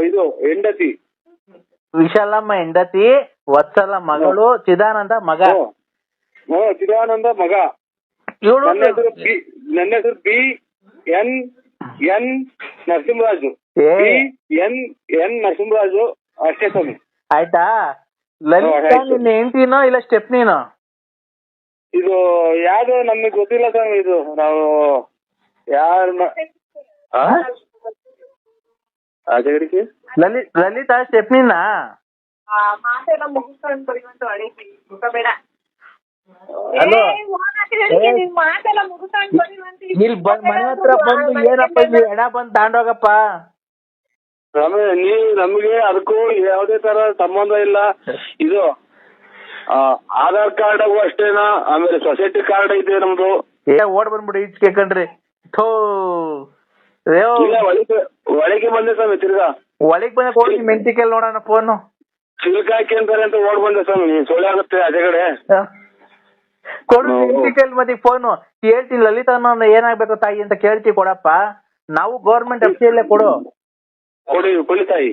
ಇದು ಹೆಂಡತಿ. ವಿಶಾಲಮ್ಮ ಹೆಂಡತಿ, ವತ್ಸಲ ಮಗಳು, ಚಿದಾನಂದ ಮಗ. ಚಿದಾನಂದ ಮಗ. ನನ್ನ ಹೆಸರು B N Narasimharaju. N Narasimharaju ಅಷ್ಟೇ ಸ್ವಾಮಿ. ಆಯ್ತಾ? ಲಲಿತಾ ನಿನ್ನ ಹೆಂಡತಿನೋ ಇಲ್ಲ ಸ್ಟೆಪ್ನಿನೋ? ಇದು ಯಾವ್ದು ನಮಗೆ ಗೊತ್ತಿಲ್ಲ ಸ್ವಾಮಿ. ಇದು ನಾವು ಲಲಿತಾ ಸ್ಟೆಪ್ನಿನಾ? ಹಲೋ, ಇಲ್ಲಿ ಮನೆ ಹತ್ರ ಬಂದು ಏನಪ್ಪ ಇಲ್ಲಿ ಹೆಣ ಬಂದು ತಾಂಡೋಗಪ್ಪ. ನೀವು ನಮಗೆ ಅದಕ್ಕೂ ಯಾವುದೇ ತರ ಸಂಬಂಧ ಇಲ್ಲ. ಇದು ಆಧಾರ್ ಕಾರ್ಡ್ ಅಷ್ಟೇನಾ? ಆಮೇಲೆ ಸೊಸೈಟಿ ಕಾರ್ಡ್ ಇದೆ ನಮ್ದು. ಓಡ್ ಬಂದ್ಬಿಡಿ ಈಚೆ ಕಣ್ರಿ. ಒಳಗೆ ಬಂದೆ ಸ್ವಾಮಿ. ತಿರ್ಗಾ ಒಳಗ್ ಬಂದ ಕೊಡಿ ಮೆಂಟಿಕಲ್ ನೋಡೋಣ ಫೋನು. ಚಿಲ್ಕ ಹಾಕಿ ಅಂತಾರೆ ಅಂತ ಓಡ್ ಬಂದೆ ಸ್ವಾಮಿ. ಸೊಳ್ಳೆ ಆಗುತ್ತೆ ಅದೇ ಕಡೆ. ಕೊಡು ಮೆಂಟಿಕಲ್ ಮತ್ತೆ ಫೋನು. ಹೇಳ್ತೀನಿ ಲಲಿತಾ ಏನಾಗ್ಬೇಕು ತಾಯಿ ಅಂತ ಕೇಳ್ತಿ ಕೊಡಪ್ಪ. ನಾವು ಗೌರ್ಮೆಂಟ್ ಅಫಿಷಿಯಲ್ಲೇ ಕೊಡು. ಕೊಡಿ ಕೊಳಿತಾಯಿ.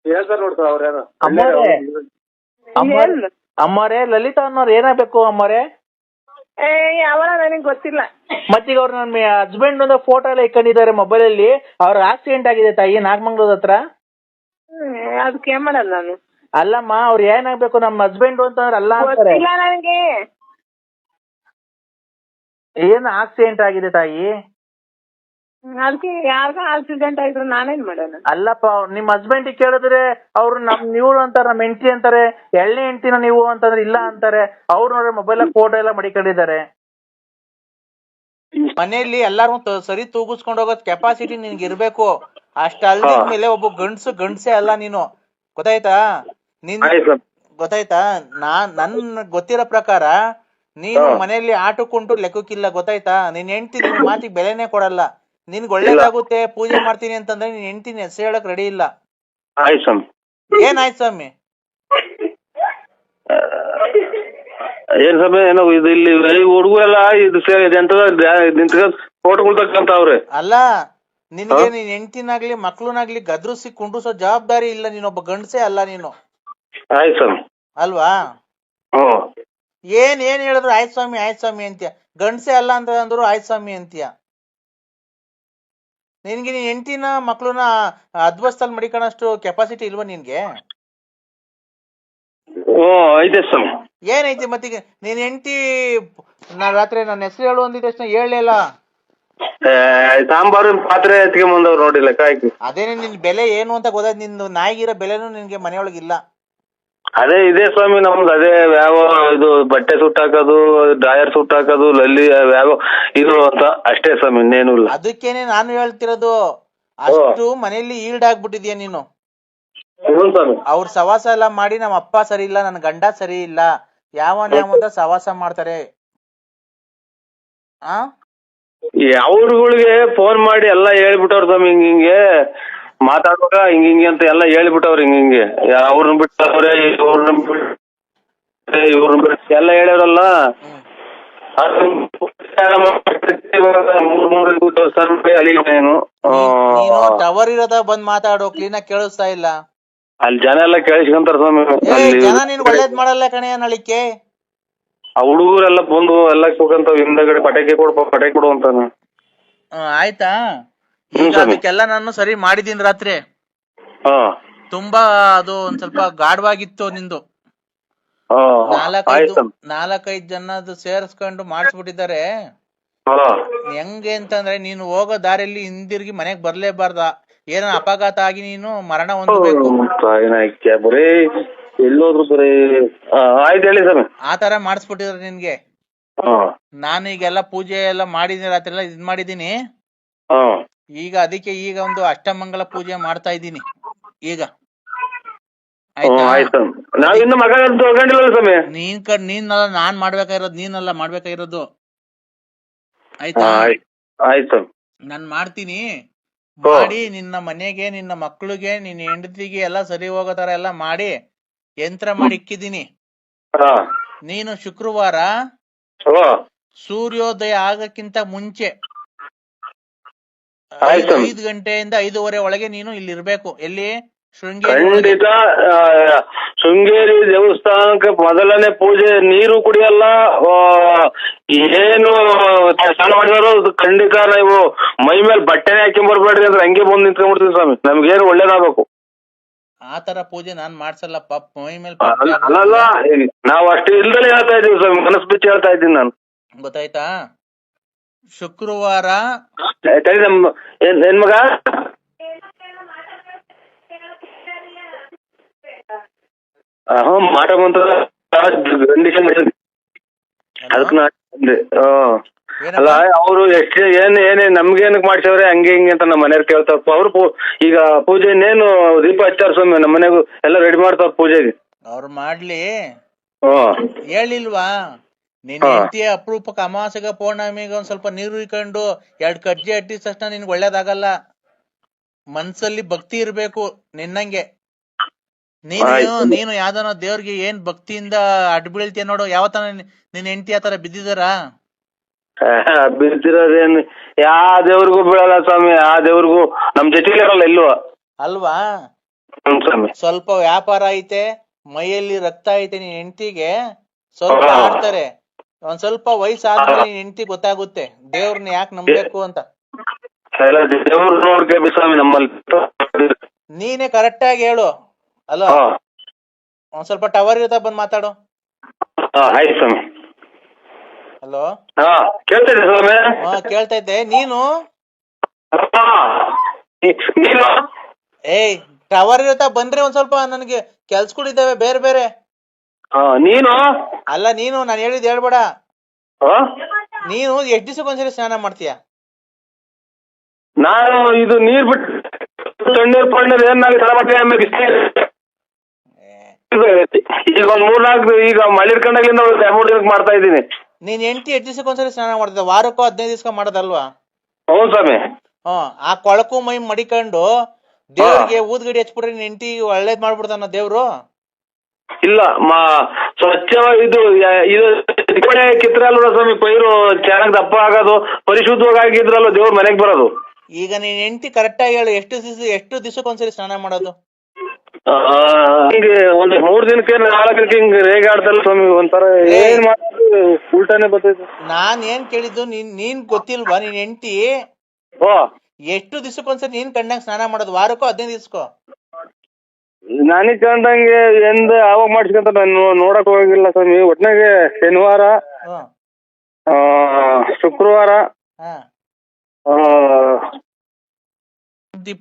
ಹೇಳ್ತಾರೆ ನೋಡ್ತಾರೆ ಅವ್ರ ಯಾರು. ಅಮ್ಮರೇ ಲಲಿತಾ ಅನ್ನೋರು ಏನಾಗ್ಬೇಕು ಅಮ್ಮರೇ? ಯಾವಾಗ ನನಗೆ ಗೊತ್ತಿಲ್ಲ. ಮತ್ತೀಗ ಅವ್ರು ನನ್ನ ಹಸ್ಬೆಂಡ್ ಒಂದು ಫೋಟೋ ಎಲ್ಲ ಇಟ್ಕೊಂಡಿದ್ದಾರೆ ಮೊಬೈಲ್ ಅಲ್ಲಿ. ಅವ್ರ ಆಕ್ಸಿಡೆಂಟ್ ಆಗಿದೆ ತಾಯಿ ನಾಗಮಂಗ್ಳೂರ್ ಹತ್ರ. ಅದಕ್ಕೆ ಏನ್ ಮಾಡಲ್ಲ ನಾನು. ಅಲ್ಲಮ್ಮ ಅವ್ರು ಏನಾಗ್ಬೇಕು ನಮ್ಮ ಹಸ್ಬೆಂಡ್ ಅಂತಂದ್ರೆ ಅಲ್ಲ ಅಂತಾರೆ. ನನಗೆ ಏನು ಆಕ್ಸಿಡೆಂಟ್ ಆಗಿದೆ ತಾಯಿ? ಅದಕ್ಕೆ ಯಾರಿಗ ಆಕ್ಸಿಡೆಂಟ್ ಆಯ್ತು ನಾನೇನ್ ಮಾಡೋಣ? ಅಲ್ಲಪ್ಪ ನಿಮ್ ಹಸ್ಬೆಂಡ್ ಕೇಳಿದ್ರೆ ಅವ್ರು ನೀವು ಅಂತಾರೆ, ನಮ್ಮ ಹೆಂಡತಿ ಅಂತಾರೆ. ಎಳ್ಳೆ ಹೆಂಡತಿನ ನೀವು ಅಂತಂದ್ರೆ ಇಲ್ಲ ಅಂತಾರೆ. ಅವ್ರು ನೋಡ್ರೆ ಮೊಬೈಲ್ ಫೋಟೋ ಎಲ್ಲ ಮಡಿಕೊಂಡಿದ್ದಾರೆ. ಮನೆಯಲ್ಲಿ ಎಲ್ಲಾರು ಸರಿ ತೂಗಿಸ್ಕೊಂಡು ಹೋಗೋದ್ ಕೆಪಾಸಿಟಿ ನಿನ್ಗೆ ಇರ್ಬೇಕು. ಅಷ್ಟ ಅಲ್ದಿದ್ಮೇಲೆ ಒಬ್ಬ ಗಂಡ್ಸೇ ಅಲ್ಲ ನೀನು. ಗೊತ್ತಾಯ್ತಾ? ಗೊತ್ತಾಯ್ತಾ? ನನ್ ಗೊತ್ತಿರೋ ಪ್ರಕಾರ ನೀನು ಮನೆಯಲ್ಲಿ ಆಟಕ್ಕುಂಟು ಲೆಕ್ಕಕ್ಕಿಲ್ಲ. ಗೊತ್ತಾಯ್ತಾ? ನಿನ್ ಹೆಂಡತಿ ನಿನ್ ಮಾತಿಗೆ ಬೆಲೆನೇ ಕೊಡಲ್ಲ. ನಿನ್ಗೆ ಒಳ್ಳೇದಾಗುತ್ತೆ ಪೂಜೆ ಮಾಡ್ತೀನಿ ಅಂತಂದ್ರೆ ನಿನ್ ಹೆಂಡತಿನ ಹೆಸರು ಹೇಳಕ್ ರೆಡಿ ಇಲ್ಲ. ಏನಾಯ್ತು ಸ್ವಾಮಿ? ಏನ್ ಸ್ವಾಮಿ ಏನೋ ಇದು ಇಲ್ಲಿ ಹುಡುಗರೆಲ್ಲ ಇದು ಫೋಟೋಗಳು ತಕ್ಕಂತವ್ರೆ. ಅಲ್ಲ ನಿನ್ಗೆ ನಿನ್ ಹೆಂಡತಿನಾಗ್ಲಿ ಮಕ್ಳುನಾಗ್ಲಿ ಗದ್ರಿಸಿ ಕುಂಡ್ರಿಸೋ ಜವಾಬ್ದಾರಿ ಇಲ್ಲ. ನೀನೊಬ್ಬ ಗಂಡಸೇ ಅಲ್ಲ ನೀನು. ಆಯ್ತು ಸ್ವಾಮಿ. ಅಲ್ವಾ? ಏನ್ ಹೇಳಿದ್ರು ಆಯ್ತು ಸ್ವಾಮಿ ಅಂತೀಯ. ಗಂಡಸೇ ಅಲ್ಲ ಅಂತ ಅಂದ್ರು ಆಯ್ತು ಸ್ವಾಮಿ ಅಂತೀಯ. ನಿನ್ಗೆ ನೀನ್ ಹೆಂಡತಿನ ಮಕ್ಳನ್ನ ಅದ್ವಸ್ತಲ್ಲಿ ಮಡಿಕೊಳ್ಳೋಷ್ಟು ಕೆಪಾಸಿಟಿ ಇಲ್ವಾ ನಿನ್ಗೆ? ಐತೆ ಸ್ವಾಮಿ. ಏನೈತಿ ಮತ್ತೀಗ? ನೀನ್ ಹೆಂಡತಿ ರಾತ್ರಿ ನನ್ನ ಹೆಸರು ಹೇಳು ಅಂದಿದ ತಕ್ಷಣ ಹೇಳಲಿಲ್ಲ. ಸಾಂಬಾರು ಪಾತ್ರೆ ಎತ್ಕೊಂಬಂದವ್ರು ನೋಡಿಲ್ಲ ಕಾಯ್ಕಿ. ಅದೇನೆ ನಿನ್ ಬೆಲೆ ಏನು ಅಂತ ಗೊತ್ತಾಯ್ತು. ನಿಂದು ನಾಯಿಗಿರೋ ಬೆಲೆನೂ ನಿನ್ಗೆ ಮನೆಯೊಳಗಿಲ್ಲ. ಅದೇ ಇದೆ ಸ್ವಾಮಿ ನಮ್ದು. ಅದೇ ಯಾವ ಇದು ಬಟ್ಟೆ ಸುಟ್ಟಾಕೋದು, ಡ್ರಾಯರ್ ಸುಟ್ಟಾಕೋದು, ಲಲ್ಲಿ ಯಾವ ಇದು ಅಂತ ಅಷ್ಟೇ ಸ್ವಾಮಿ, ಇನ್ನೇನು ಇಲ್ಲ. ಅದಕ್ಕೇನೆ ನಾನು ಹೇಳ್ತಿರೋದು. ಅಷ್ಟು ಮನೆಯಲ್ಲಿ ಈಲ್ಡಾಗ್ಬಿಟ್ಟಿದ್ಯಾ ನೀನು. ಅವ್ರ ಸವಾಸ ಎಲ್ಲ ಮಾಡಿ ನಮ್ಮ ಅಪ್ಪ ಸರಿ ಇಲ್ಲ, ನನ್ ಗಂಡ ಸರಿ ಇಲ್ಲ, ಯಾವನ ಸವಾಸ ಮಾಡ್ತಾರೆ. ಅವ್ರಗಳಿಗೆ ಫೋನ್ ಮಾಡಿ ಎಲ್ಲಾ ಹೇಳ್ಬಿಟ್ಟವ್ರ ಸ್ವಾಮಿ. ಹಿಂಗೆ ಮಾತಾಡುವಾಗ ಹಿಂಗೆ ಅಂತ ಎಲ್ಲಾ ಹೇಳ್ಬಿಟ್ಟವ್ರ. ಹಿಂಗೆ ಅವ್ರನ್ನ ಬಿಟ್ಟವ್ರೆ, ಇವ್ರನ್ನ ಬಿಟ್ಟು ಎಲ್ಲ ಹೇಳ್ಯಾರಲ್ಲ. ಟವರ್ ಇರೋದ ಬಂದ್ ಮಾತಾಡೋ, ಕ್ಲೀನ್ ಆಗಿ ಕೇಳಿಸ್ತಾ ಇಲ್ಲ. ಅಲ್ಲಿ ಜನ ಎಲ್ಲ ಕೇಳಿಸ್ಕೊಂತಾರ ಸ್ವಾಮಿ. ಜನ ನೀನ್ ಒಳ್ಳೇದ್ ಮಾಡಲ್ಲ ಕಣೆ ನಳಿಕೆ. ಆ ಹುಡುಗರೆಲ್ಲ ಬಂದು ಎಲ್ಲ ಕೂಗಂತಾವ್ ಹಿಂದಗಡೆ, ಪಟಾಕಿ ಕೊಡು ಅಂತಾನ. ಆಯ್ತಾ? ಈಗ ಅದಕ್ಕೆಲ್ಲ ನಾನು ಸರಿ ಮಾಡಿದೀನಿ ರಾತ್ರಿ. ತುಂಬಾ ಅದು ಒಂದ್ ಸ್ವಲ್ಪ ಗಾಢವಾಗಿತ್ತು ನಿಂದು. 4-5 ಜನದ್ದು ಸೇರಿಸ್ಕೊಂಡು ಮಾಡಿಸ್ಬಿಟ್ಟಿದ್ದಾರೆ. ಹೆಂಗೆ ಅಂತಂದ್ರೆ ನೀನು ಹೋಗೋ ದಾರಿಯಲ್ಲಿ ಹಿಂದಿರುಗಿ ಮನೆಗ್ ಬರ್ಲೇಬಾರ್ದ. ಏನೋ ಅಪಘಾತ ಆಗಿ ನೀನು ಮರಣ ಹೊಂದಬೇಕು. ಆತರ ಮಾಡಿಸ್ಬಿಟ್ಟಿದ್ರೆ ನಿನ್ಗೆ. ನಾನು ಈಗೆಲ್ಲ ಪೂಜೆ ಎಲ್ಲ ಮಾಡಿದೀನಿ, ರಾತ್ರಿ ಎಲ್ಲ ಇದ್ ಮಾಡಿದೀನಿ. ಈಗ ಅದಕ್ಕೆ ಈಗ ಒಂದು ಅಷ್ಟಮಂಗಲ ಪೂಜೆ ಮಾಡ್ತಾ ಇದ್ದೀನಿ ಈಗ. ನೀನಲ್ಲ ನಾನ್ ಮಾಡ್ಬೇಕಾಗಿರೋದು, ನೀನಲ್ಲ ಮಾಡ್ಬೇಕಾಗಿರೋದು. ಆಯ್ತಾ? ನಾನ್ ಮಾಡ್ತೀನಿ. ಮಾಡಿ ನಿನ್ನ ಮನೆಗೆ, ನಿನ್ನ ಮಕ್ಳಿಗೆ, ನಿನ್ನ ಹೆಂಡತಿಗೆ ಎಲ್ಲ ಸರಿ ಹೋಗೋ ತರ ಎಲ್ಲ ಮಾಡಿ ಯಂತ್ರ ಮಾಡಿ ಇಕ್ಕಿದೀನಿ. ನೀನು ಶುಕ್ರವಾರ ಸೂರ್ಯೋದಯ ಆಗಕ್ಕಿಂತ ಮುಂಚೆ 5 ಗಂಟೆಯಿಂದ 5:30 ಒಳಗೆ ನೀನು ಇಲ್ಲಿ ಇರ್ಬೇಕು. ಎಲ್ಲಿ? ಶೃಂಗೇರಿ ಖಂಡಿತ. ಶೃಂಗೇರಿ ದೇವಸ್ಥಾನಕ್ಕೆ ಮೊದಲನೇ ಪೂಜೆ, ನೀರು ಕುಡಿಯಲ್ಲ, ಏನು ಸ್ನಾನ ಮಾಡಿದಾರೋ ಅದು ಖಂಡಿತ ನೀವು ಮೈ ಮೇಲೆ ಬಟ್ಟೆನೆ ಹಾಕೊಂಡ್ ಬರ್ಬೇಡ್ರಿ ಅಂದ್ರೆ ಹಂಗೆ ಬಂದು ನಿಂತ್ಕೊಂಡ್ಬಿಡ್ತೀವಿ ಸ್ವಾಮಿ. ನಮ್ಗೇನು ಒಳ್ಳೇದಾಗಬೇಕು. ಆ ತರ ಪೂಜೆ ನಾನ್ ಮಾಡ್ಸಲ್ಲ ಪಾಪ, ಮೈ ಮೇಲೆ ಅಲ್ಲಲ್ಲ, ನಾವು ಅಷ್ಟು ಇಲ್ದಲೇ ಹೇಳ್ತಾ ಇದೀವಿ ಸ್ವಾಮಿ, ಮನಸ್ಸು ಬಿಚ್ಚಿ ಹೇಳ್ತಾ ಇದ್ದೀನಿ ನಾನು. ಗೊತ್ತಾಯ್ತಾ? ಶುಕ್ರವಾರ ತಡಿ, ನಮ್ಮ ಏನ್ ಮಗ ಮಾಟ ಬಂತ ಕಂಡೀಷನ್ ಅದಕ್ಕೆ ನಾ ಅಲ್ಲ, ಅವರು ಎಷ್ಟು ಏನೇ ನಮ್ಗೇನಕ್ ಮಾಡ್ಸವ್ರೆ ಹಂಗೆ ಹಿಂಗೆ ಅಂತ ನಮ್ಮ ಮನೆಯವ್ರು ಕೇಳ್ತಾರ. ಅವ್ರು ಈಗ ಪೂಜೆ ಇನ್ನೇನು ದೀಪ ಹಚ್ಚಾರ ಸ್ವಾಮಿ, ನಮ್ಮ ಮನೆಗೂ ಎಲ್ಲ ರೆಡಿ ಮಾಡ್ತಾರ ಪೂಜೆಗೆ. ಅವ್ರು ಮಾಡ್ಲಿ, ಹೇಳಿಲ್ವಾ ನಿನ್ ಹೆಂಡತಿ ಅಪರೂಪಕ್ಕೆ ಅಮಾವಾಸ್ಯೆಗ ಪೌರ್ಣಮಿಗ ಒಂದ್ ಸ್ವಲ್ಪ ನೀರು ಇಕೊಂಡು 2 ಕಜ್ಜಿ ಅಟ್ಟಿದ ತಕ್ಷಣ ನಿನ್ಗೆ ಒಳ್ಳೇದಾಗಲ್ಲ. ಮನ್ಸಲ್ಲಿ ಭಕ್ತಿ ಇರ್ಬೇಕು ನಿನ್ನಂಗೆ. ನೀನು ಯಾವ್ದನ ದೇವ್ರಿಗೆ ಏನ್ ಭಕ್ತಿಯಿಂದ ಅಡ್ಡ ಬೀಳ್ತೀಯ ನೋಡು. ಯಾವತ್ತನ ನಿನ್ ಹೆಂಡತಿ ಆತರ ಬಿದ್ದಿದಾರ? ಬಿದ್ದಿರೋದೇನು ಯಾವ ದೇವ್ರಿಗೂ ಬೀಳಲ್ಲ ಸ್ವಾಮಿ, ಆ ದೇವ್ರಿಗೂ ನಮ್ ಜೊತೆಲಿ ಇರಲ್ಲ ಇಲ್ವಾ ಅಲ್ವಾ? ಸ್ವಾಮಿ, ಸ್ವಲ್ಪ ವ್ಯಾಪಾರ ಐತೆ, ಮೈಯಲ್ಲಿ ರಕ್ತ ಐತೆ, ನಿನ್ ಹೆಂಡತಿಗೆ ಸ್ವಲ್ಪ ಆಡ್ತಾರೆ. ಒಂದ್ ಸ್ವಲ್ಪ ವಯಸ್ಸಾದ್ಮೇಲೆ ನಿನ್ ಹೆಂಡತಿ ಗೊತ್ತಾಗುತ್ತೆ ದೇವ್ರನ್ನ ಯಾಕೆ ನಂಬೇಕು ಅಂತ. ದೇವ್ರ ನೋಡ್ಕೇಳಿ ಸ್ವಾಮಿ ನಮ್ಮಲ್ಲಿ. ನೀನೇ ಕರೆಕ್ಟ್ ಆಗಿ ಹೇಳು. ಅಲ್ಲ, ಒಂದ್ ಸ್ವಲ್ಪ ಟವರ್ ಇರ್ತಾ ಬಂದ್ ಮಾತಾಡು. ಆಯ್ತು ಸ್ವಾಮಿ. ಹಲೋ, ಕೇಳ್ತಿದ್ದೆ ಸ್ವಾಮಿ. ಕೇಳ್ತಾ ಇದ್ದೆ. ನೀನು ಏಯ್ ಟವರ್ ಇರ್ತಾ ಬಂದ್ರೆ ಒಂದ್ ಸ್ವಲ್ಪ ನನ್ಗೆ ಕೆಲ್ಸಗಳಿದ್ದಾವೆ ಬೇರೆ ಬೇರೆ. ನೀನು ಅಲ್ಲ, ನೀನು ನಾನು ಹೇಳಿದ್ ಹೇಳ್ಬೇಡ. ನೀನು ಎಷ್ಟ್ ದಿವಸಕ್ಕೊಂದ್ಸರಿ ಸ್ನಾನ ಮಾಡ್ತೀಯ? ನಾನು ಇದು ನೀರ್ ಬಿಟ್ಟು ತಣ್ಣೀರ್ ಪಣ್ಣೀರ್ ಏನಾಗಿ ಸ್ನಾನ ಮಾಡ್ತೀನಿ. ಆಮೇಲೆ ಈಗ ಒಂದ್ 3-4 ಈಗ ಮಳೆ ಇಟ್ಕೊಂಡಾಗಿಂದ 2-3 ದಿನಕ್ಕೆ ಮಾಡ್ತಾ ಇದ್ದೀನಿ. ನೀನ್ ಹೆಂಡತಿ ಎಷ್ಟ್ ದಿವಸಕ್ಕೊಂದ್ಸರಿ ಸ್ನಾನ ಮಾಡ್ತಿದ್ದ? ವಾರಕ್ಕೋ 15 ದಿವಸ ಮಾಡೋದಲ್ವಾ? ಹೌದು ಸ್ವಾಮಿ. ಆ ಕೊಳಕು ಮೈ ಮಡಿಕೊಂಡು ದೇವ್ರಿಗೆ ಊದ್ಗಡಿ ಹಚ್ಬಿಟ್ರೆ ನಿನ್ ಹೆಂಡತಿ ಒಳ್ಳೇದ್ ಮಾಡ್ಬಿಡ್ತಾನ ದೇವ್ರು. ಇಲ್ಲ, ಸ್ವಚ್ಛವಾಗಿ ಇದು ಕಿತ್ರಲ್ವ ಸ್ವಾಮಿ, ಪೈರು ಚೆನ್ನಾಗಿ ದಪ್ಪ ಆಗೋದು, ಪರಿಶುದ್ಧವಾಗಿ ಆಗಿದ್ರಲ್ಲ ದೇವ್ರ ಮನೆಗ್ ಬರೋದು. ಈಗ ನೀನ್ ಹೆಂಡತಿ ಕರೆಕ್ಟ್ ಆಗಿ ಹೇಳು, ಎಷ್ಟು ದಿವಸಕ್ಕೊಂದ್ಸರಿ ಸ್ನಾನ ಮಾಡೋದು? ಹಿಂಗೆ ಒಂದ್ 3 ದಿನಕ್ಕೆ 4 ದಿನಕ್ಕೆ ಹಿಂಗ್ ರೇಗಾಡ್ತಲ್ಲ ಸ್ವಾಮಿ, ಒಂಥರ ಏನ್ ಮಾಡೋದು ಉಲ್ಟಾನೆ ಬರ್ತೈತೆ. ನಾನ್ ಏನ್ ಕೇಳಿದ್ದು, ನೀನ್ ಗೊತ್ತಿಲ್ವಾ ನಿನ್ ಹೆಂಡತಿ ಎಷ್ಟು ದಿವಸಕ್ಕೊಂದ್ಸರಿ ನೀನ್ ಕಣ್ಣಾಗ ಸ್ನಾನ ಮಾಡೋದು? ವಾರಕ್ಕೋ 15 ದಿವಸಕ್ಕೋ? ನನಗ್ ಕಂಡಂಗೆ ಅವಾಗ ಮಾಡ್ಸ್ಕೊಂತ ನಾನು ನೋಡಕ್ ಹೋಗಿಲ್ಲ ಸ್ವಾಮಿ. ಒಟ್ನಾಗೆ ಶನಿವಾರ, ಶುಕ್ರವಾರ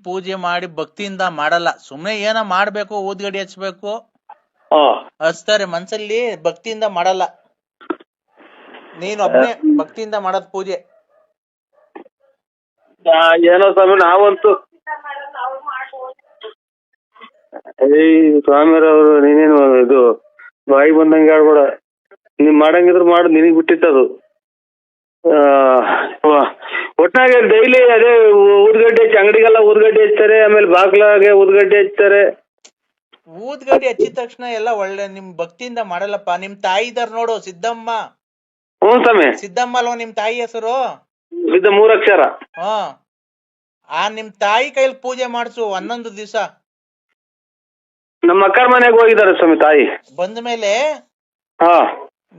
ಪೂಜೆ ಮಾಡಿ ಭಕ್ತಿಯಿಂದ ಮಾಡಲ್ಲ, ಸುಮ್ನೆ ಏನ ಮಾಡ್ಬೇಕು, ಊದ್ಗಡಿ ಹಚ್ಬೇಕು ಹಚ್ತಾರೆ. ಮನ್ಸಲ್ಲಿ ಭಕ್ತಿಯಿಂದ ಮಾಡಲ್ಲ. ನೀನ್ ಒಬ್ನೇ ಭಕ್ತಿಯಿಂದ ಮಾಡೋದ್ ಪೂಜೆ. ಏನೋ ಸ್ವಾಮಿ, ನಾವಂತೂ ಸ್ವಾಮಿರವ್ರು ನೀನೇನು ಇದು ಬಾಯಿ ಬಂದಂಗೆ ಆಡ್ಬೇಡ. ನೀನ್ ಮಾಡಂಗಿದ್ರು ಮಾಡು, ನಿನಗ್ ಬಿಟ್ಟಿತ್ತದು. ಒಟ್ನಾಗೆ ಡೈಲಿ ಅದೇ ಊದ್ಗಡ್ಡೆ ಹಚ್ಚಿ, ಅಂಗಡಿಗೆಲ್ಲ ಊದ್ಗಡ್ಡೆ ಹಚ್ತಾರೆ, ಆಮೇಲೆ ಬಾಗ್ಲಾಗೆ ಊದ್ಗಡ್ಡೆ ಹಚ್ತಾರೆ. ಊದ್ಗಡ್ಡಿ ಹಚ್ಚಿದ ತಕ್ಷಣ ಎಲ್ಲ ಒಳ್ಳೆ ನಿಮ್ ಭಕ್ತಿಯಿಂದ ಮಾಡಲ್ಲಪ್ಪ. ನಿಮ್ ತಾಯಿ ಇದಾರ ನೋಡು, ಸಿದ್ದಮ್ಮ. ಹ್ಞೂ ಸ್ವಾಮಿ. ಸಿದ್ದಮ್ಮ ಅಲ್ವಾ ನಿಮ್ ತಾಯಿ ಹೆಸರು? 3 ಅಕ್ಷರ. ನಿಮ್ ತಾಯಿ ಕೈಲಿ ಪೂಜೆ ಮಾಡ್ಸು 11 ದಿವಸ. ನಮ್ಮ ಅಕ್ಕರ ಮನೆಗೆ ಹೋಗಿದ್ದಾರೆ ಸ್ವಾಮಿ ತಾಯಿ. ಬಂದ ಮೇಲೆ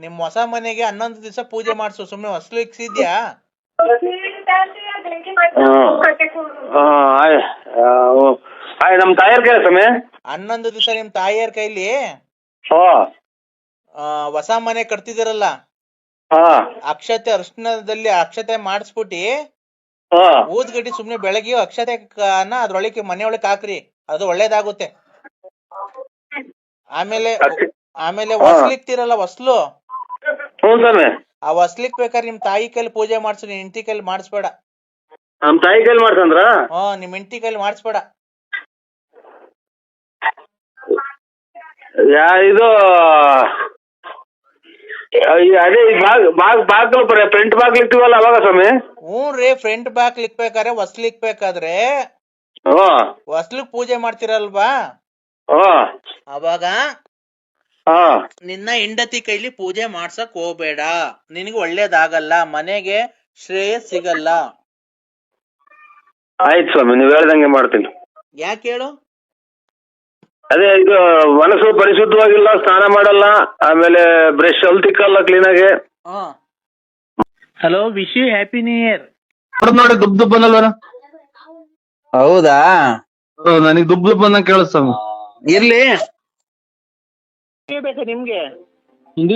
ನಿಮ್ ಹೊಸ ಮನೆಗೆ 11 ದಿವಸ ಪೂಜೆ ಮಾಡ್ಸು. ಸುಮ್ನೆ ಹೊಸಲು ಇಕ್ಸಿದ್ಯಾ? ನಮ್ ತಾಯಿಯರ್ ಕೈ ಸ್ವಾಮಿ 11 ದಿವಸ ನಿಮ್ ತಾಯಿಯರ್ ಕೈಲಿ ಹೊಸ ಮನೆ ಕಟ್ತಿದಿರಲ್ಲ, ಅಕ್ಷತೆ ಅರ್ಶನದಲ್ಲಿ ಅಕ್ಷತೆ ಮಾಡಿಸ್ಬಿಟ್ಟಿ ಊದ್ಗಡ್ಡಿ ಸುಮ್ನೆ ಬೆಳಗ್ಗೆ ಅಕ್ಷತೆ ಅದ್ರೊಳಗೆ ಮನೆ ಒಳಗೆ ಹಾಕ್ರಿ, ಅದು ಒಳ್ಳೇದಾಗುತ್ತೆ. ಆಮೇಲೆ ಹೊಸ್ಲಿಕ್ತಿರಲ್ಲ, ಹೊಸ್ಲು, ಆ ಹೊಸ್ಲಿಕ್ ಬೇಕಾದ್ರೆ ನಿಮ್ ತಾಯಿ ಕೈಲಿ ಪೂಜೆ ಮಾಡ್ಸು, ನಿಮ್ ಹೆಂಡತಿ ಕೈಲಿ ಮಾಡಿಸ್ಬೇಡ. ನಮ್ ತಾಯಿ ಕೈಲಿ ಮಾಡ್ಸಂದ್ರ? ನಿಮ್ ಹೆಂಡತಿ ಕೈಲಿ ಮಾಡಿಸ್ಬೇಡ. ಇದು ಅದೇ ಬಾಗ್ಲು ಫ್ರಂಟ್ ಬಾಗ್ಲು ಇಕ್ತೀವಲ್ಲ ಅವಾಗ ಸ್ವಾಮಿ? ಹ್ಞೂ ರೀ, ಫ್ರಂಟ್ ಬಾಗ್ಲು ಇಕ್ಬೇಕಾದ್ರೆ ಹೊಸ್ಲಿಕ್ಬೇಕಾದ್ರೆ ಹೊಸ್ಲಿಕ್ ಪೂಜೆ ಮಾಡ್ತಿರಲ್ವಾ, ಅವಾಗ ನಿನ್ನ ಹೆಂಡತಿ ಕೈಲಿ ಪೂಜೆ ಮಾಡ್ಸಕ್ ಹೋಗ್ಬೇಡ. ನಿನಗೆ ಒಳ್ಳೇದಾಗಲ್ಲ, ಮನೆಗೆ ಶ್ರೇಯಸ್ ಸಿಗಲ್ಲ. ಆಯ್ತು ಸ್ವಾಮಿ, ನೀವ್ ಹೇಳ್ದಂಗೆ ಮಾಡ್ತೀನಿ. ಯಾಕೆ ಹೇಳು? ಅದೇ ಇದು ಮನಸ್ಸು ಪರಿಶುದ್ಧವಾಗಿಲ್ಲ, ಸ್ನಾನ ಮಾಡಲ್ಲ, ಆಮೇಲೆ ಬ್ರಷ್ ಅಲ್ಲಿ ತಿಕ್ಕಲ್ಲ ಕ್ಲೀನಾಗಿ. Hello, wish you happy new year. ನೋಡಿ ದುಬ್ ದುಬ್ ಅನ್ನಲ್ವನ? ಹೌದಾ? ನನಗೆ ದುಬ್ ದುಬ್ ಅನ್ನಂಗ್ ಕೇಳಿಸ್ತಾವ. ಇರ್ಲಿ. ಬೇಕಾ ನಿಮ್ಗೆ? ಹಿಂದಿ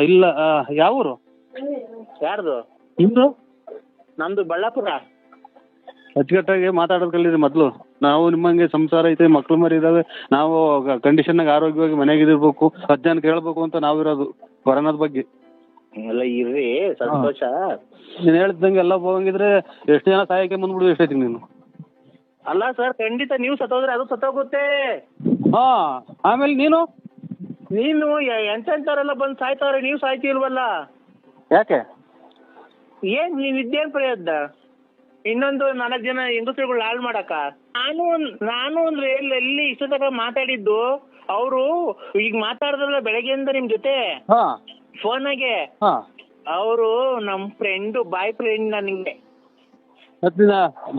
ಇಲ್ಲ. ಯಾವ ಊರು? ಯಾರ್ದು? ನಿಮ್ದು? ನಮ್ದು ಬಳ್ಳಾಪುರ. ಅಚ್ಚುಕಟ್ಟಾಗಿ ಮಾತಾಡೋದ್ ಕಲೀರಿ ಮೊದ್ಲು. ನಾವು ನಿಮ್ಮಂಗೆ ಸಂಸಾರ ಐತೆ, ಮಕ್ಳು ಮರಿ ಇದಾವೆ, ನಾವು ಕಂಡೀಷನ್ನಾಗ ಆರೋಗ್ಯವಾಗಿ ಮನೆಯಾಗಿರ್ಬೇಕು, 10 ಜನ ಕೇಳ್ಬೇಕು ಅಂತ ನಾವಿರೋದು ಕೊರೋನಾದ ಬಗ್ಗೆ. ಎಲ್ಲ ಇರ್ರಿ, ಸಂತೋಷ. ನೀನ್ ಹೇಳ್ದಂಗೆ ಎಲ್ಲ ಹೋಗಂಗಿದ್ರೆ ಎಷ್ಟು ಜನ ಸಾಯಕ್ಕೆ ಬಂದ್ಬಿಡು ಎಷ್ಟೈತಿ ನೀನು. ಅಲ್ಲ ಸರ್, ಖಂಡಿತ ನೀವು ಸತ್ತೋದ್ರೆ ಅದು ಸತ್ತೋಗುತ್ತೆ. ಹಾ, ಆಮೇಲೆ ನೀನು ಎಂತೆಂತವರೆಲ್ಲ ಬಂದು ಸಾಯ್ತವ್ರೆ, ನೀವು ಸಾಯ್ತಿಲ್ವಲ್ಲ. ಯಾಕೆ? ಏನ್ ನೀವ್ ಇದ್ದೇನ್ ಪ್ರಯತ್ನ? ಇನ್ನೊಂದು 4 ಜನ ಹೆಂಗಸರುಗಳು ಹಾಳು ಮಾಡಕ? ನಾನು ಅಂದ್ರೆ ಎಲ್ಲಿ ಇಷ್ಟು ತನಕ ಮಾತಾಡಿದ್ದು, ಅವರು ಈಗ ಮಾತಾಡಿದ್ರಲ್ಲ ಬೆಳಗ್ಗೆಯಿಂದ ನಿಮ್ ಜೊತೆ ಫೋನಾಗೆ, ಅವರು ನಮ್ ಫ್ರೆಂಡ್, ಬಾಯ್ ಫ್ರೆಂಡ್. ನನಗೆ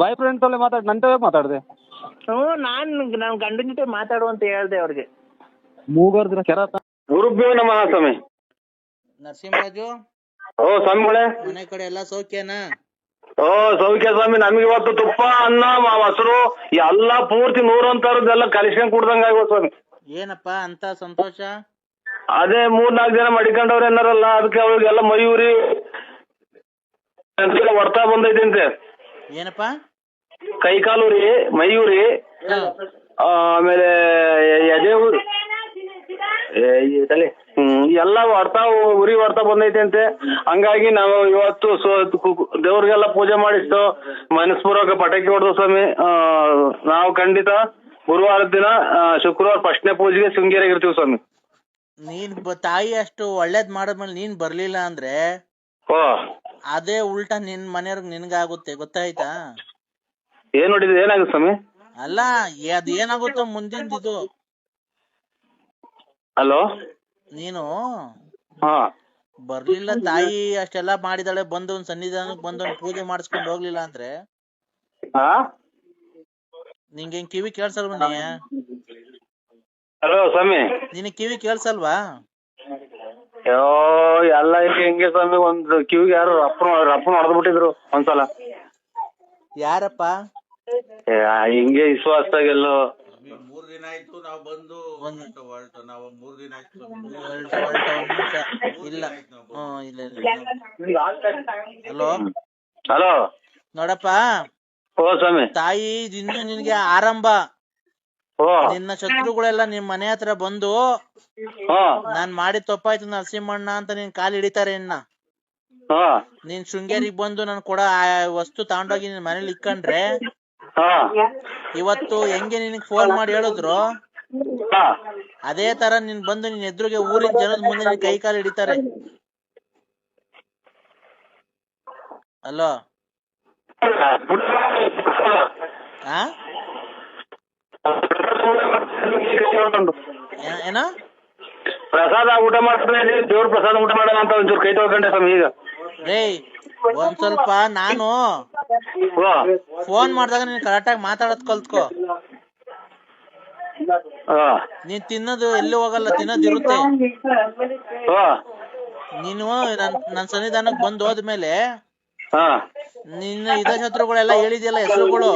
ಬಾಯ್ ಫ್ರೆಂಡ್ ತಲೆ ನಂತವೇ ಮಾತಾಡ್ದೆ. ನಾನ್ ಗಂಡನ ಜೊತೆ ಮಾತಾಡು ಅಂತ ಹೇಳ್ದೆ ಅವ್ರಿಗೆ. ಮೂಗರ್ದ್ರ ಕೆರತ. ಗುರುಭ್ಯೋ ನಮಃ ಸ್ವಾಮಿ. ನರಸಿಂಹರಾಜು, ಓ ಸ್ವಾಮಿಗಳೇ, ಮನೆ ಕಡೆ ಎಲ್ಲ ಸೌಖ್ಯನಾ? ಓ ಸೌಖ್ಯ ಸ್ವಾಮಿ. ನಮ್ಗೆ ಇವತ್ತು ತುಪ್ಪ, ಅನ್ನ, ಮೊಸರು ಎಲ್ಲ ಪೂರ್ತಿ 100 ಅಂತರದ್ದೆಲ್ಲ ಕಲಿಸ್ಕೊಂಡ್ ಕುಡ್ದಂಗ ಆಗ್ಬೋದು ಸ್ವಾಮಿ. ಏನಪ್ಪಾ ಅಂತ ಸಂತೋಷ? ಅದೇ 3-4 ಜನ ಮಡಿಕೊಂಡವ್ರು ಏನಾರಲ್ಲ, ಅದಕ್ಕೆ ಅವ್ರಿಗೆಲ್ಲ ಮಯೂರಿ ಹೊಡ್ತಾ ಬಂದೈತಂತೆ. ಏನಪ್ಪಾ? ಕೈ ಕಾಲು ರೀ, ಮಯೂರಿ, ಆಮೇಲೆ ಎದೆ ಊರಿ ಎಲ್ಲ ಉರಿ ಹೊಡ್ತಾ ಬಂದೈತೆ ಅಂತೆ. ಹಂಗಾಗಿ ನಾವು ಇವತ್ತು ದೇವ್ರಿಗೆಲ್ಲ ಪೂಜೆ ಮಾಡಿಸ್ತು, ಮನಸ್ಪೂರ್ವಕ ಪಟಾಕಿ ಹೊಡೆದು ಸ್ವಾಮಿ. ನಾವು ಖಂಡಿತ ಗುರುವಾರದ ದಿನ, ಶುಕ್ರವಾರ 1ನೇ ಪೂಜೆಗೆ ಶೃಂಗೇರಿಗೆ ಇರ್ತೀವಿ ಸ್ವಾಮಿ. ನೀನ್ ತಾಯಿ ಅಷ್ಟು ಒಳ್ಳೇದ್ ಮಾಡದ್ಮೇಲೆ ನೀನ್ ಬರ್ಲಿಲ್ಲ ಅಂದ್ರೆ ಅದೇ ಉಲ್ಟಾ ನಿನ್ ಮನೆಯವ್ರಿಗೆ ನಿನ್ಗಾಗುತ್ತೆ, ಗೊತ್ತಾಯ್ತಾ? ಏನ್ ನೋಡಿದ್ರೆ ಏನಾಗುತ್ತೆ ಸ್ವಾಮಿ? ಅಲ್ಲ, ಅದ್ ಏನಾಗುತ್ತೋ ಮುಂದಿಂದಿದು. ಹಲೋ, ನೀನು ಬರ್ಲಿಲ್ಲ, ತಾಯಿ ಅಷ್ಟೆಲ್ಲಾ ಮಾಡಿದಾಳೆ, ಬಂದು ಒಂದ್ ಸನ್ನಿಧಾನಕ್ಕೆ ಬಂದು ಒಂದ್ ಪೂಜೆ ಮಾಡಿಸ್ಕೊಂಡು ಹೋಗ್ಲಿಲ್ಲ ಅಂದ್ರೆ ನಿಂಗೆ ಕಿವಿ ಕೇಳ್ಸಲ್ವ? ನೀ ಹಲೋ ಸ್ವಾಮಿ, ನಿನ್ ಕಿವಿ ಕೇಳ್ಸಲ್ವಾ? ಅಯ್ಯೋ ಎಲ್ಲ ಹೆಂಗೆ ಸ್ವಾಮಿ, ಒಂದ್ ಕಿವಿಗೆ ಯಾರು ರಪ್ಪನ ಹೊಡೆದ್ಬಿಟ್ಟಿದ್ರು ಒಂದ್ಸಲ. ಯಾರಪ್ಪ? ಹಿಂಗೆ ವಿಶ್ವಾಸದಾಗೆಲ್ಲೋ 3 ದಿನ ಆಯ್ತು ನಾವು ಬಂದು. ನಾವು 3 ದಿನ ಆಯ್ತು. ಇಲ್ಲ. ಹಲೋ ಹಲೋ, ನೋಡಪ್ಪ, ಓ ಸ್ವಾಮಿ, ತಾಯಿ ಇನ್ನು ನಿನ್ಗೆ ಆರಂಭ. ನಿನ್ನ ಶತ್ರುಗಳೆಲ್ಲ ನಿಮ್ ಮನೆ ಹತ್ರ ಬಂದು ನಾನ್ ಮಾಡಿ ತಪ್ಪಾಯ್ತು ನರಸಿಂಹಣ್ಣ ಅಂತ ನಿನ್ ಕಾಲ್ ಹಿಡಿತಾರೆ. ನೀನ್ ಶೃಂಗೇರಿಗೆ ಬಂದು ನನ್ ಕೊಡ ವಸ್ತು ತಗೊಂಡೋಗಿ ನಿನ್ ಮನೇಲಿ ಇಕ್ಕಂಡ್ರೆ, ಇವತ್ತು ಹೆಂಗೆ ನಿನಗ್ ಫೋನ್ ಮಾಡಿ ಹೇಳಿದ್ರು ಅದೇ ತರ ನೀನ್ ಬಂದು ನಿನ್ ಎದುರಿಗೆ ಊರಿನ ಜನದ ಮುಂದೆ ನಿನ್ ಕೈ ಕಾಲು ಹಿಡಿತಾರೆ. ಅಲೋ, ಏನ ಪ್ರಸಾದ ಊಟ ಮಾಡ್ತಾರೆ, ದೇವ್ರ ಪ್ರಸಾದ ಊಟ ಮಾಡೋಣ ಅಂತ ಒಂಚೂರು ಕೈ ತೊಳ್ಕೊಂಡೆ ಸ್ವಾಮಿ. ಈಗ ರೇ, ಒಂದ್ ಸ್ವಲ್ಪ ನಾನು ಫೋನ್ ಮಾಡಿದಾಗ ನೀನ್ ಕರೆಕ್ಟಾಗಿ ಮಾತಾಡೋದ್ ಕಲ್ತ್ಕೋ. ನೀನ್ ತಿನ್ನೋದು ಎಲ್ಲಿ ಹೋಗಲ್ಲ, ತಿನ್ನೋದಿರುತ್ತೆ. ನೀನು ನನ್ ಸನ್ನಿಧಾನಕ್ ಬಂದು ಹೋದ್ಮೇಲೆ ನಿನ್ನ ಇದ ಶತ್ರುಗಳೆಲ್ಲ ಹೇಳಿದ್ಯಲ್ಲ ಹೆಸರುಗಳು,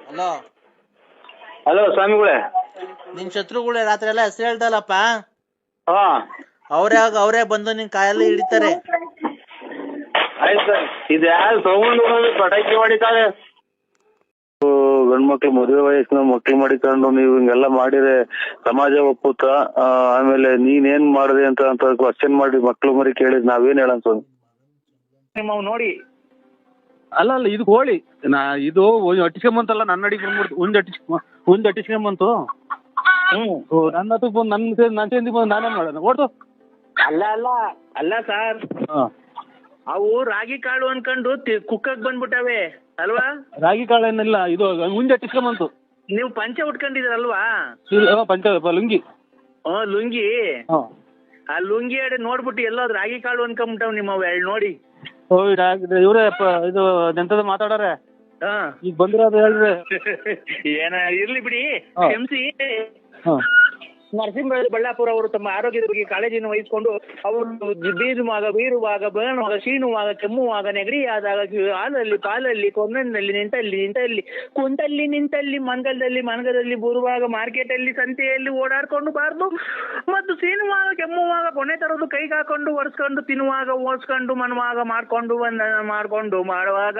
ಹಲೋ ಹಲೋ ಸ್ವಾಮಿಗಳೇ, ನಿನ್ ಶತ್ರುಗಳೇ ರಾತ್ರಿ ಎಲ್ಲ ಹೆಸರು ಹೇಳ್ದಲ್ಲಪ್ಪ, ಅವರೇ ಬಂದು ನಿನ್ ಕಾಯಲ್ಲಿ ಹಿಡಿತಾರೆ. ಆಯ್ತು, ಇದ್ಯಾರು ತಗೊಂಡು ಪಟಾಕಿ ಹೊಡಿತಾರೆ? ಗಂಡ್ಮಕ್ಳು ಮದುವೆ ವಯಸ್ಸಿನ ಮಕ್ಳು ಮಾಡಿಕೊಂಡು ನೀವು ಹಿಂಗೆಲ್ಲ ಮಾಡಿದ್ರೆ ಸಮಾಜ ಒಪ್ಪುತ್ತ? ಆಮೇಲೆ ನೀನ್ ಮಾಡಿದೆ ಅಂತ ಕ್ವಶನ್ ಮಾಡಿ ಮಕ್ಳು ಮರಿ ಕೇಳಿದ್ ನಾವೇನ್ ಹೇಳೋಣ ಸ್ವಾಮಿ? ನೋಡಿ, ಅಲ್ಲ ಇದು ಕೋಳಿ ಇದು ಅಟ್ಟಿಸ್ಕೊಂಬಂತಲ್ಲ, ನನ್ನ ಅಡಿಗೆ ಬಂದ್ಬಿಡ್ತು. ಉಂಜ್ ಅಟ್ಟಿಸ್ಕೊಂಬಂತು. ನನ್ನ ಹತ್ರ ಬಂದು ನನ್ನ ಚಂದಿ ಬಂದು ನಾನೇ ಮಾಡೋಣ ಓಡ್ತು. ಅಲ್ಲ ಸರ್, ಅವು ರಾಗಿ ಕಾಳು ಅನ್ಕೊಂಡು ಕುಕ್ಕಕ್ ಬಂದ್ಬಿಟ್ಟವೆ ಅಲ್ವಾ? ರಾಗಿ ಕಾಳು ಏನಿಲ್ಲ, ಇದು ಉಂಜ್ ಅಟ್ಟಿಸ್ಕೊಂಬಂತು. ನೀವು ಪಂಚೆ ಉಟ್ಕೊಂಡಿದ್ದೀರಲ್ವಾ? ಪಂಚ ಲುಂಗಿ. ಲುಂಗಿ. ಆ ಲುಂಗಿ ಅಡೆ ನೋಡ್ಬಿಟ್ಟು ಎಲ್ಲೋ ರಾಗಿ ಕಾಳು ಅನ್ಕೊಂಬಿಟ್ಟವ್ ನಿಮ್ಮವ್ ನೋಡಿ. ಇವ್ರೆ ಇದು ಎಂತದ ಮಾತಾಡಾರೆ ಈಗ ಬಂದಿರೋದು ಹೇಳ್ರಿ. ಏನ ಇರ್ಲಿ ಬಿಡಿ. ಹಾ. ಎಂಸಿ ಹಾ. ನರಸಿಂಹ ಬಳ್ಳಾಪುರ ಅವರು ತಮ್ಮ ಆರೋಗ್ಯದ ಬಗ್ಗೆ ಕಾಳಜಿಯನ್ನು ವಹಿಸಿಕೊಂಡು ಅವರು ಬೀರುವಾಗ ಬೇಣುವಾಗ ಶೀಣುವಾಗ ಕೆಮ್ಮುವಾಗ ನೆಗಡಿಯಾದಾಗ ಹಾಲಲ್ಲಿ ಪಾಲಲ್ಲಿ ಕೊನ್ನನಲ್ಲಿ ನಿಂತಲ್ಲಿ ಕುಂತಲ್ಲಿ ನಿಂತಲ್ಲಿ ಮನಗದಲ್ಲಿ ಬರುವಾಗ ಮಾರ್ಕೆಟ್ ಅಲ್ಲಿ ಸಂತೆಯಲ್ಲಿ ಓಡಾಡ್ಕೊಂಡು ಬಾರ್ದು ಮತ್ತು ಸೀನುವಾಗ ಕೆಮ್ಮುವಾಗ ಕೊನೆ ತರೋದು ಕೈಗೆ ಹಾಕೊಂಡು ಒರೆಸ್ಕೊಂಡು ತಿನ್ನುವಾಗ ಓಡಿಸ್ಕೊಂಡು ಮನುವಾಗ ಮಾಡ್ಕೊಂಡು ಮಾಡುವಾಗ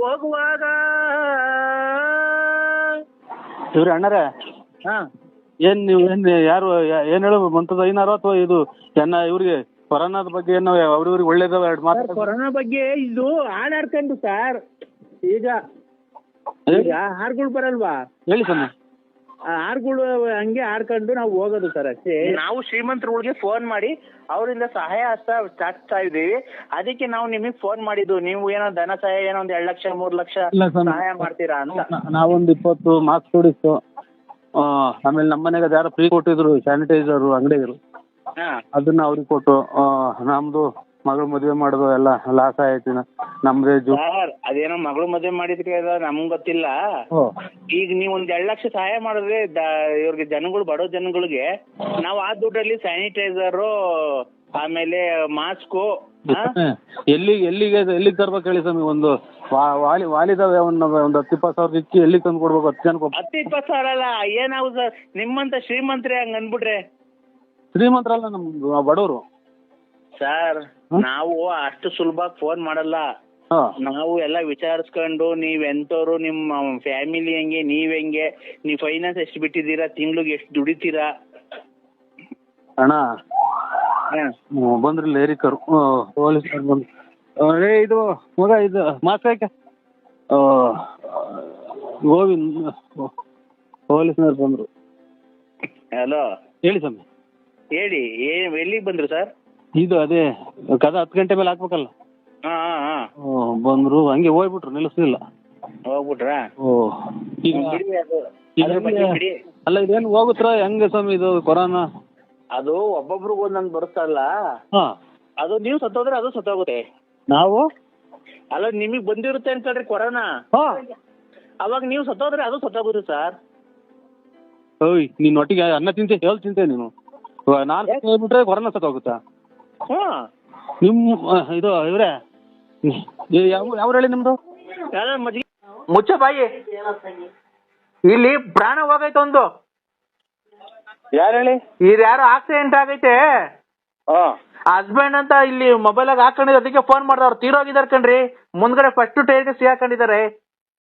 ಹೋಗುವಾಗ. ಇವ್ರಿ ಅಣ್ಣರೇ, ಹಾ ಏನ್ ಯಾರು ಏನ್ ಹೇಳು ಮಂತದ ಐನಾರು ಅಥವಾ ಇದು ಇವ್ರಿಗೆ ಕೊರೋನಾದ ಬಗ್ಗೆ ಏನೋ ಅವ್ರಿಗೆ ಒಳ್ಳೇದವ ಎರಡು ಮಾತು. ಕೊರೋನಾ ಬಗ್ಗೆ ಇದು ಹಾಡಾಡ್ಕೊಂಡು ಸರ್, ಈಗ ಹಾಡ್ಗಳು ಬರಲ್ವಾ, ಹೇಳಿ ಸ್ವಾಮಿ. ಹಾಡ್ಗಳು ಹಂಗೆ ಆಡ್ಕೊಂಡು ನಾವು ಹೋಗೋದು ಸರ್ ಅಷ್ಟೇ. ನಾವು ಶ್ರೀಮಂತರುಗಳಿಗೆ ಫೋನ್ ಮಾಡಿ ಅವರಿಂದ ಸಹಾಯ ಹಸ್ತ ಚಾಚ್ತಾ ಇದೀವಿ. ಅದಕ್ಕೆ ನಾವು ನಿಮಗೆ ಫೋನ್ ಮಾಡಿದ್ದು. ನೀವು ಏನೋ ಧನ ಸಹಾಯ ಏನೋ 2 ಲಕ್ಷ 3 ಲಕ್ಷ ಸಹಾಯ ಮಾಡ್ತೀರಾ ಅಂತ. ನಾವೊಂದು 20 ಮಾಸ್ಕ್ ಕೊಡಿಸ್ತು. ಆಮೇಲೆ ನಮ್ಮ ಮನೆಗೆ ಯಾರೋ ಫ್ರೀ ಕೊಟ್ಟಿದ್ರು ಸ್ಯಾನಿಟೈಸರ್ ಅಂಗಡಿಗರು, ಅದನ್ನ ಅವ್ರಿಗೆ ಕೊಟ್ಟು ನಮ್ದು ಮಗಳು ಮದುವೆ ಮಾಡೋದು ಎಲ್ಲ ಲಾಸ್ ಆಯ್ತು. ನಮ್ದೇ ಅದೇನೋ ಮಗಳು ಮದುವೆ ಮಾಡಿದ್ರಿ ನಮ್ಗ್ ಗೊತ್ತಿಲ್ಲ. ಈಗ ನೀವು 2 ಲಕ್ಷ ಸಹಾಯ ಮಾಡಿದ್ರೆ ಇವ್ರಿಗೆ ಜನಗಳು ಬಡೋ ಜನಗಳಿಗೆ ನಾವು ಆ ದುಡ್ಡಲ್ಲಿ ಸ್ಯಾನಿಟೈಸರು ಆಮೇಲೆ ಮಾಸ್ಕು ಎಲ್ಲಿಗೆ ತರ್ಬೇಕು ಹೇಳಿ ಸ್ವಾಮಿ. ಒಂದು ವಾಲಿದಾವೆ ಒಂದು 10-20 ಸಾವಿರ ಇಕ್ಕಿ ಎಲ್ಲಿಗೆ ತಂದು ಕೊಡ್ಬೇಕು? 10 ಜನಕ್ಕೆ 10-20 ಸಾವಿರ ಅಲ್ಲ, ಏನಾಗುದು ಸರ್ ನಿಮ್ಮಂತ ಶ್ರೀಮಂತರೇ ಹಂಗ ಅನ್ಬಿಟ್ರೆ. ಶ್ರೀಮಂತರಲ್ಲ, ನಮ್ ಬಡವರು ಸರ್. ನಾವು ಅಷ್ಟು ಸುಲಭವಾಗಿ ಫೋನ್ ಮಾಡಲ್ಲ. ನಾವು ಎಲ್ಲ ವಿಚಾರಿಸ್ಕೊಂಡು ನೀವ್ ಎಂತವ್ರು, ನಿಮ್ಮ ಫ್ಯಾಮಿಲಿ ಹೆಂಗೆ, ನೀವ್ ಹೆಂಗೆ, ನೀವ್ ಫೈನಾನ್ಸ್ ಎಷ್ಟು ಬಿಟ್ಟಿದ್ದೀರಾ, ತಿಂಗ್ಳಿಗೆ ಎಷ್ಟು ದುಡಿತೀರಾ. ಅಣ್ಣ ಬಂದ್ರಲ್ಲ ಏರಿಕರು ಪೊಲೀಸರು ಬಂದು, ಇದು ಮಗ ಇದು ಮಾಸ್ಕ ಗೋವಿಂದ್ ಪೊಲೀಸ್ನವ್ರು ಬಂದ್ರು. ಹಲೋ ಹೇಳಿ ಸ್ವಾಮಿ. ಹೇಳಿ, ಎಲ್ಲಿಗೆ ಬಂದ್ರು ಸರ್? ಇದು ಅದೇ ಕದ 10 ಗಂಟೆ ಮೇಲೆ ಹಾಕ್ಬೇಕಲ್ಲ. ಬಂದ್ರು, ಹಂಗೆ ಹೋಗ್ಬಿಟ್ರು, ನಿಲ್ಲಿಸ್ಲಿಲ್ಲ. ಹೋಗ್ಬಿಟ್ರಾ? ಅಲ್ಲ ಇದೇನು ಹೋಗುತ್ತಾ ಹೆಂಗೆ ಸ್ವಾಮಿ ಇದು ಕೊರೋನಾ? ಅದು ಒಬ್ಬೊಬ್ರಿಗೆ ಒಂದೊಂದು ಬರುತ್ತಲ್ಲ, ಅದು ನೀವು ಸತ್ತೋದ್ರೆ ಅದು ಸತ್ತೋಗುತ್ತೆ. ನಾವು ಅಲ್ಲ ನಿಮಗ್ ಬಂದಿರುತ್ತೆ ಅನ್ಕೊಳ್ರಿ ಕೊರೋನಾ, ಅವಾಗ ನೀವು ಸತ್ತೋದ್ರೆ ಅದು ಸತ್ತೋಗುತ್ತೆ ಸರ್. ಓಯ್ ನೀನ್ ಒಟ್ಟಿಗೆ ಅನ್ನ ತಿಂತೆ ಹೇಳ್ತಿಂತೆ ನೀನು. ನಾನು ಹೇಳ್ಬಿಟ್ರೆ ಕೊರೋನಾ ಸತ್ತೋಗುತ್ತಾ? ನಿಮ್ಮ ಇದು ಇವ್ರೆ ಯಾವ ಹೇಳಿ ನಿಮ್ದು? ಮುಚ್ಚ ಬಾಯಿ, ಇಲ್ಲಿ ಪ್ರಾಣ ಹೋಗೈತೆ ಒಂದು. ಯಾರು ಹೇಳಿ? ಯಾರೋ ಆಕ್ಸಿಡೆಂಟ್ ಆಗೈತೆ, ಹಸ್ಬೆಂಡ್ ಅಂತ ಇಲ್ಲಿ ಮೊಬೈಲ್ ಆಗ ಹಾಕೊಂಡಿದ್ರೆ, ಅದಕ್ಕೆ ಫೋನ್ ಮಾಡ್ದವ್ರು ತೀರೋಗಿದಾರೆ ಕಣ್ರಿ. ಮುಂದ್ಗಡೆ ಫಸ್ಟ್ ಟೈರ್ಗೆ ಸಿಗಾಕೊಂಡಿದ್ದಾರೆ.